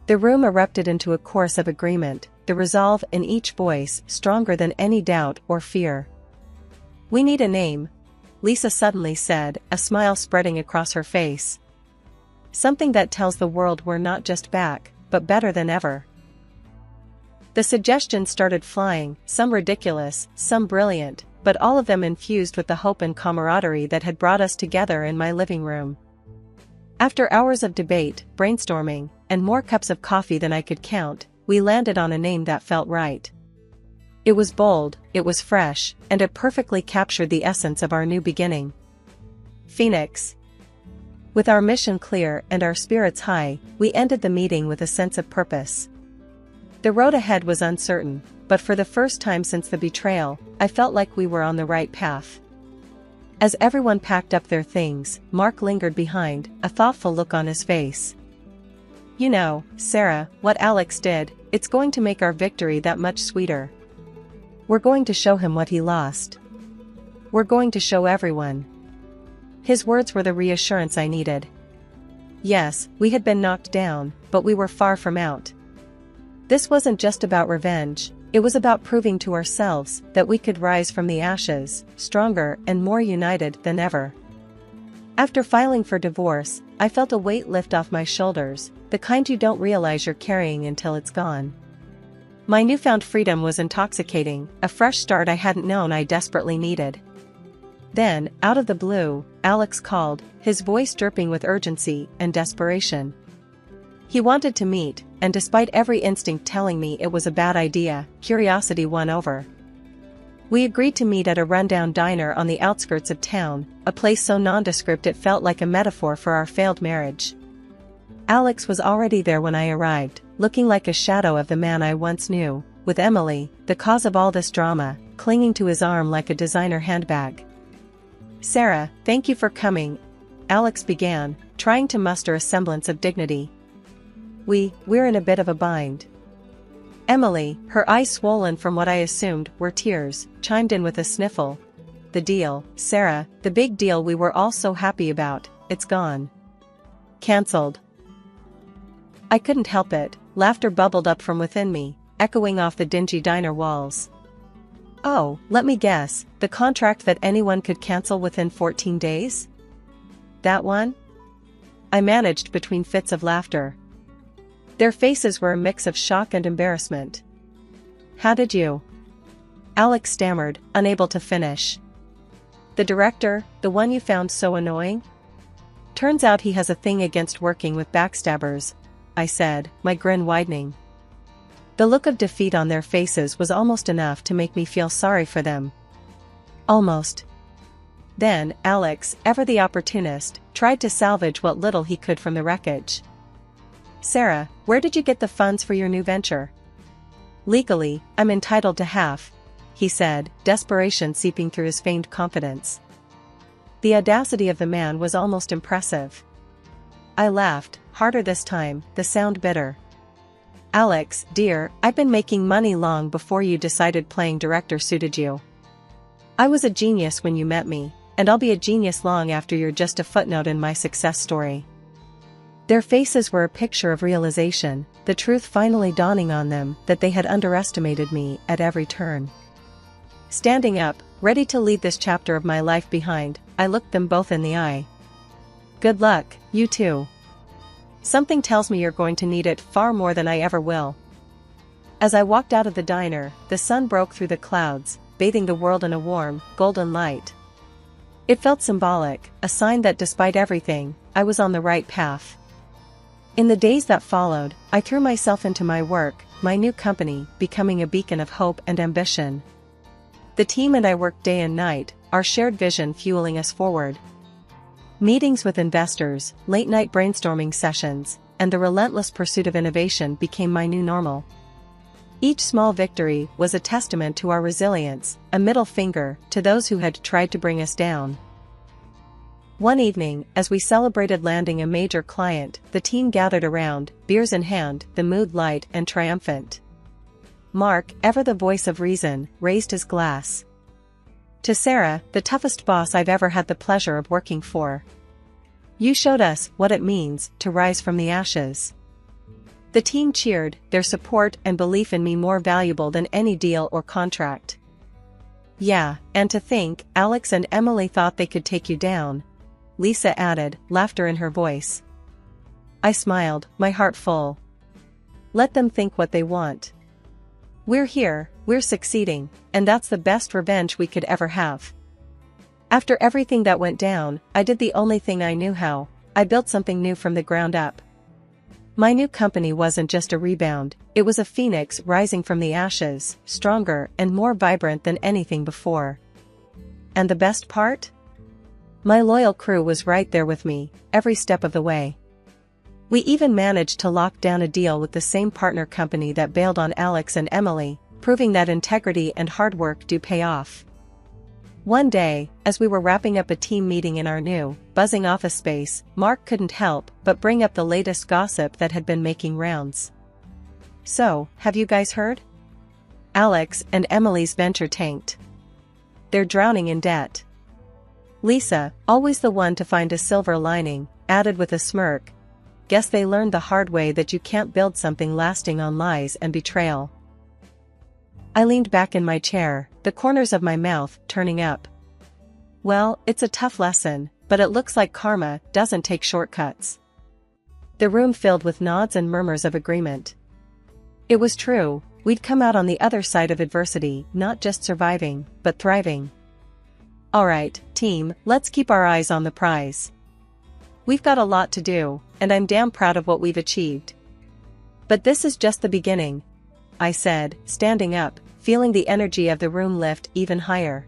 The room erupted into a chorus of agreement, the resolve in each voice stronger than any doubt or fear. We need a name, Lisa suddenly said, a smile spreading across her face. Something that tells the world we're not just back, but better than ever. The suggestions started flying, some ridiculous, some brilliant, but all of them infused with the hope and camaraderie that had brought us together in my living room. After hours of debate, brainstorming, and more cups of coffee than I could count, we landed on a name that felt right. It was bold, it was fresh, and it perfectly captured the essence of our new beginning. Phoenix. With our mission clear and our spirits high, we ended the meeting with a sense of purpose. The road ahead was uncertain, but for the first time since the betrayal, I felt like we were on the right path. As everyone packed up their things, Mark lingered behind, a thoughtful look on his face. You know, Sarah, what Alex did, it's going to make our victory that much sweeter. We're going to show him what he lost. We're going to show everyone. His words were the reassurance I needed. Yes, we had been knocked down, but we were far from out. This wasn't just about revenge, it was about proving to ourselves that we could rise from the ashes, stronger and more united than ever. After filing for divorce, I felt a weight lift off my shoulders, the kind you don't realize you're carrying until it's gone. My newfound freedom was intoxicating, a fresh start I hadn't known I desperately needed. Then, out of the blue, Alex called, his voice dripping with urgency and desperation. He wanted to meet, and despite every instinct telling me it was a bad idea, curiosity won over. We agreed to meet at a rundown diner on the outskirts of town, a place so nondescript it felt like a metaphor for our failed marriage. Alex was already there when I arrived, looking like a shadow of the man I once knew, with Emily, the cause of all this drama, clinging to his arm like a designer handbag. "Sarah, thank you for coming," Alex began, trying to muster a semblance of dignity. We're in a bit of a bind." Emily, her eyes swollen from what I assumed were tears, chimed in with a sniffle. "The deal, Sarah, the big deal we were all so happy about, it's gone. Cancelled." I couldn't help it, laughter bubbled up from within me, echoing off the dingy diner walls. "Oh, let me guess, the contract that anyone could cancel within 14 days? That one?" I managed between fits of laughter. Their faces were a mix of shock and embarrassment. "How did you?" Alex stammered, unable to finish. "The director, the one you found so annoying? Turns out he has a thing against working with backstabbers," I said, my grin widening. The look of defeat on their faces was almost enough to make me feel sorry for them. Almost. Then, Alex, ever the opportunist, tried to salvage what little he could from the wreckage. "Sarah, where did you get the funds for your new venture?" "Legally, I'm entitled to half," he said, desperation seeping through his feigned confidence. The audacity of the man was almost impressive. I laughed, harder this time, the sound bitter. "Alex, dear, I've been making money long before you decided playing director suited you. I was a genius when you met me, and I'll be a genius long after you're just a footnote in my success story." Their faces were a picture of realization, the truth finally dawning on them that they had underestimated me at every turn. Standing up, ready to leave this chapter of my life behind, I looked them both in the eye. "Good luck, you too. Something tells me you're going to need it far more than I ever will." As I walked out of the diner, the sun broke through the clouds, bathing the world in a warm, golden light. It felt symbolic, a sign that despite everything, I was on the right path. In the days that followed, I threw myself into my work, my new company becoming a beacon of hope and ambition. The team and I worked day and night, our shared vision fueling us forward. Meetings with investors, late-night brainstorming sessions, and the relentless pursuit of innovation became my new normal. Each small victory was a testament to our resilience, a middle finger to those who had tried to bring us down. One evening, as we celebrated landing a major client, the team gathered around, beers in hand, the mood light and triumphant. Mark, ever the voice of reason, raised his glass. "To Sarah, the toughest boss I've ever had the pleasure of working for. You showed us what it means to rise from the ashes." The team cheered, their support and belief in me more valuable than any deal or contract. "Yeah, and to think, Alex and Emily thought they could take you down," Lisa added, laughter in her voice. I smiled, my heart full. Let them think what they want. We're here, we're succeeding, and that's the best revenge we could ever have. After everything that went down, I did the only thing I knew how. I built something new from the ground up. My new company wasn't just a rebound, it was a phoenix rising from the ashes, stronger and more vibrant than anything before. And the best part? My loyal crew was right there with me, every step of the way. We even managed to lock down a deal with the same partner company that bailed on Alex and Emily, proving that integrity and hard work do pay off. One day, as we were wrapping up a team meeting in our new, buzzing office space, Mark couldn't help but bring up the latest gossip that had been making rounds. "So, have you guys heard? Alex and Emily's venture tanked. They're drowning in debt." Lisa, always the one to find a silver lining, added with a smirk, "Guess they learned the hard way that you can't build something lasting on lies and betrayal." I leaned back in my chair, the corners of my mouth turning up. Well, it's a tough lesson, but it looks like karma doesn't take shortcuts. The room filled with nods and murmurs of agreement. It was true, we'd come out on the other side of adversity, not just surviving, but thriving. Alright, team, let's keep our eyes on the prize. We've got a lot to do, and I'm damn proud of what we've achieved. But this is just the beginning, I said, standing up, feeling the energy of the room lift even higher.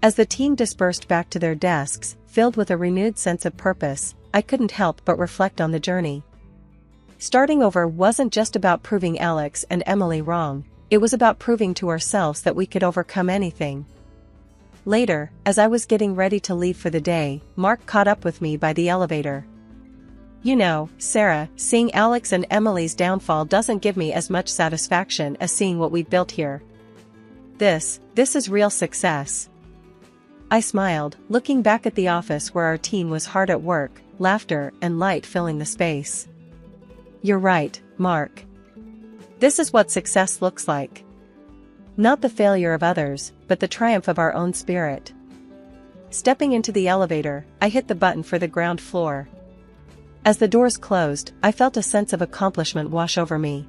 As the team dispersed back to their desks, filled with a renewed sense of purpose, I couldn't help but reflect on the journey. Starting over wasn't just about proving Alex and Emily wrong, it was about proving to ourselves that we could overcome anything. Later, as I was getting ready to leave for the day, Mark caught up with me by the elevator. "You know, Sarah, seeing Alex and Emily's downfall doesn't give me as much satisfaction as seeing what we've built here. This is real success." I smiled, looking back at the office where our team was hard at work, laughter and light filling the space. "You're right, Mark. This is what success looks like. Not the failure of others, but the triumph of our own spirit." Stepping into the elevator, I hit the button for the ground floor. As the doors closed, I felt a sense of accomplishment wash over me.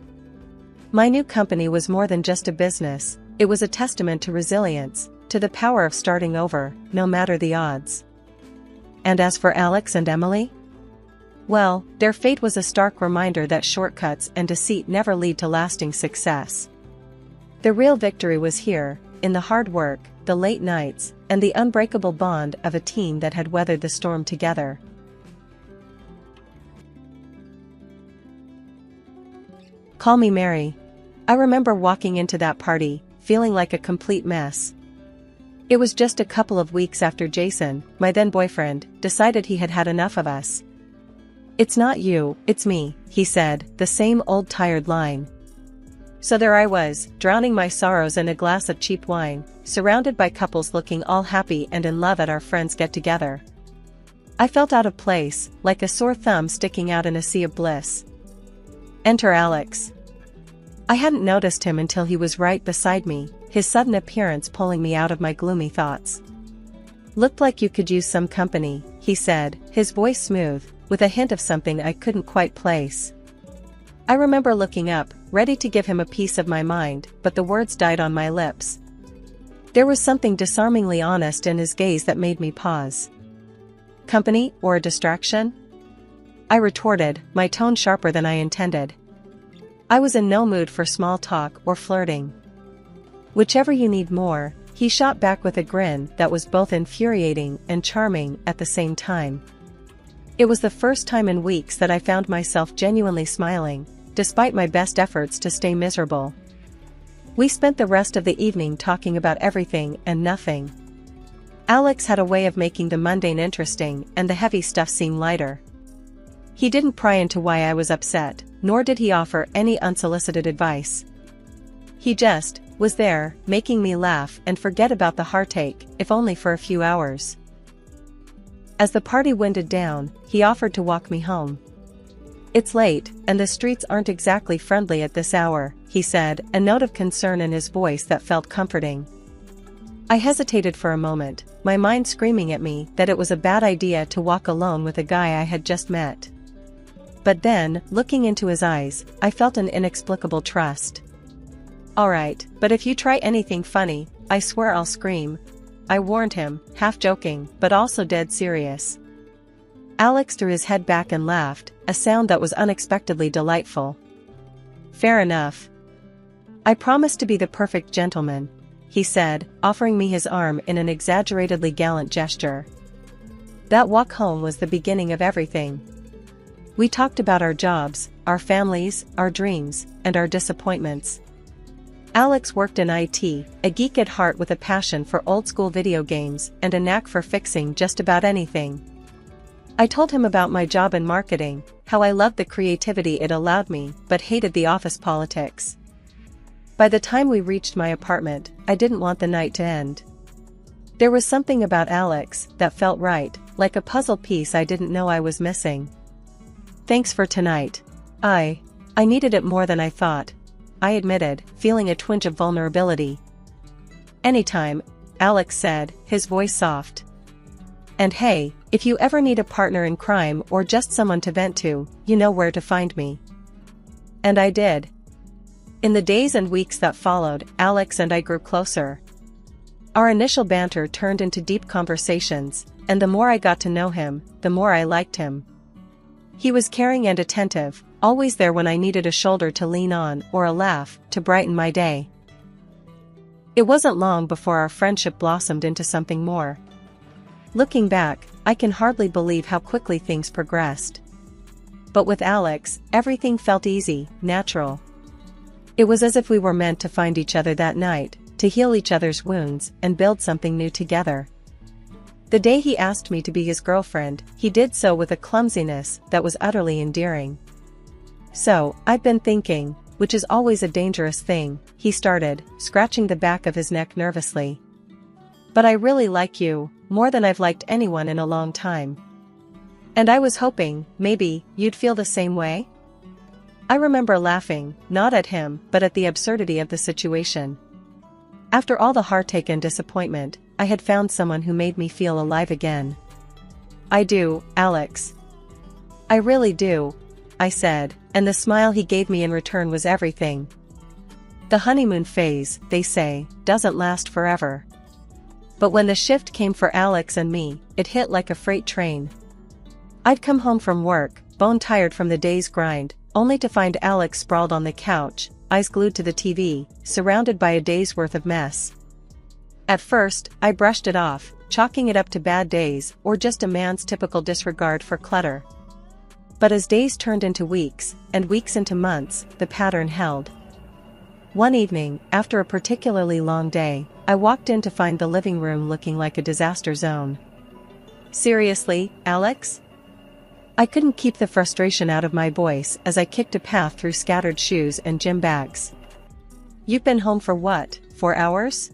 My new company was more than just a business, it was a testament to resilience, to the power of starting over, no matter the odds. And as for Alex and Emily? Well, their fate was a stark reminder that shortcuts and deceit never lead to lasting success. The real victory was here, in the hard work, the late nights, and the unbreakable bond of a team that had weathered the storm together. Call me Mary. I remember walking into that party, feeling like a complete mess. It was just a couple of weeks after Jason, my then boyfriend, decided he had had enough of us. "It's not you, it's me," he said, the same old tired line. So there I was, drowning my sorrows in a glass of cheap wine, surrounded by couples looking all happy and in love at our friends' get-together. I felt out of place, like a sore thumb sticking out in a sea of bliss. Enter Alex. I hadn't noticed him until he was right beside me, his sudden appearance pulling me out of my gloomy thoughts. "Looked like you could use some company," he said, his voice smooth, with a hint of something I couldn't quite place. I remember looking up, ready to give him a piece of my mind, but the words died on my lips. There was something disarmingly honest in his gaze that made me pause. "Company, or a distraction?" I retorted, my tone sharper than I intended. I was in no mood for small talk or flirting. "Whichever you need more," he shot back with a grin that was both infuriating and charming at the same time. It was the first time in weeks that I found myself genuinely smiling, despite my best efforts to stay miserable. We spent the rest of the evening talking about everything and nothing. Alex had a way of making the mundane interesting and the heavy stuff seem lighter. He didn't pry into why I was upset, nor did he offer any unsolicited advice. He just was there, making me laugh and forget about the heartache, if only for a few hours. As the party winded down, he offered to walk me home. "It's late, and the streets aren't exactly friendly at this hour," he said, a note of concern in his voice that felt comforting. I hesitated for a moment, my mind screaming at me that it was a bad idea to walk alone with a guy I had just met. But then, looking into his eyes, I felt an inexplicable trust. "All right, but if you try anything funny, I swear I'll scream," I warned him, half joking, but also dead serious. Alex threw his head back and laughed, a sound that was unexpectedly delightful. "Fair enough. I promise to be the perfect gentleman," he said, offering me his arm in an exaggeratedly gallant gesture. That walk home was the beginning of everything. We talked about our jobs, our families, our dreams, and our disappointments. Alex worked in IT, a geek at heart with a passion for old-school video games and a knack for fixing just about anything. I told him about my job in marketing, how I loved the creativity it allowed me but hated the office politics. By the time we reached my apartment, I didn't want the night to end. There was something about Alex that felt right, like a puzzle piece I didn't know I was missing. "Thanks for tonight. I needed it more than I thought," I admitted, feeling a twinge of vulnerability. "Anytime," Alex said, his voice soft. "And hey, if you ever need a partner in crime or just someone to vent to, you know where to find me." And I did. In the days and weeks that followed, Alex and I grew closer. Our initial banter turned into deep conversations, and the more I got to know him, the more I liked him. He was caring and attentive, always there when I needed a shoulder to lean on or a laugh to brighten my day. It wasn't long before our friendship blossomed into something more. Looking back, I can hardly believe how quickly things progressed. But with Alex, everything felt easy, natural. It was as if we were meant to find each other that night, to heal each other's wounds, and build something new together. The day he asked me to be his girlfriend, he did so with a clumsiness that was utterly endearing. "So, I've been thinking," which is always a dangerous thing, he started, scratching the back of his neck nervously. "But I really like you, more than I've liked anyone in a long time. And I was hoping, maybe, you'd feel the same way?" I remember laughing, not at him, but at the absurdity of the situation. After all the heartache and disappointment, I had found someone who made me feel alive again. "I do, Alex. I really do," I said, and the smile he gave me in return was everything. The honeymoon phase, they say, doesn't last forever. But when the shift came for Alex and me, it hit like a freight train. I'd come home from work, bone-tired from the day's grind, only to find Alex sprawled on the couch, eyes glued to the TV, surrounded by a day's worth of mess. At first, I brushed it off, chalking it up to bad days or just a man's typical disregard for clutter. But as days turned into weeks, and weeks into months, the pattern held. One evening, after a particularly long day, I walked in to find the living room looking like a disaster zone. "Seriously, Alex?" I couldn't keep the frustration out of my voice as I kicked a path through scattered shoes and gym bags. "You've been home for what, 4 hours?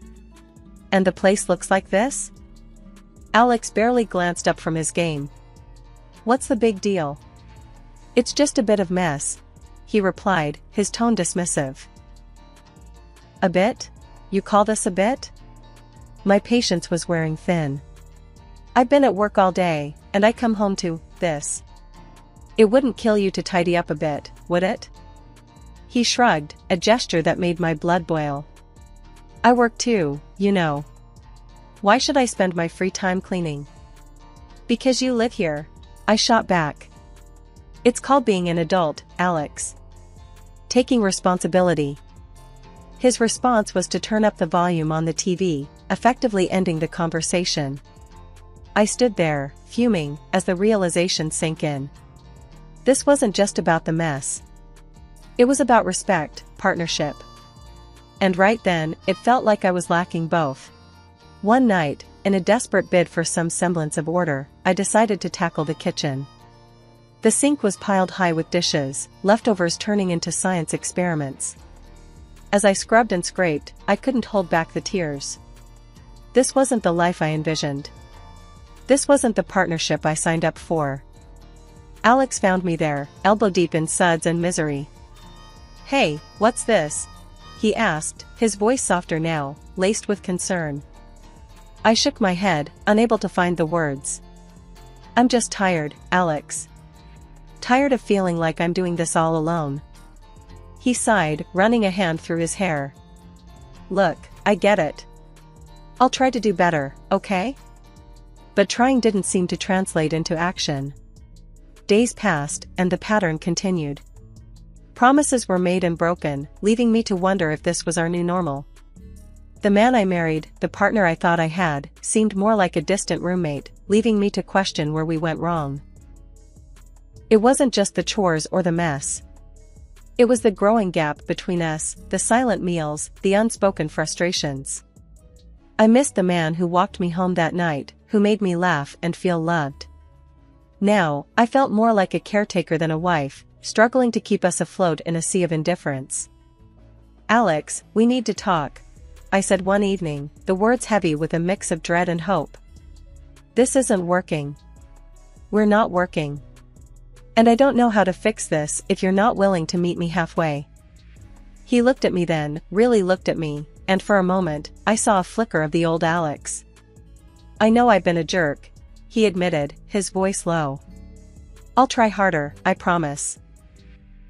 And the place looks like this?" Alex barely glanced up from his game. "What's the big deal?" "It's just a bit of mess," he replied, his tone dismissive. "A bit? You call this a bit?" My patience was wearing thin. "I've been at work all day, and I come home to this. It wouldn't kill you to tidy up a bit, would it?" He shrugged, a gesture that made my blood boil. "I work too, you know. Why should I spend my free time cleaning?" "Because you live here," I shot back. "It's called being an adult, Alex. Taking responsibility." His response was to turn up the volume on the TV, effectively ending the conversation. I stood there, fuming, as the realization sank in. This wasn't just about the mess. It was about respect, partnership. And right then, it felt like I was lacking both. One night, in a desperate bid for some semblance of order, I decided to tackle the kitchen. The sink was piled high with dishes, leftovers turning into science experiments. As I scrubbed and scraped, I couldn't hold back the tears. This wasn't the life I envisioned. This wasn't the partnership I signed up for. Alex found me there, elbow-deep in suds and misery. "Hey, what's this?" he asked, his voice softer now, laced with concern. I shook my head, unable to find the words. "I'm just tired, Alex. Tired of feeling like I'm doing this all alone." He sighed, running a hand through his hair. "Look, I get it. I'll try to do better, okay?" But trying didn't seem to translate into action. Days passed, and the pattern continued. Promises were made and broken, leaving me to wonder if this was our new normal. The man I married, the partner I thought I had, seemed more like a distant roommate, leaving me to question where we went wrong. It wasn't just the chores or the mess. It was the growing gap between us, the silent meals, the unspoken frustrations. I missed the man who walked me home that night, who made me laugh and feel loved. Now, I felt more like a caretaker than a wife, struggling to keep us afloat in a sea of indifference. "Alex, we need to talk," I said one evening, the words heavy with a mix of dread and hope. "This isn't working. We're not working. And I don't know how to fix this if you're not willing to meet me halfway." He looked at me then, really looked at me, and for a moment, I saw a flicker of the old Alex. "I know I've been a jerk," he admitted, his voice low. "I'll try harder, I promise."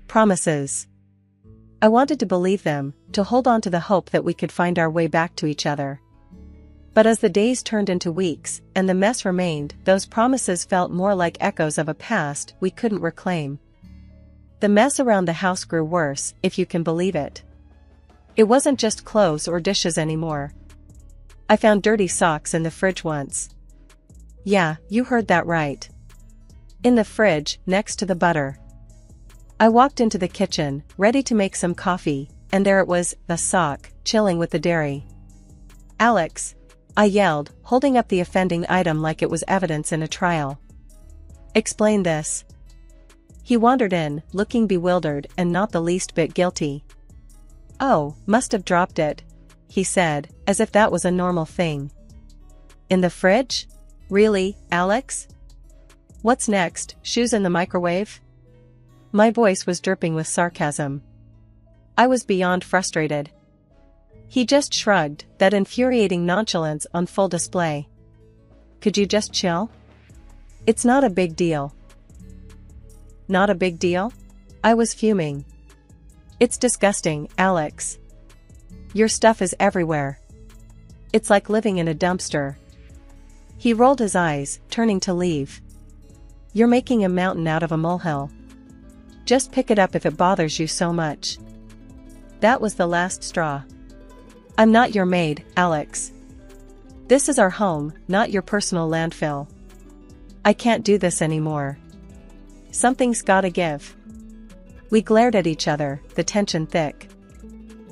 Promises. I wanted to believe them, to hold on to the hope that we could find our way back to each other. But as the days turned into weeks, and the mess remained, those promises felt more like echoes of a past we couldn't reclaim. The mess around the house grew worse, if you can believe it. It wasn't just clothes or dishes anymore. I found dirty socks in the fridge once. Yeah, you heard that right. In the fridge, next to the butter. I walked into the kitchen, ready to make some coffee, and there it was, the sock, chilling with the dairy. "Alex!" I yelled, holding up the offending item like it was evidence in a trial. "Explain this." He wandered in, looking bewildered and not the least bit guilty. "Oh, must have dropped it," he said, as if that was a normal thing. "In the fridge? Really, Alex? What's next, shoes in the microwave?" My voice was dripping with sarcasm. I was beyond frustrated. He just shrugged, that infuriating nonchalance on full display. "Could you just chill? It's not a big deal." "Not a big deal?" I was fuming. "It's disgusting, Alex. Your stuff is everywhere. It's like living in a dumpster." He rolled his eyes, turning to leave. "You're making a mountain out of a molehill. Just pick it up if it bothers you so much." That was the last straw. "I'm not your maid, Alex. This is our home, not your personal landfill. I can't do this anymore. Something's gotta give." We glared at each other, the tension thick.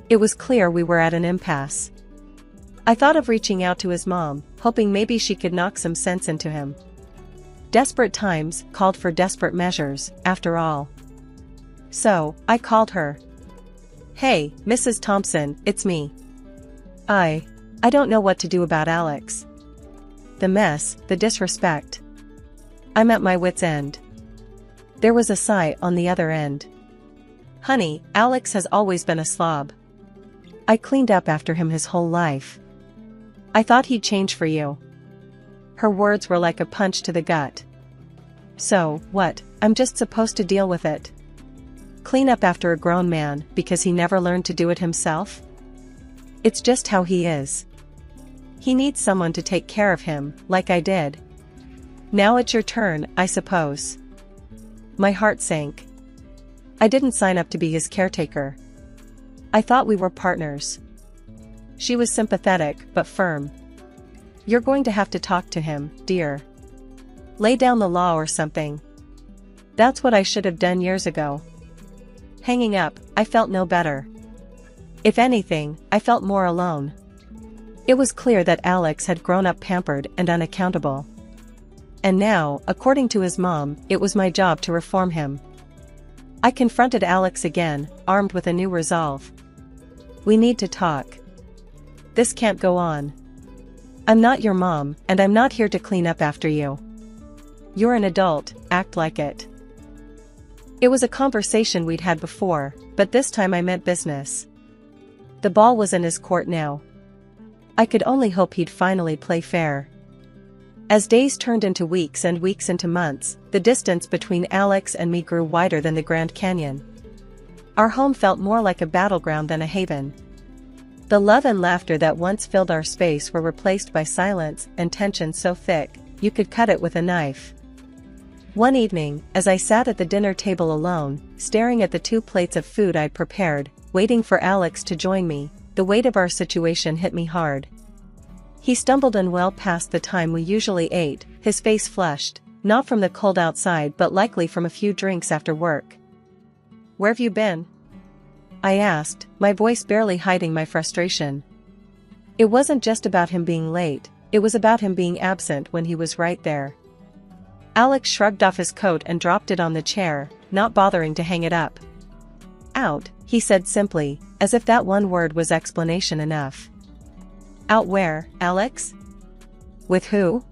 It was clear we were at an impasse. I thought of reaching out to his mom, hoping maybe she could knock some sense into him. Desperate times called for desperate measures, after all. So, I called her. "Hey, Mrs. Thompson, it's me. I don't know what to do about Alex. The mess, the disrespect. I'm at my wit's end." There was a sigh on the other end. "Honey, Alex has always been a slob. I cleaned up after him his whole life. I thought he'd change for you." Her words were like a punch to the gut. "So, what, I'm just supposed to deal with it? Clean up after a grown man because he never learned to do it himself? It's just how he is. He needs someone to take care of him, like I did. Now it's your turn, I suppose." My heart sank. I didn't sign up to be his caretaker. I thought we were partners. She was sympathetic but firm. "You're going to have to talk to him, dear. Lay down the law or something." That's what I should have done years ago. Hanging up, I felt no better. If anything, I felt more alone. It was clear that Alex had grown up pampered and unaccountable. And now, according to his mom, it was my job to reform him. I confronted Alex again, armed with a new resolve. "We need to talk. This can't go on. I'm not your mom, and I'm not here to clean up after you. You're an adult, act like it." It was a conversation we'd had before, but this time I meant business. The ball was in his court now. I could only hope he'd finally play fair. As days turned into weeks and weeks into months, the distance between Alex and me grew wider than the Grand Canyon. Our home felt more like a battleground than a haven. The love and laughter that once filled our space were replaced by silence and tension so thick, you could cut it with a knife. One evening, as I sat at the dinner table alone, staring at the 2 plates of food I'd prepared, waiting for Alex to join me, the weight of our situation hit me hard. He stumbled in well past the time we usually ate, his face flushed, not from the cold outside but likely from a few drinks after work. "Where've you been?" I asked, my voice barely hiding my frustration. It wasn't just about him being late, it was about him being absent when he was right there. Alex shrugged off his coat and dropped it on the chair, not bothering to hang it up. "Out," he said simply, as if that one word was explanation enough. "Out where, Alex? With who?"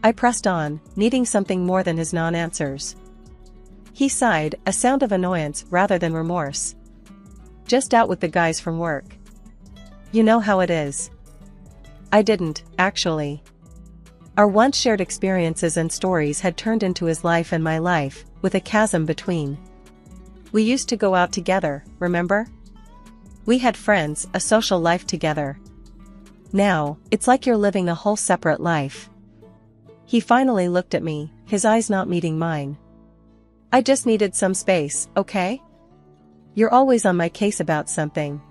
I pressed on, needing something more than his non-answers. He sighed, a sound of annoyance rather than remorse. "Just out with the guys from work. You know how it is." I didn't, actually. Our once shared experiences and stories had turned into his life and my life, with a chasm between. We used to go out together, remember? We had friends, a social life together. Now, it's like you're living a whole separate life. He finally looked at me, his eyes not meeting mine. "I just needed some space, okay? You're always on my case about something.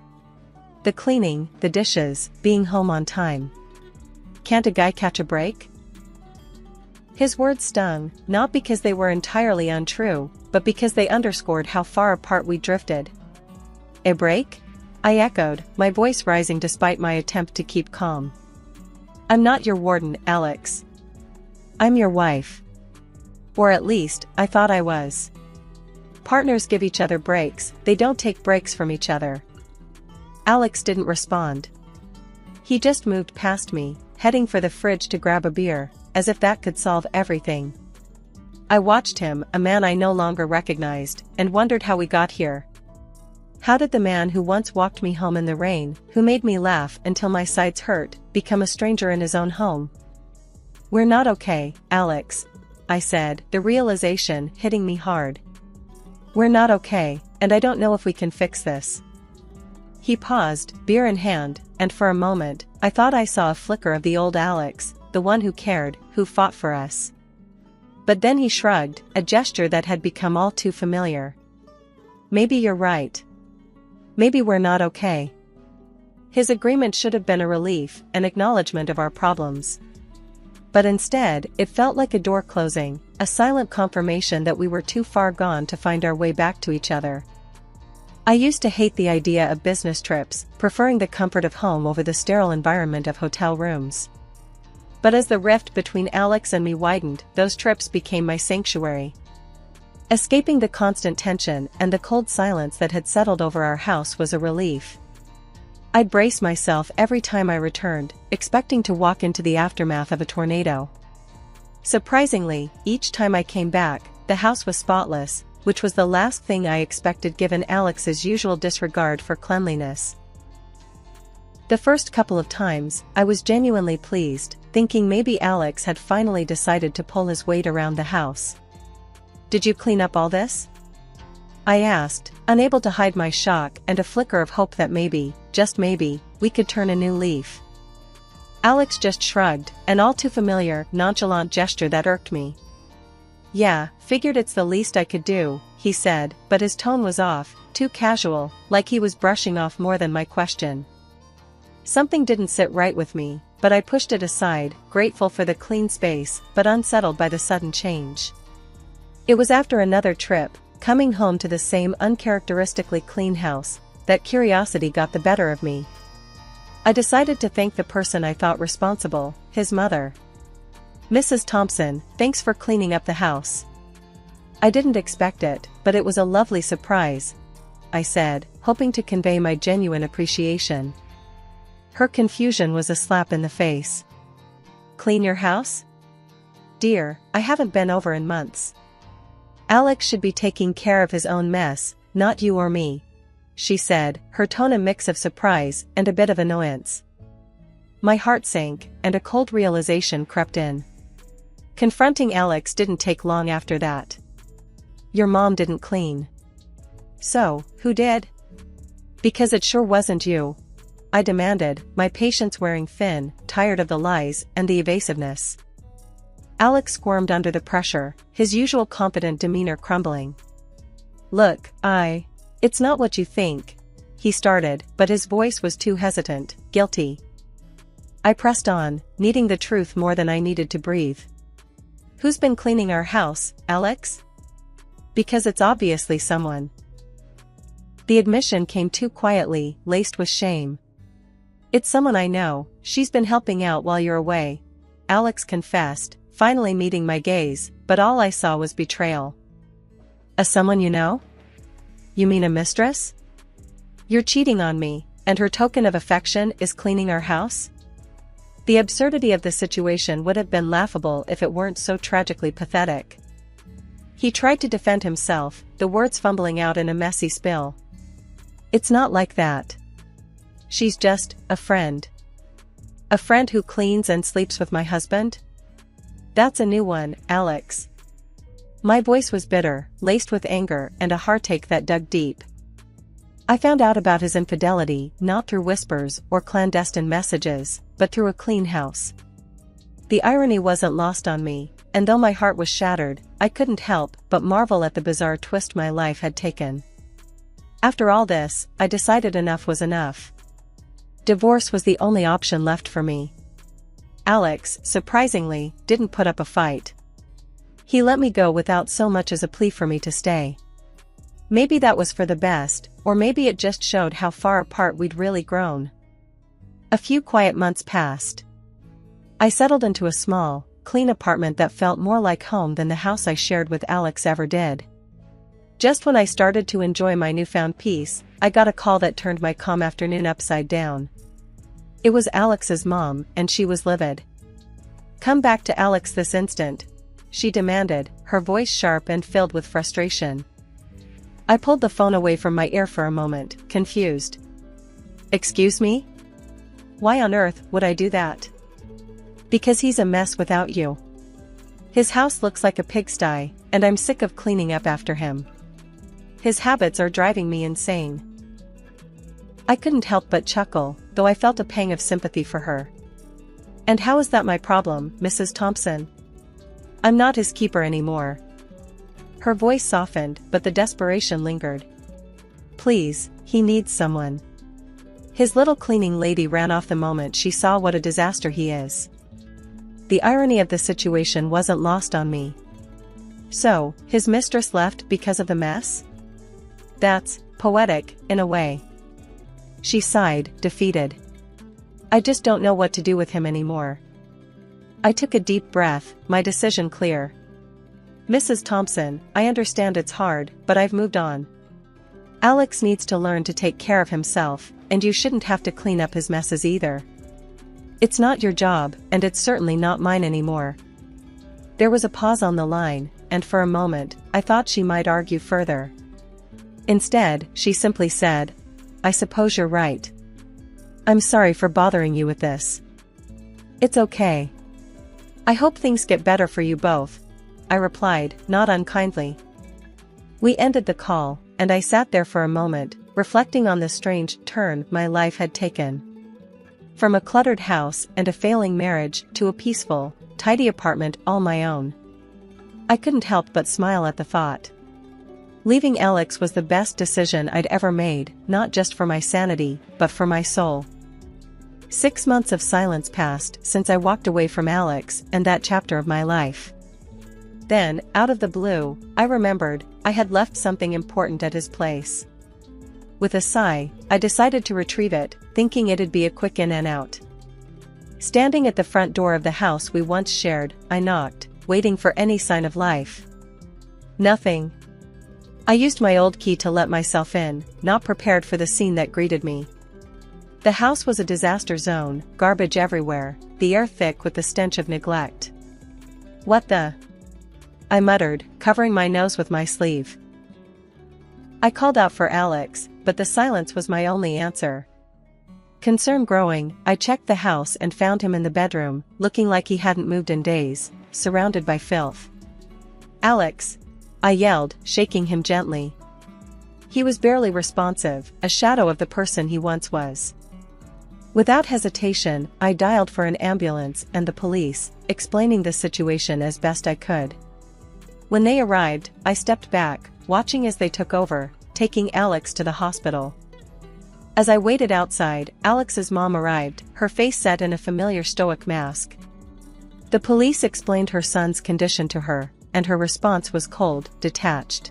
The cleaning, the dishes, being home on time. Can't a guy catch a break?" His words stung, not because they were entirely untrue, but because they underscored how far apart we drifted. A break? I echoed, my voice rising despite my attempt to keep calm. I'm not your warden, Alex. I'm your wife. Or at least, I thought I was. Partners give each other breaks, they don't take breaks from each other. Alex didn't respond. He just moved past me, heading for the fridge to grab a beer, as if that could solve everything. I watched him, a man I no longer recognized, and wondered how we got here. How did the man who once walked me home in the rain, who made me laugh until my sides hurt, become a stranger in his own home? We're not okay, Alex, I said, the realization hitting me hard. We're not okay, and I don't know if we can fix this. He paused, beer in hand, and for a moment, I thought I saw a flicker of the old Alex, the one who cared, who fought for us. But then he shrugged, a gesture that had become all too familiar. Maybe you're right. Maybe we're not okay. His agreement should have been a relief, an acknowledgement of our problems. But instead, it felt like a door closing, a silent confirmation that we were too far gone to find our way back to each other. I used to hate the idea of business trips, preferring the comfort of home over the sterile environment of hotel rooms. But as the rift between Alex and me widened, those trips became my sanctuary. Escaping the constant tension and the cold silence that had settled over our house was a relief. I'd brace myself every time I returned, expecting to walk into the aftermath of a tornado. Surprisingly, each time I came back, the house was spotless, which was the last thing I expected given Alex's usual disregard for cleanliness. The first couple of times, I was genuinely pleased, thinking maybe Alex had finally decided to pull his weight around the house. Did you clean up all this? I asked, unable to hide my shock and a flicker of hope that maybe, just maybe, we could turn a new leaf. Alex just shrugged, an all too familiar, nonchalant gesture that irked me. Yeah, figured it's the least I could do, he said, but his tone was off, too casual, like he was brushing off more than my question. Something didn't sit right with me, but I pushed it aside, grateful for the clean space, but unsettled by the sudden change. It was after another trip, coming home to the same uncharacteristically clean house, that curiosity got the better of me. I decided to thank the person I thought responsible, his mother. Mrs. Thompson, thanks for cleaning up the house. I didn't expect it, but it was a lovely surprise, I said, hoping to convey my genuine appreciation. Her confusion was a slap in the face. Clean your house? Dear, I haven't been over in months. Alex should be taking care of his own mess, not you or me, she said, her tone a mix of surprise and a bit of annoyance. My heart sank, and a cold realization crept in. Confronting Alex didn't take long after that. Your mom didn't clean. So, who did? Because it sure wasn't you, I demanded, my patience wearing thin, tired of the lies and the evasiveness. Alex squirmed under the pressure, his usual confident demeanor crumbling. Look, it's not what you think, he started, but his voice was too hesitant, guilty. I pressed on, needing the truth more than I needed to breathe. Who's been cleaning our house, Alex? Because it's obviously someone. The admission came too quietly, laced with shame. It's someone I know, she's been helping out while you're away, Alex confessed, finally meeting my gaze, but all I saw was betrayal. A someone you know? You mean a mistress? You're cheating on me, and her token of affection is cleaning our house? The absurdity of the situation would have been laughable if it weren't so tragically pathetic. He tried to defend himself, the words fumbling out in a messy spill. It's not like that. She's just a friend. A friend who cleans and sleeps with my husband? That's a new one, Alex. My voice was bitter, laced with anger and a heartache that dug deep. I found out about his infidelity not through whispers or clandestine messages, but through a clean house. The irony wasn't lost on me, and though my heart was shattered, I couldn't help but marvel at the bizarre twist my life had taken. After all this, I decided enough was enough. Divorce was the only option left for me. Alex, surprisingly, didn't put up a fight. He let me go without so much as a plea for me to stay. Maybe that was for the best, or maybe it just showed how far apart we'd really grown. A few quiet months passed. I settled into a small, clean apartment that felt more like home than the house I shared with Alex ever did. Just when I started to enjoy my newfound peace, I got a call that turned my calm afternoon upside down. It was Alex's mom, and she was livid. "Come back to Alex this instant," she demanded, her voice sharp and filled with frustration. I pulled the phone away from my ear for a moment, confused. "Excuse me? Why on earth would I do that?" "Because he's a mess without you. His house looks like a pigsty, and I'm sick of cleaning up after him. His habits are driving me insane." I couldn't help but chuckle, though I felt a pang of sympathy for her. "And how is that my problem, Mrs. Thompson? I'm not his keeper anymore." Her voice softened, but the desperation lingered. "Please, he needs someone. His little cleaning lady ran off the moment she saw what a disaster he is." The irony of the situation wasn't lost on me. So, his mistress left because of the mess? That's poetic, in a way. She sighed, defeated. "I just don't know what to do with him anymore." I took a deep breath, my decision clear. "Mrs. Thompson, I understand it's hard, but I've moved on. Alex needs to learn to take care of himself, and you shouldn't have to clean up his messes either. It's not your job, and it's certainly not mine anymore." There was a pause on the line, and for a moment, I thought she might argue further. Instead, she simply said, "I suppose you're right. I'm sorry for bothering you with this." "It's okay. I hope things get better for you both," I replied, not unkindly. We ended the call, and I sat there for a moment, reflecting on the strange turn my life had taken. From a cluttered house and a failing marriage to a peaceful, tidy apartment all my own. I couldn't help but smile at the thought. Leaving Alex was the best decision I'd ever made, not just for my sanity, but for my soul. 6 months of silence passed since I walked away from Alex and that chapter of my life. Then, out of the blue, I remembered I had left something important at his place. With a sigh, I decided to retrieve it, thinking it'd be a quick in and out. Standing at the front door of the house we once shared, I knocked, waiting for any sign of life. Nothing. I used my old key to let myself in, not prepared for the scene that greeted me. The house was a disaster zone, garbage everywhere, the air thick with the stench of neglect. "What the?" I muttered, covering my nose with my sleeve. I called out for Alex, but the silence was my only answer. Concern growing, I checked the house and found him in the bedroom, looking like he hadn't moved in days, surrounded by filth. "Alex!" I yelled, shaking him gently. He was barely responsive, a shadow of the person he once was. Without hesitation, I dialed for an ambulance and the police, explaining the situation as best I could. When they arrived, I stepped back, watching as they took over, taking Alex to the hospital. As I waited outside, Alex's mom arrived, her face set in a familiar stoic mask. The police explained her son's condition to her, and her response was cold, detached.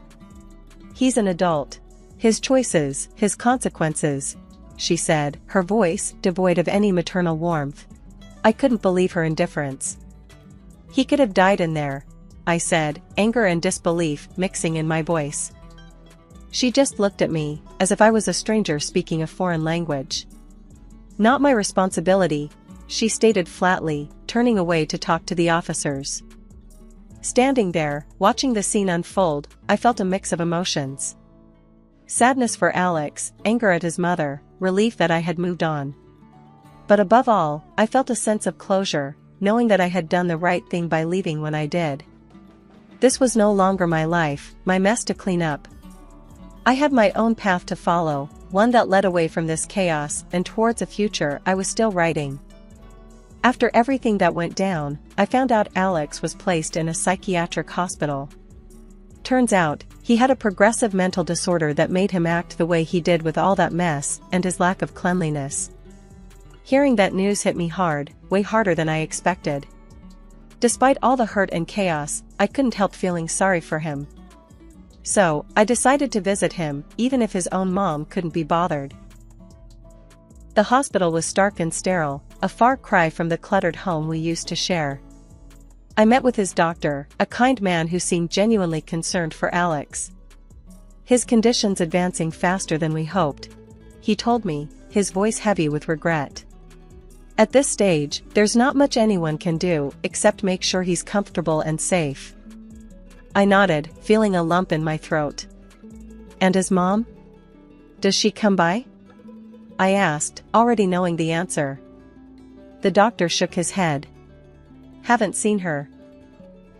"He's an adult. His choices, his consequences," she said, her voice devoid of any maternal warmth. I couldn't believe her indifference. "He could have died in there," I said, anger and disbelief mixing in my voice. She just looked at me, as if I was a stranger speaking a foreign language. "Not my responsibility," she stated flatly, turning away to talk to the officers. Standing there, watching the scene unfold, I felt a mix of emotions. Sadness for Alex, anger at his mother, relief that I had moved on. But above all, I felt a sense of closure, knowing that I had done the right thing by leaving when I did. This was no longer my life, my mess to clean up. I had my own path to follow, one that led away from this chaos and towards a future I was still writing. After everything that went down, I found out Alex was placed in a psychiatric hospital. Turns out, he had a progressive mental disorder that made him act the way he did with all that mess and his lack of cleanliness. Hearing that news hit me hard, way harder than I expected. Despite all the hurt and chaos, I couldn't help feeling sorry for him. So, I decided to visit him, even if his own mom couldn't be bothered. The hospital was stark and sterile, a far cry from the cluttered home we used to share. I met with his doctor, a kind man who seemed genuinely concerned for Alex. His condition's advancing faster than we hoped, he told me, his voice heavy with regret. At this stage, there's not much anyone can do except make sure he's comfortable and safe. I nodded, feeling a lump in my throat. And his mom? Does she come by? I asked, already knowing the answer. The doctor shook his head. Haven't seen her.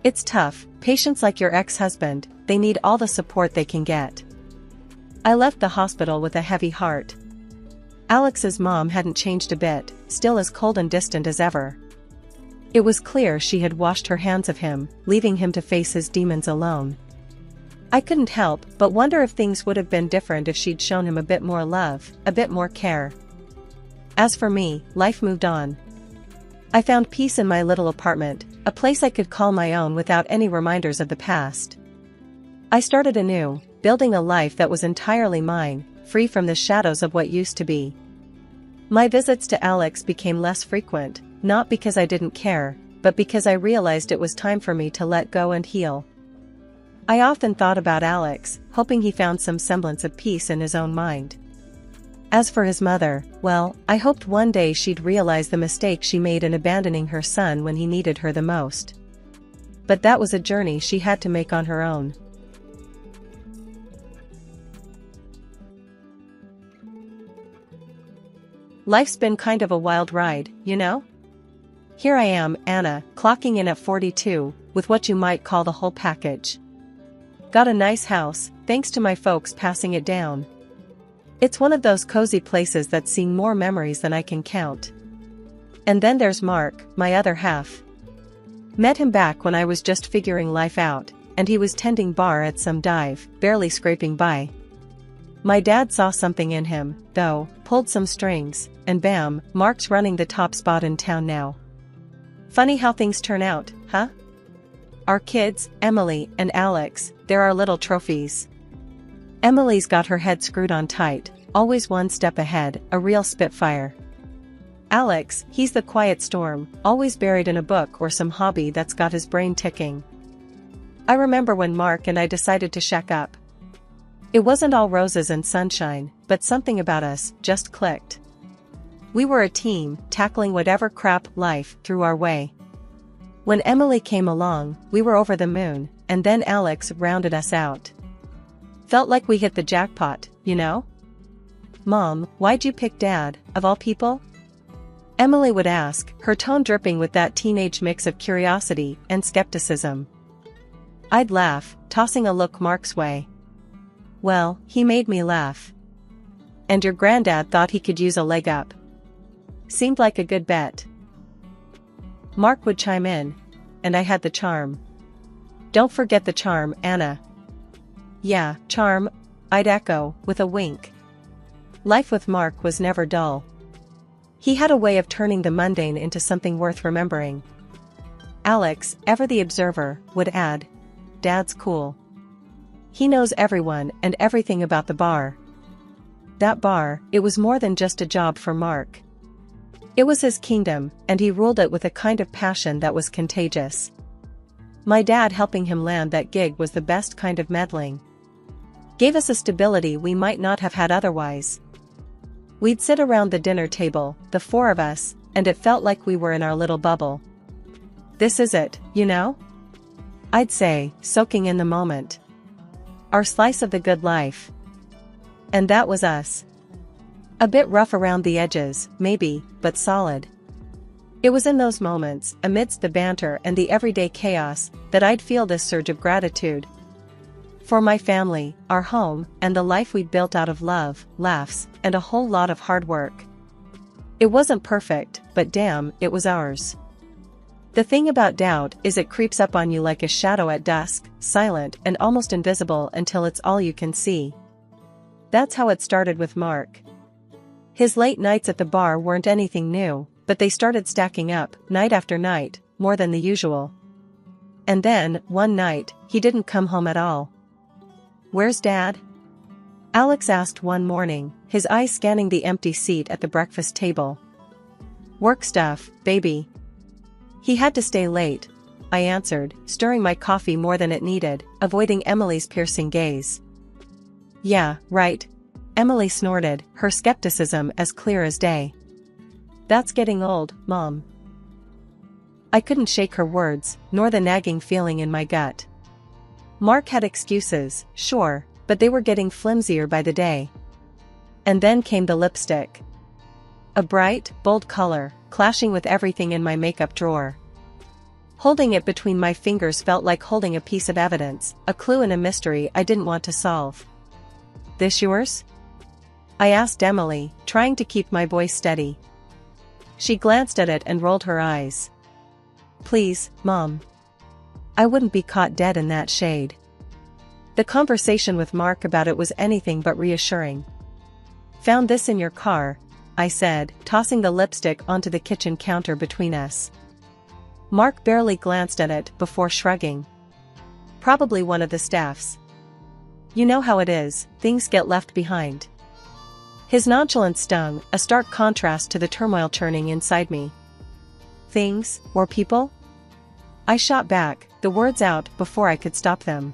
It's tough, patients like your ex-husband, they need all the support they can get. I left the hospital with a heavy heart. Alex's mom hadn't changed a bit, still as cold and distant as ever. It was clear she had washed her hands of him, leaving him to face his demons alone. I couldn't help but wonder if things would have been different if she'd shown him a bit more love, a bit more care. As for me, life moved on. I found peace in my little apartment, a place I could call my own without any reminders of the past. I started anew, building a life that was entirely mine, free from the shadows of what used to be. My visits to Alex became less frequent, not because I didn't care, but because I realized it was time for me to let go and heal. I often thought about Alex, hoping he found some semblance of peace in his own mind. As for his mother, well, I hoped one day she'd realize the mistake she made in abandoning her son when he needed her the most. But that was a journey she had to make on her own. Life's been kind of a wild ride, you know? Here I am, Anna, clocking in at 42, with what you might call the whole package. Got a nice house, thanks to my folks passing it down. It's one of those cozy places that's seen more memories than I can count. And then there's Mark, my other half. Met him back when I was just figuring life out, and he was tending bar at some dive, barely scraping by. My dad saw something in him, though, pulled some strings, and bam, Mark's running the top spot in town now. Funny how things turn out, huh? Our kids, Emily and Alex, they're our little trophies. Emily's got her head screwed on tight, always one step ahead, a real spitfire. Alex, he's the quiet storm, always buried in a book or some hobby that's got his brain ticking. I remember when Mark and I decided to shack up. It wasn't all roses and sunshine, but something about us just clicked. We were a team, tackling whatever crap life threw our way. When Emily came along, we were over the moon, and then Alex rounded us out. Felt like we hit the jackpot, you know? Mom, why'd you pick Dad, of all people? Emily would ask, her tone dripping with that teenage mix of curiosity and skepticism. I'd laugh, tossing a look Mark's way. Well, he made me laugh. And your granddad thought he could use a leg up. Seemed like a good bet. Mark would chime in, and I had the charm. Don't forget the charm, Anna. Yeah, charm, I'd echo, with a wink. Life with Mark was never dull. He had a way of turning the mundane into something worth remembering. Alex, ever the observer, would add, Dad's cool. He knows everyone and everything about the bar. That bar, it was more than just a job for Mark. It was his kingdom, and he ruled it with a kind of passion that was contagious. My dad helping him land that gig was the best kind of meddling. Gave us a stability we might not have had otherwise. We'd sit around the dinner table, the four of us, and it felt like we were in our little bubble. This is it, you know? I'd say, soaking in the moment. Our slice of the good life. And that was us. A bit rough around the edges, maybe, but solid. It was in those moments, amidst the banter and the everyday chaos, that I'd feel this surge of gratitude. For my family, our home, and the life we'd built out of love, laughs, and a whole lot of hard work. It wasn't perfect, but damn, it was ours. The thing about doubt is it creeps up on you like a shadow at dusk, silent and almost invisible until it's all you can see. That's how it started with Mark. His late nights at the bar weren't anything new, but they started stacking up, night after night, more than the usual. And then, one night, he didn't come home at all. "Where's Dad?" Alex asked one morning, his eyes scanning the empty seat at the breakfast table. "Work stuff, baby." "He had to stay late," I answered, stirring my coffee more than it needed, avoiding Emily's piercing gaze. "Yeah, right." Emily snorted, her skepticism as clear as day. "That's getting old, Mom." I couldn't shake her words, nor the nagging feeling in my gut. Mark had excuses, sure, but they were getting flimsier by the day. And then came the lipstick. A bright, bold color, clashing with everything in my makeup drawer. Holding it between my fingers felt like holding a piece of evidence, a clue in a mystery I didn't want to solve. "This yours?" I asked Emily, trying to keep my voice steady. She glanced at it and rolled her eyes. "Please, Mom. I wouldn't be caught dead in that shade." The conversation with Mark about it was anything but reassuring. "Found this in your car," I said, tossing the lipstick onto the kitchen counter between us. Mark barely glanced at it before shrugging. "Probably one of the staff's. You know how it is, things get left behind." His nonchalance stung, a stark contrast to the turmoil churning inside me. "Things, or people?" I shot back, the words out before I could stop them.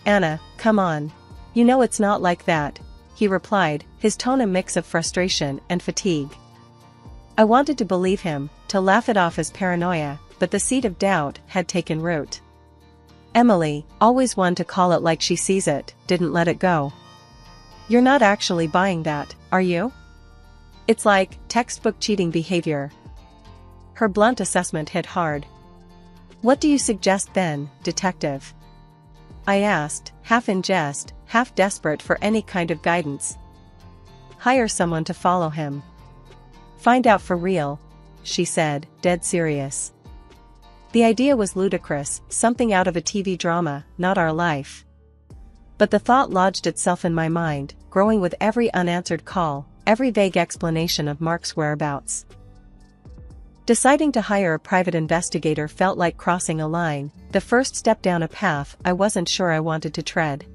"Anna, come on. You know it's not like that," he replied, his tone a mix of frustration and fatigue. I wanted to believe him, to laugh it off as paranoia, but the seed of doubt had taken root. Emily, always one to call it like she sees it, didn't let it go. "You're not actually buying that, are you? It's like textbook cheating behavior." Her blunt assessment hit hard. "What do you suggest then, detective?" I asked, half in jest, half desperate for any kind of guidance. "Hire someone to follow him. Find out for real," she said, dead serious. The idea was ludicrous, something out of a TV drama, not our life. But the thought lodged itself in my mind, growing with every unanswered call, every vague explanation of Mark's whereabouts. Deciding to hire a private investigator felt like crossing a line, the first step down a path I wasn't sure I wanted to tread.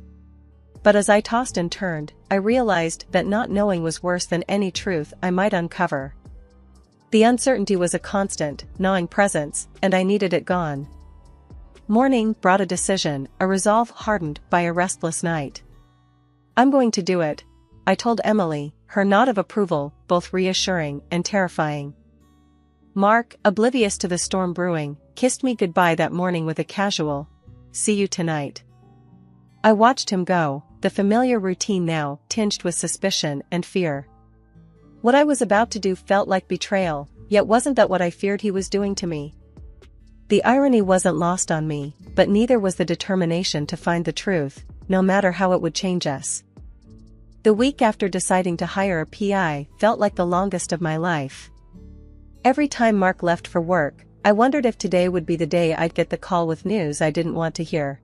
But as I tossed and turned, I realized that not knowing was worse than any truth I might uncover. The uncertainty was a constant, gnawing presence, and I needed it gone. Morning brought a decision, a resolve hardened by a restless night. "I'm going to do it," I told Emily, her nod of approval, both reassuring and terrifying. Mark, oblivious to the storm brewing, kissed me goodbye that morning with a casual, "See you tonight." I watched him go, the familiar routine now tinged with suspicion and fear. What I was about to do felt like betrayal, yet wasn't that what I feared he was doing to me? The irony wasn't lost on me, but neither was the determination to find the truth, no matter how it would change us. The week after deciding to hire a PI felt like the longest of my life. Every time Mark left for work, I wondered if today would be the day I'd get the call with news I didn't want to hear.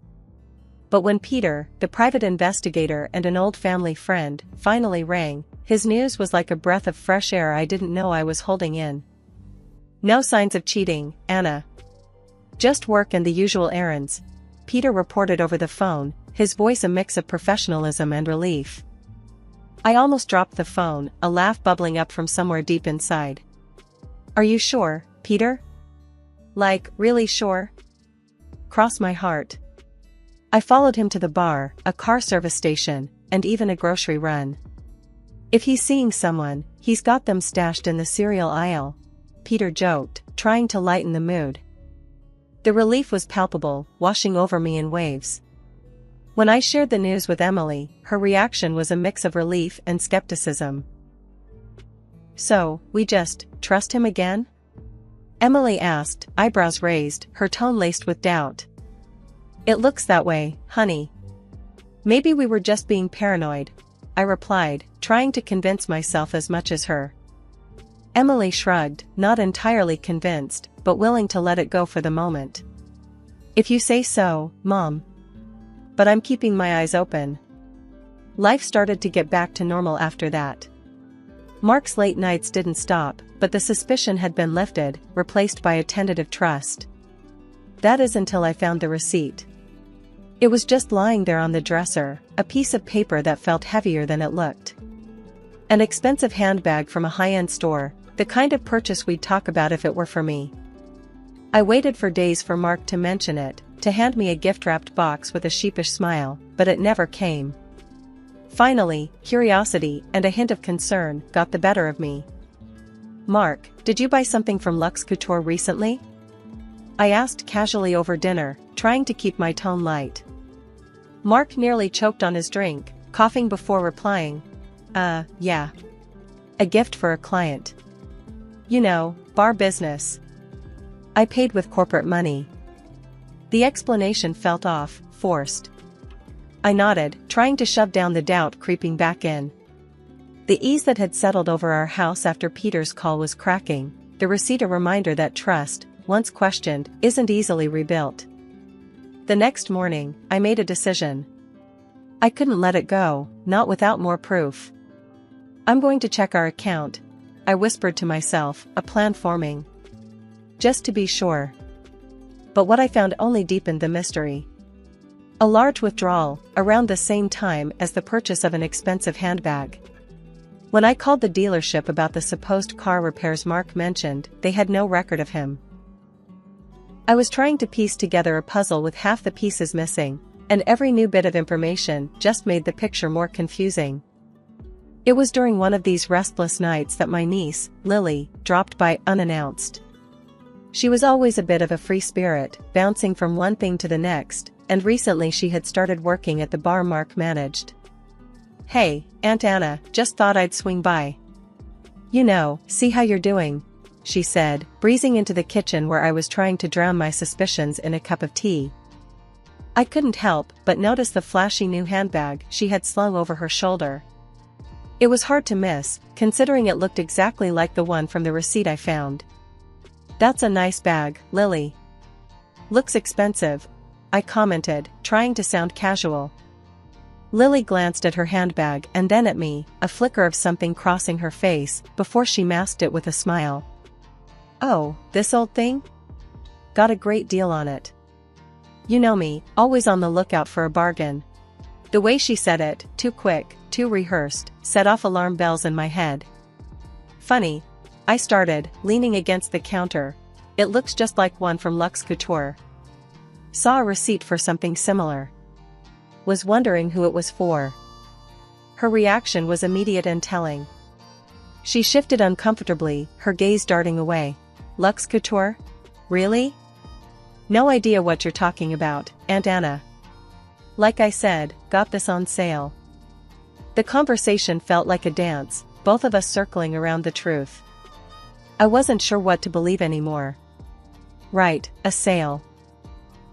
But when Peter, the private investigator and an old family friend, finally rang, his news was like a breath of fresh air I didn't know I was holding in. "No signs of cheating, Anna. Just work and the usual errands," Peter reported over the phone, his voice a mix of professionalism and relief. I almost dropped the phone, a laugh bubbling up from somewhere deep inside. "Are you sure, Peter? Like, really sure?" Cross my heart. I followed him to the bar, a car service station, and even a grocery run. "If he's seeing someone, he's got them stashed in the cereal aisle," Peter joked, trying to lighten the mood. The relief was palpable, washing over me in waves. When I shared the news with Emily, her reaction was a mix of relief and skepticism. "So, we just trust him again?" Emily asked, eyebrows raised, her tone laced with doubt. "It looks that way, honey. Maybe we were just being paranoid," I replied, trying to convince myself as much as her. Emily shrugged, not entirely convinced, but willing to let it go for the moment. "If you say so, Mom. But I'm keeping my eyes open." Life started to get back to normal after that. Mark's late nights didn't stop, but the suspicion had been lifted, replaced by a tentative trust. That is until I found the receipt. It was just lying there on the dresser, a piece of paper that felt heavier than it looked. An expensive handbag from a high-end store, the kind of purchase we'd talk about if it were for me. I waited for days for Mark to mention it, to hand me a gift-wrapped box with a sheepish smile, but it never came. Finally, curiosity and a hint of concern got the better of me. "Mark, did you buy something from Luxe Couture recently?" I asked casually over dinner, trying to keep my tone light. Mark nearly choked on his drink, coughing before replying, yeah. A gift for a client. You know, bar business. I paid with corporate money." The explanation felt off, forced. I nodded, trying to shove down the doubt creeping back in. The ease that had settled over our house after Peter's call was cracking, the receipt a reminder that trust, once questioned, isn't easily rebuilt. The next morning, I made a decision. I couldn't let it go, not without more proof. "I'm going to check our account," I whispered to myself, a plan forming. Just to be sure. But what I found only deepened the mystery. A large withdrawal, around the same time as the purchase of an expensive handbag. When I called the dealership about the supposed car repairs Mark mentioned, they had no record of him. I was trying to piece together a puzzle with half the pieces missing, and every new bit of information just made the picture more confusing. It was during one of these restless nights that my niece, Lily, dropped by unannounced. She was always a bit of a free spirit, bouncing from one thing to the next, and recently she had started working at the bar Mark managed. "Hey, Aunt Anna, just thought I'd swing by. You know, see how you're doing," she said, breezing into the kitchen where I was trying to drown my suspicions in a cup of tea. I couldn't help but notice the flashy new handbag she had slung over her shoulder. It was hard to miss, considering it looked exactly like the one from the receipt I found. "That's a nice bag, Lily." "Looks expensive," I commented, trying to sound casual. Lily glanced at her handbag and then at me, a flicker of something crossing her face, before she masked it with a smile. "Oh, this old thing? Got a great deal on it." You know me, always on the lookout for a bargain. The way she said it, too quick, too rehearsed, set off alarm bells in my head. "Funny," I started, leaning against the counter. "It looks just like one from Luxe Couture. Saw a receipt for something similar. Was wondering who it was for." Her reaction was immediate and telling. She shifted uncomfortably, her gaze darting away. "Luxe Couture? Really? No idea what you're talking about, Aunt Anna. Like I said, got this on sale." The conversation felt like a dance, both of us circling around the truth. I wasn't sure what to believe anymore. "Right, a sale.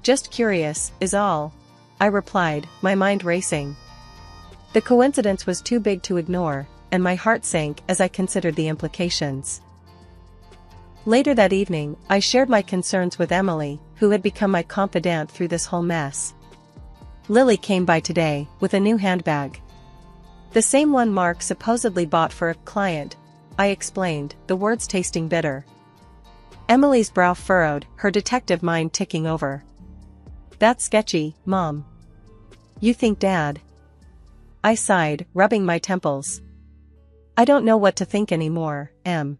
Just curious, is all," I replied, my mind racing. The coincidence was too big to ignore, and my heart sank as I considered the implications. Later that evening, I shared my concerns with Emily, who had become my confidant through this whole mess. "Lily came by today, with a new handbag. The same one Mark supposedly bought for a client," I explained, the words tasting bitter. Emily's brow furrowed, her detective mind ticking over. "That's sketchy, Mom. You think Dad?" I sighed, rubbing my temples. "I don't know what to think anymore, Em.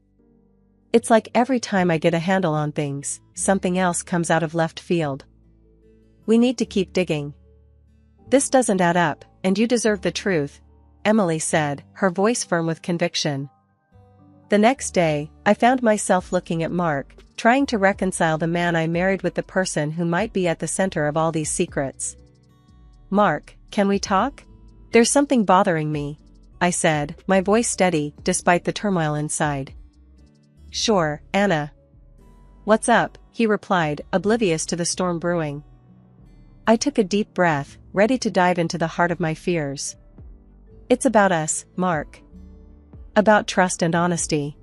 It's like every time I get a handle on things, something else comes out of left field. We need to keep digging. This doesn't add up, and you deserve the truth," Emily said, her voice firm with conviction. The next day, I found myself looking at Mark, trying to reconcile the man I married with the person who might be at the center of all these secrets. "Mark, can we talk? There's something bothering me," I said, my voice steady, despite the turmoil inside. "Sure, Anna. What's up?" he replied, oblivious to the storm brewing. I took a deep breath, ready to dive into the heart of my fears. "It's about us, Mark. About trust and honesty.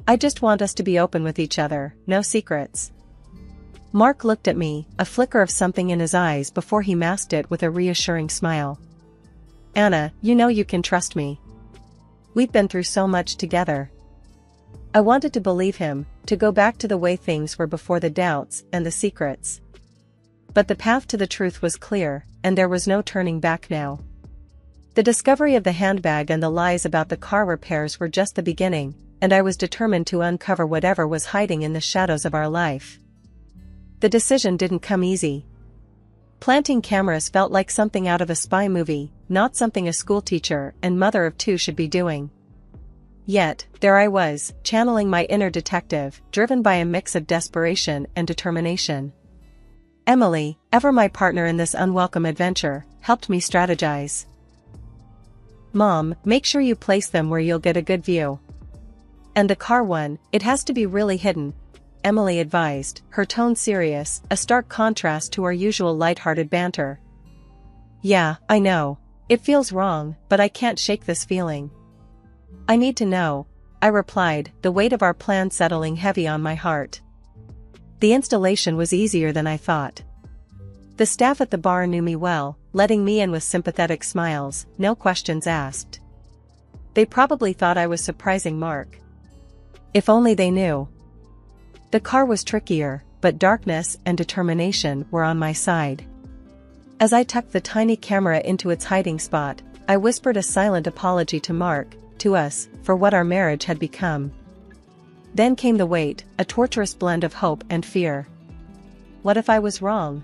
I just want us to be open with each other, no secrets." Mark looked at me, a flicker of something in his eyes before he masked it with a reassuring smile. "Anna, you know you can trust me." We've been through so much together. I wanted to believe him, to go back to the way things were before the doubts and the secrets. But the path to the truth was clear, and there was no turning back now. The discovery of the handbag and the lies about the car repairs were just the beginning, and I was determined to uncover whatever was hiding in the shadows of our life. The decision didn't come easy. Planting cameras felt like something out of a spy movie, not something a schoolteacher and mother of two should be doing. Yet, there I was, channeling my inner detective, driven by a mix of desperation and determination. Emily, ever my partner in this unwelcome adventure, helped me strategize. "Mom, make sure you place them where you'll get a good view. And the car one, it has to be really hidden," Emily advised, her tone serious, a stark contrast to our usual lighthearted banter. "Yeah, I know. It feels wrong, but I can't shake this feeling." "I need to know," I replied, the weight of our plan settling heavy on my heart. The installation was easier than I thought. The staff at the bar knew me well, letting me in with sympathetic smiles, no questions asked. They probably thought I was surprising Mark. If only they knew. The car was trickier, but darkness and determination were on my side. As I tucked the tiny camera into its hiding spot, I whispered a silent apology to Mark, to us, for what our marriage had become. Then came the wait, a torturous blend of hope and fear. What if I was wrong?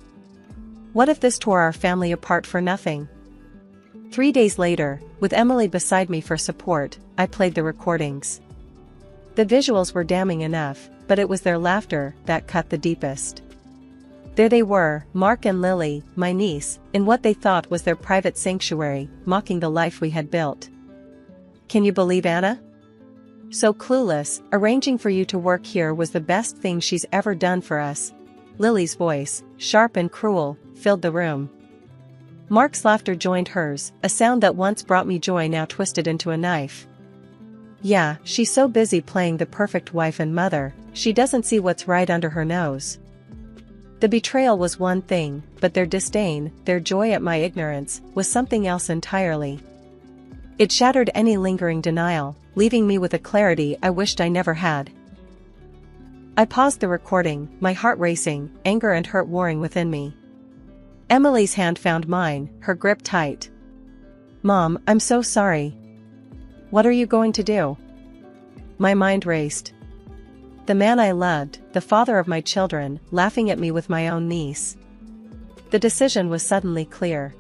What if this tore our family apart for nothing? 3 days later, with Emily beside me for support, I played the recordings. The visuals were damning enough, but it was their laughter that cut the deepest. There they were, Mark and Lily, my niece, in what they thought was their private sanctuary, mocking the life we had built. "Can you believe Anna? So clueless, arranging for you to work here was the best thing she's ever done for us." Lily's voice, sharp and cruel, filled the room. Mark's laughter joined hers, a sound that once brought me joy now twisted into a knife. "Yeah, she's so busy playing the perfect wife and mother, she doesn't see what's right under her nose." The betrayal was one thing, but their disdain, their joy at my ignorance, was something else entirely. It shattered any lingering denial, leaving me with a clarity I wished I never had. I paused the recording, my heart racing, anger and hurt warring within me. Emily's hand found mine, her grip tight. "Mom, I'm so sorry. What are you going to do?" My mind raced. The man I loved, the father of my children, laughing at me with my own niece. The decision was suddenly clear.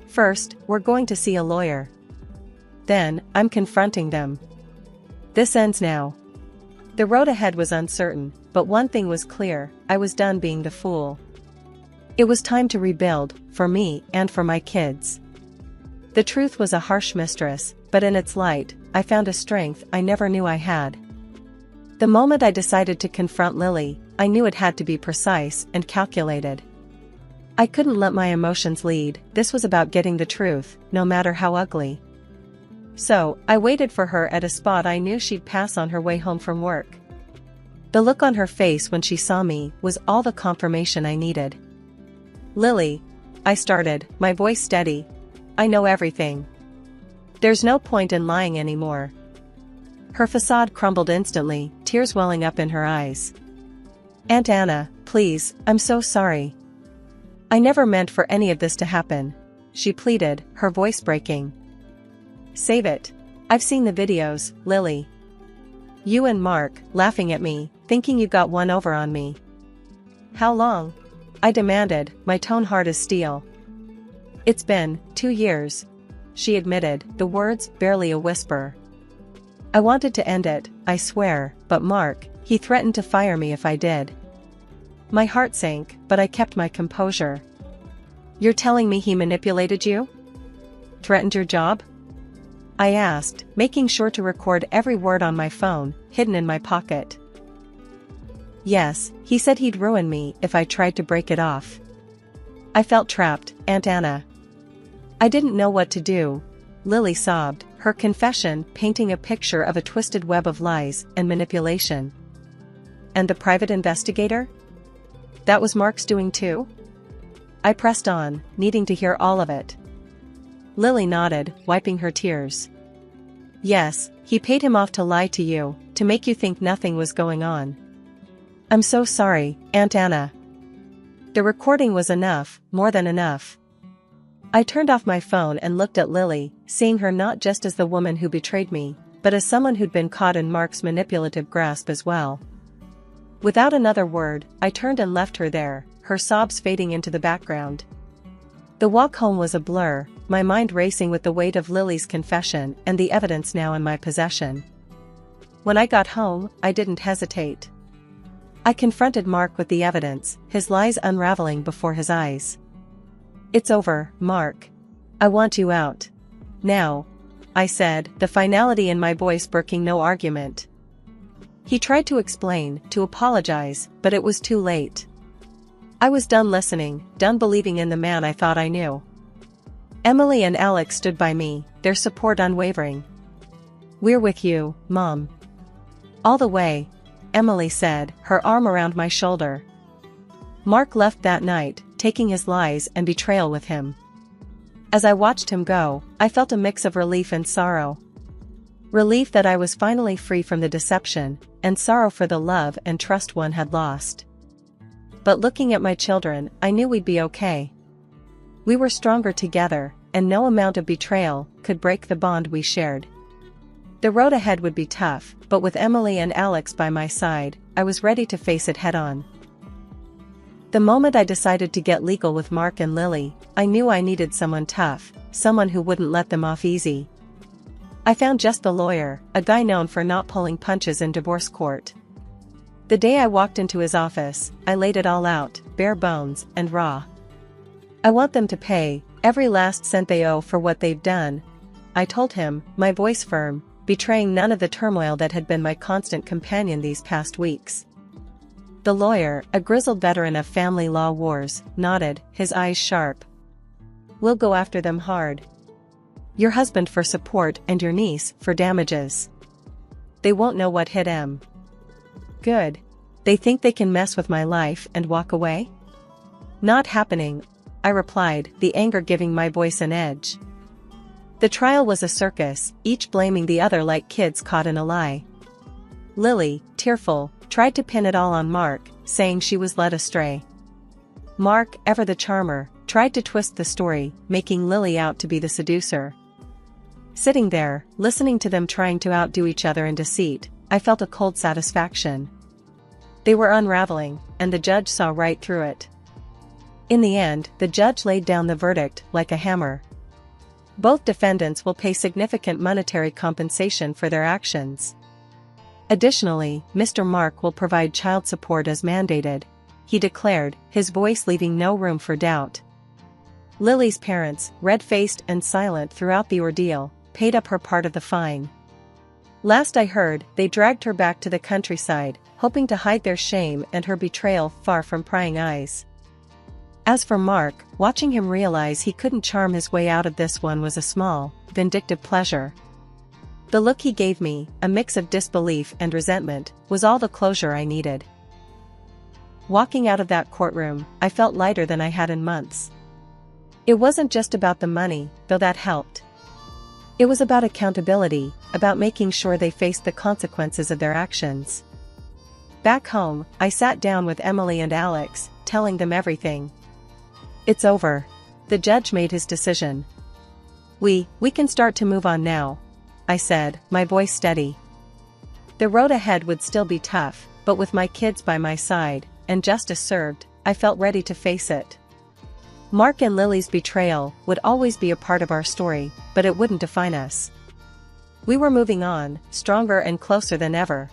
First, we're going to see a lawyer. Then, I'm confronting them. This ends now. The road ahead was uncertain, but one thing was clear, I was done being the fool. It was time to rebuild, for me and for my kids. The truth was a harsh mistress, but in its light, I found a strength I never knew I had. The moment I decided to confront Lily, I knew it had to be precise and calculated. I couldn't let my emotions lead, this was about getting the truth, no matter how ugly. So, I waited for her at a spot I knew she'd pass on her way home from work. The look on her face when she saw me was all the confirmation I needed. "Lily," I started, my voice steady. "I know everything. There's no point in lying anymore." Her facade crumbled instantly, tears welling up in her eyes. "Aunt Anna, please, I'm so sorry. I never meant for any of this to happen," she pleaded, her voice breaking. "Save it. I've seen the videos, Lily. You and Mark, laughing at me, thinking you got one over on me." "How long?" I demanded, my tone hard as steel. "It's been 2 years," she admitted, the words barely a whisper. I wanted to end it, I swear, but Mark, he threatened to fire me if I did. My heart sank, but I kept my composure. "You're telling me he manipulated you? Threatened your job?" I asked, making sure to record every word on my phone, hidden in my pocket. "Yes, he said he'd ruin me if I tried to break it off." I felt trapped, Aunt Anna. I didn't know what to do. Lily sobbed, her confession painting a picture of a twisted web of lies and manipulation. "And the private investigator? That was Mark's doing too?" I pressed on, needing to hear all of it. Lily nodded, wiping her tears. Yes, he paid him off to lie to you, to make you think nothing was going on. I'm so sorry, Aunt Anna. The recording was enough, more than enough. I turned off my phone and looked at Lily, seeing her not just as the woman who betrayed me, but as someone who'd been caught in Mark's manipulative grasp as well. Without another word, I turned and left her there, her sobs fading into the background. The walk home was a blur, my mind racing with the weight of Lily's confession and the evidence now in my possession. When I got home, I didn't hesitate. I confronted Mark with the evidence, his lies unraveling before his eyes. It's over, Mark. I want you out. Now, I said, the finality in my voice breaking no argument. He tried to explain, to apologize, but it was too late. I was done listening, done believing in the man I thought I knew. Emily and Alex stood by me, their support unwavering. We're with you, Mom. All the way, Emily said, her arm around my shoulder. Mark left that night, taking his lies and betrayal with him. As I watched him go, I felt a mix of relief and sorrow. Relief that I was finally free from the deception, and sorrow for the love and trust one had lost. But looking at my children, I knew we'd be okay. We were stronger together, and no amount of betrayal could break the bond we shared. The road ahead would be tough, but with Emily and Alex by my side, I was ready to face it head-on. The moment I decided to get legal with Mark and Lily, I knew I needed someone tough, someone who wouldn't let them off easy. I found just the lawyer, a guy known for not pulling punches in divorce court. The day I walked into his office, I laid it all out, bare bones and raw. I want them to pay every last cent they owe for what they've done, I told him, my voice firm, betraying none of the turmoil that had been my constant companion these past weeks. The lawyer, a grizzled veteran of family law wars, nodded, his eyes sharp. We'll go after them hard. Your husband for support and your niece for damages. They won't know what hit em. Good. They think they can mess with my life and walk away? Not happening, I replied, the anger giving my voice an edge. The trial was a circus, each blaming the other like kids caught in a lie. Lily, tearful, tried to pin it all on Mark, saying she was led astray. Mark, ever the charmer, tried to twist the story, making Lily out to be the seducer. Sitting there, listening to them trying to outdo each other in deceit, I felt a cold satisfaction. They were unraveling, and the judge saw right through it. In the end, the judge laid down the verdict like a hammer. Both defendants will pay significant monetary compensation for their actions. Additionally, Mr. Mark will provide child support as mandated, he declared, his voice leaving no room for doubt. Lily's parents, red-faced and silent throughout the ordeal, paid up her part of the fine. Last I heard, they dragged her back to the countryside, hoping to hide their shame and her betrayal far from prying eyes. As for Mark, watching him realize he couldn't charm his way out of this one was a small, vindictive pleasure. The look he gave me, a mix of disbelief and resentment, was all the closure I needed. Walking out of that courtroom, I felt lighter than I had in months. It wasn't just about the money, though that helped. It was about accountability, about making sure they faced the consequences of their actions. Back home, I sat down with Emily and Alex, telling them everything. It's over. The judge made his decision. We can start to move on now, I said, my voice steady. The road ahead would still be tough, but with my kids by my side, and justice served, I felt ready to face it. Mark and Lily's betrayal would always be a part of our story, but it wouldn't define us. We were moving on, stronger and closer than ever.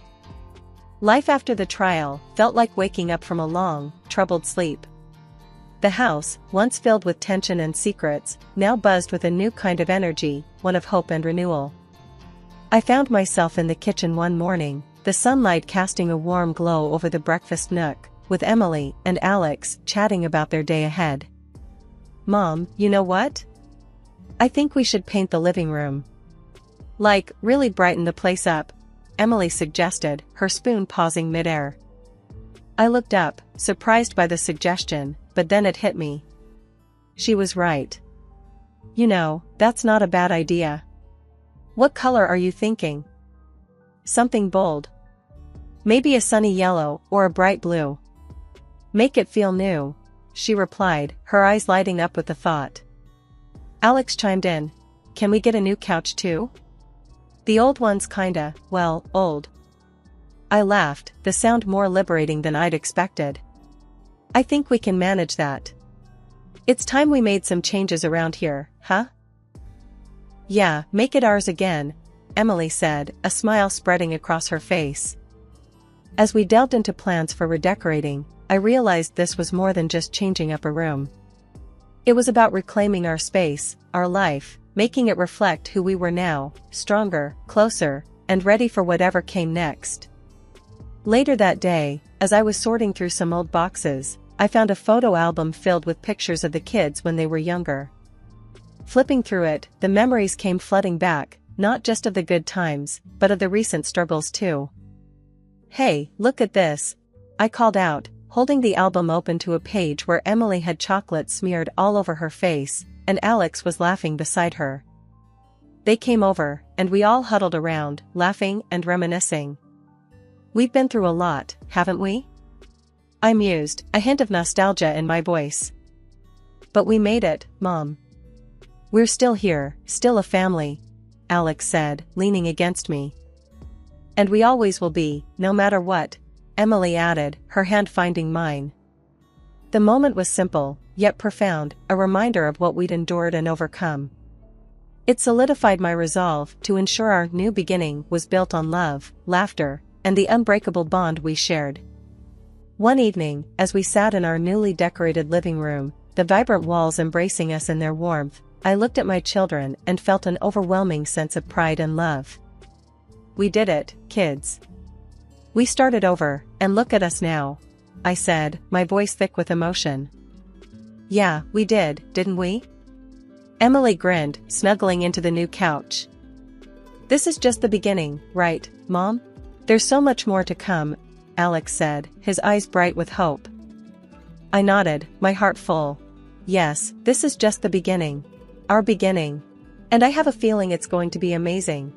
Life after the trial felt like waking up from a long, troubled sleep. The house, once filled with tension and secrets, now buzzed with a new kind of energy, one of hope and renewal. I found myself in the kitchen one morning, the sunlight casting a warm glow over the breakfast nook, with Emily and Alex chatting about their day ahead. Mom, you know what? I think we should paint the living room. Like, really brighten the place up, Emily suggested, her spoon pausing midair. I looked up, surprised by the suggestion, but then it hit me. She was right. You know, that's not a bad idea. What color are you thinking? Something bold. Maybe a sunny yellow or a bright blue. Make it feel new, she replied, her eyes lighting up with the thought. Alex chimed in. Can we get a new couch too? The old one's kinda, well, old. I laughed, the sound more liberating than I'd expected. I think we can manage that. It's time we made some changes around here, huh? Yeah, make it ours again, Emily said, a smile spreading across her face. As we delved into plans for redecorating, I realized this was more than just changing up a room. It was about reclaiming our space, our life, making it reflect who we were now, stronger, closer, and ready for whatever came next. Later that day, as I was sorting through some old boxes, I found a photo album filled with pictures of the kids when they were younger. Flipping through it, the memories came flooding back, not just of the good times, but of the recent struggles too. Hey, look at this, I called out, holding the album open to a page where Emily had chocolate smeared all over her face, and Alex was laughing beside her. They came over, and we all huddled around, laughing and reminiscing. We've been through a lot, haven't we? I mused, a hint of nostalgia in my voice. But we made it, Mom. We're still here, still a family, Alex said, leaning against me. And we always will be, no matter what, Emily added, her hand finding mine. The moment was simple, yet profound, a reminder of what we'd endured and overcome. It solidified my resolve to ensure our new beginning was built on love, laughter, and the unbreakable bond we shared. One evening, as we sat in our newly decorated living room, the vibrant walls embracing us in their warmth, I looked at my children and felt an overwhelming sense of pride and love. We did it, kids. We started over, and look at us now, I said, my voice thick with emotion. Yeah, we did, didn't we? Emily grinned, snuggling into the new couch. This is just the beginning, right, Mom? There's so much more to come, Alex said, his eyes bright with hope. I nodded, my heart full. Yes, this is just the beginning. Our beginning. And I have a feeling it's going to be amazing.